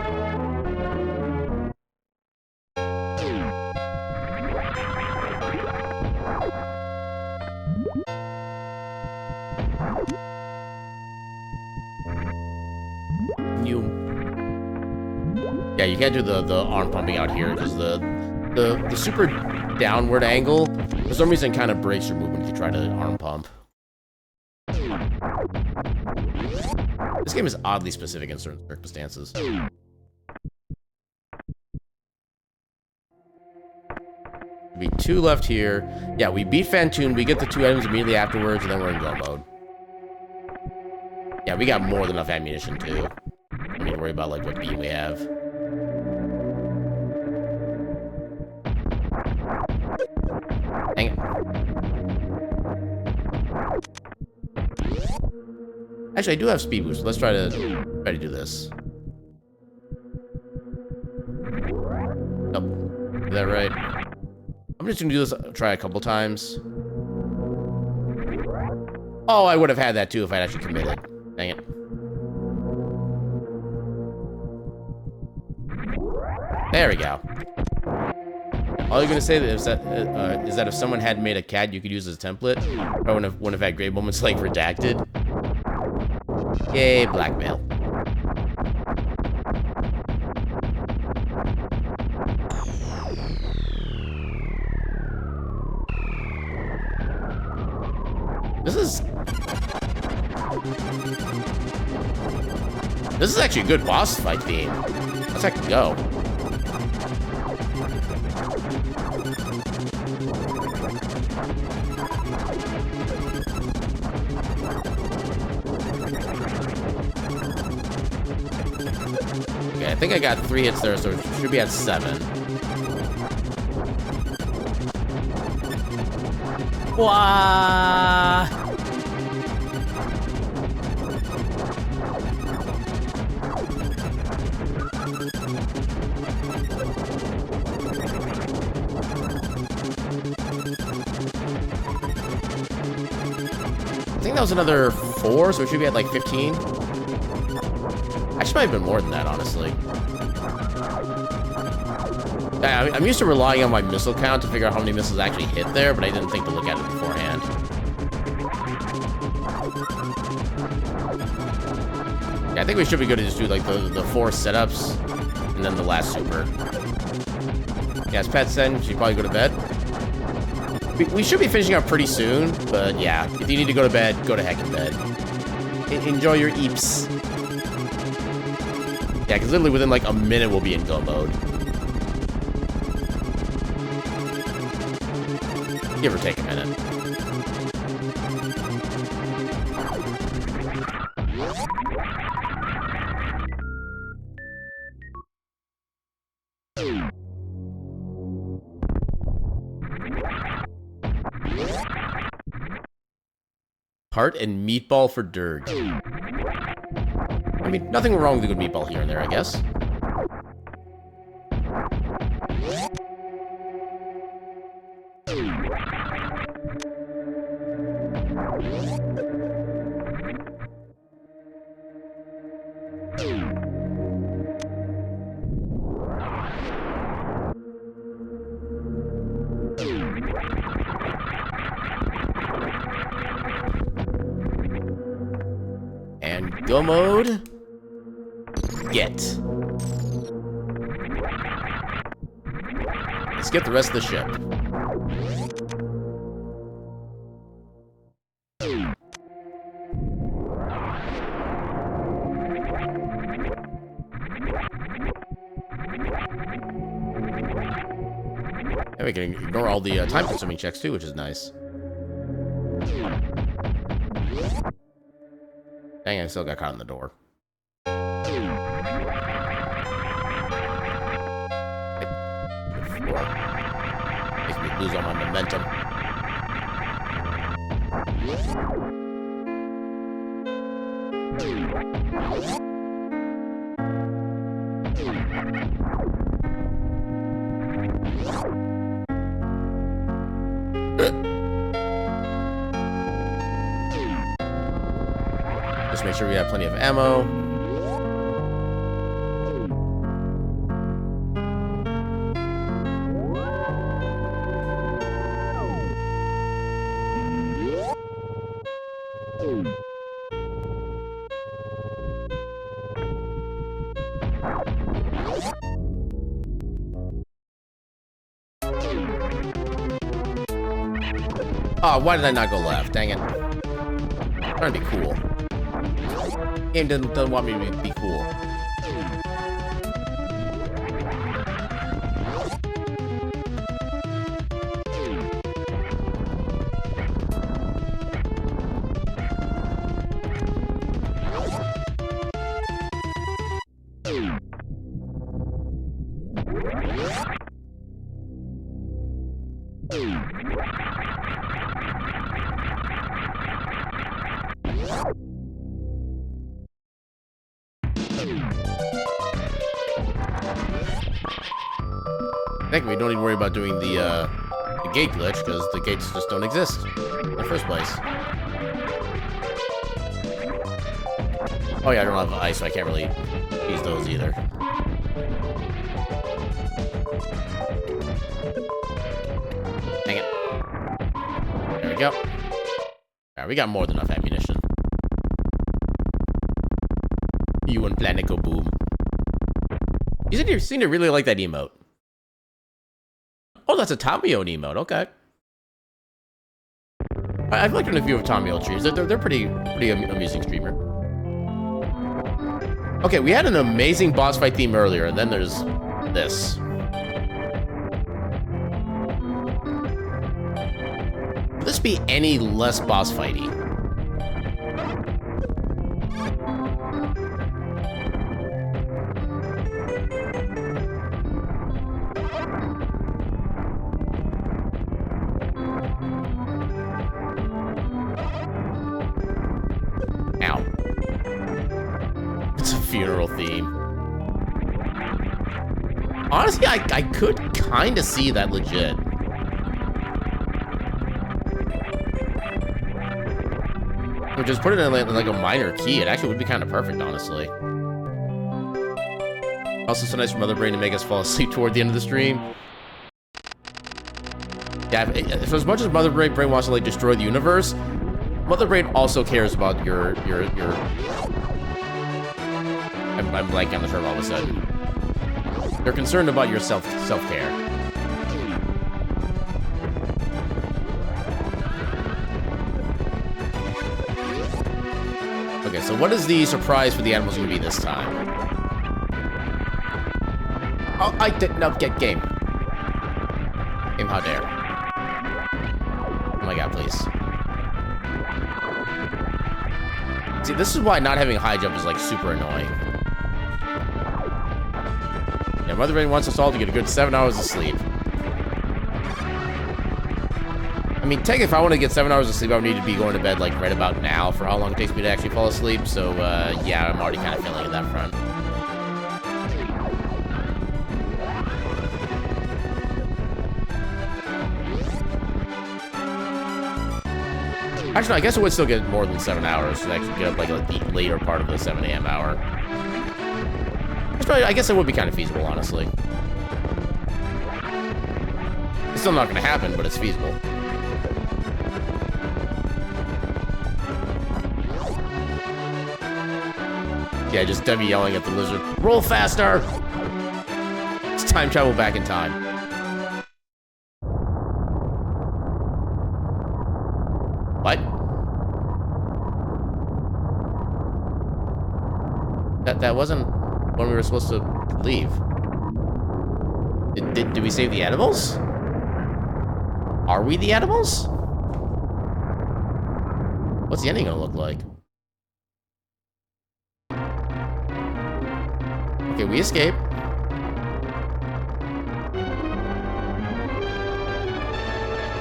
Yeah, you can't do the arm pumping out here because the super downward angle for some reason kind of breaks your movement if you try to arm pump. This game is oddly specific in certain circumstances. Be 2 left here. Yeah, we beat Phantoon, we get the 2 items immediately afterwards, and then we're in go mode. Yeah, we got more than enough ammunition too. I don't need to worry about like what beam we have. Dang it. Actually, I do have speed boost. Let's try to do this. Oh, is that right? I'm just gonna do this. Try a couple times. Oh, I would have had that too if I'd actually committed. Dang it. There we go. All you're gonna say is that if someone had made a CAD you could use as a template, I wouldn't have had great moments like redacted. Yay, blackmail. This is actually a good boss fight theme. Let's actually go. Okay, I think I got 3 hits there, so it should be at 7. Wah! I think that was another 4, so it should be at like 15. Actually, might have been more than that, honestly. I'm used to relying on my missile count to figure out how many missiles actually hit there, but I didn't think to look at it beforehand. Yeah, I think we should be good to just do like the 4 setups and then the last super. Yeah, as Pat said, you should probably go to bed. We should be finishing up pretty soon, but yeah, if you need to go to bed, go to heck in bed. Enjoy your eeps. Yeah, because literally within like a minute we'll be in go mode. Give or take a minute. Heart and meatball for Dirge. I mean, nothing wrong with a good meatball here and there, I guess. And go mode. Get. Let's get the rest of the ship. And we can ignore all the time-consuming checks too, which is nice. Dang, I still got caught in the door. Makes me lose all my momentum. Just make sure we have plenty of ammo. Oh, why did I not go left? Dang it. I'm trying to be cool. Game doesn't want me to be cool. I think we don't need to worry about doing the gate glitch, because the gates just don't exist in the first place. Oh yeah, I don't have ice, so I can't really use those either. Dang it. There we go. Alright, we got more than enough ammunition. You and Planet Go Boom. You seem to really like that emote. Oh, that's a Tamio emote. Okay. I've liked a few of Tamio streams. They're pretty amusing streamer. Okay, we had an amazing boss fight theme earlier, and then there's this. be any less boss fighty. Ow. It's a funeral theme. Honestly, I could kind of see that legit. Or just put it in like a minor key. It actually would be kind of perfect, honestly. Also, so nice for Mother Brain to make us fall asleep toward the end of the stream. Yeah, if as much as Mother Brain wants to like destroy the universe, Mother Brain also cares about your. I'm blanking on the term all of a sudden. They're concerned about your self-care. Okay, so what is the surprise for the animals going to be this time? Oh, I did not get game. Game, how dare. Oh my god, please. See, this is why not having high jump is like super annoying. Yeah, Mother Brain wants us all to get a good 7 hours of sleep. I mean, technically, if I want to get 7 hours of sleep, I would need to be going to bed, like, right about now for how long it takes me to actually fall asleep. So, yeah, I'm already kind of feeling it that front. Actually, I guess I would still get more than 7 hours to actually get up, like, the later part of the 7 a.m. hour. Probably, I guess it would be kind of feasible, honestly. It's still not going to happen, but it's feasible. Yeah, just Debbie yelling at the lizard, roll faster! It's time travel back in time. What? That wasn't when we were supposed to leave. Did we save the animals? Are we the animals? What's the ending gonna look like? Okay, we escaped.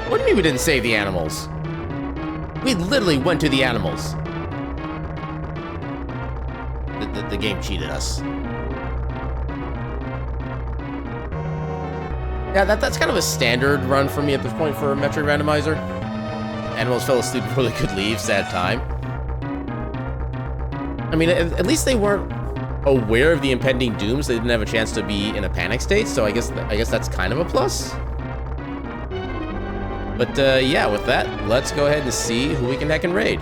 What do you mean we didn't save the animals? We literally went to the animals. The game cheated us. Yeah, that's kind of a standard run for me at this point for Metroid Randomizer. Animals fell asleep before they could leave, sad time. I mean, at least they weren't aware of the impending doom, so they didn't have a chance to be in a panic state, so I guess that's kind of a plus. But yeah, with that, let's go ahead and see who we can heck and raid.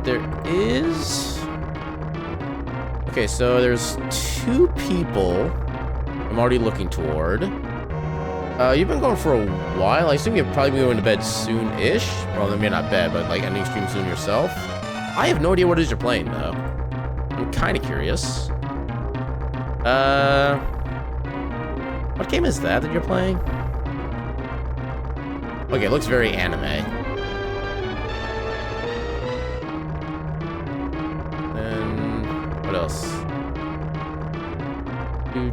There is... Okay, so there's 2 people I'm already looking toward. You've been going for a while. I assume you'll probably be going to bed soon-ish. Well, maybe not bed, but like ending stream soon yourself. I have no idea what it is you're playing, though. I'm kind of curious. What game is that you're playing? Okay, it looks very anime. And what else? Bring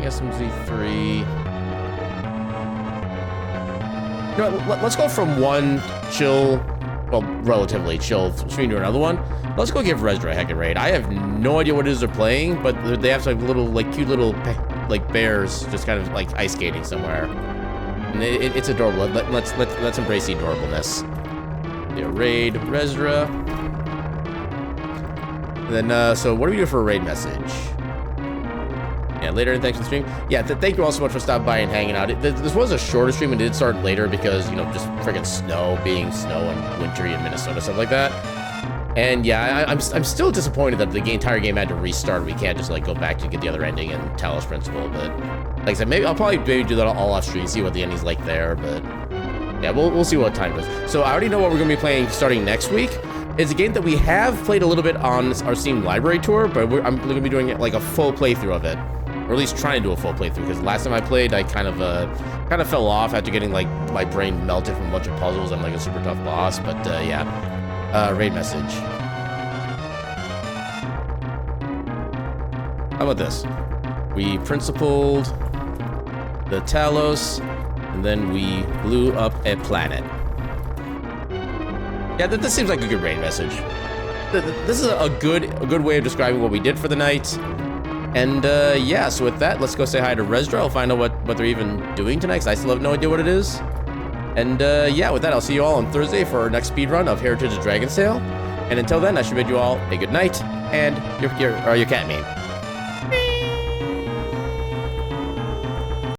SMZ3. You know what, let's go from one chill, well, relatively chill stream to another one. Let's go give Resdra a heck of a raid. I have no idea what it is they're playing, but they have like little, like cute little, like bears just kind of like ice skating somewhere. And it's adorable. Let's embrace the adorableness. Yeah, raid Resdra. And then, so what do we do for a raid message? Yeah, later, thanks for the stream. Yeah, thank you all so much for stopping by and hanging out. This was a shorter stream and it did start later because, you know, just friggin' snow, being snow and wintry in Minnesota, stuff like that. And yeah, I'm still disappointed that the entire game had to restart. We can't just like go back to get the other ending and Talos Principle. But like I said, maybe I'll probably do that all off stream, see what the ending's like there. But yeah, we'll see what time it is. So I already know what we're gonna be playing starting next week. It's a game that we have played a little bit on our Steam library tour, but I'm gonna be doing like a full playthrough of it. We're or at least trying to do a full playthrough, because last time I played, I kind of fell off after getting like my brain melted from a bunch of puzzles and like a super tough boss. But yeah, raid message. How about this? We principled the Talos, and then we blew up a planet. Yeah, this seems like a good raid message. This is a good way of describing what we did for the night. And yeah, so with that, let's go say hi to Resdra. I'll find out what they're even doing tonight, because I still have no idea what it is. And yeah, with that, I'll see you all on Thursday for our next speedrun of Heritage of Dragon's Tale. And until then, I should bid you all a good night and your cat meme.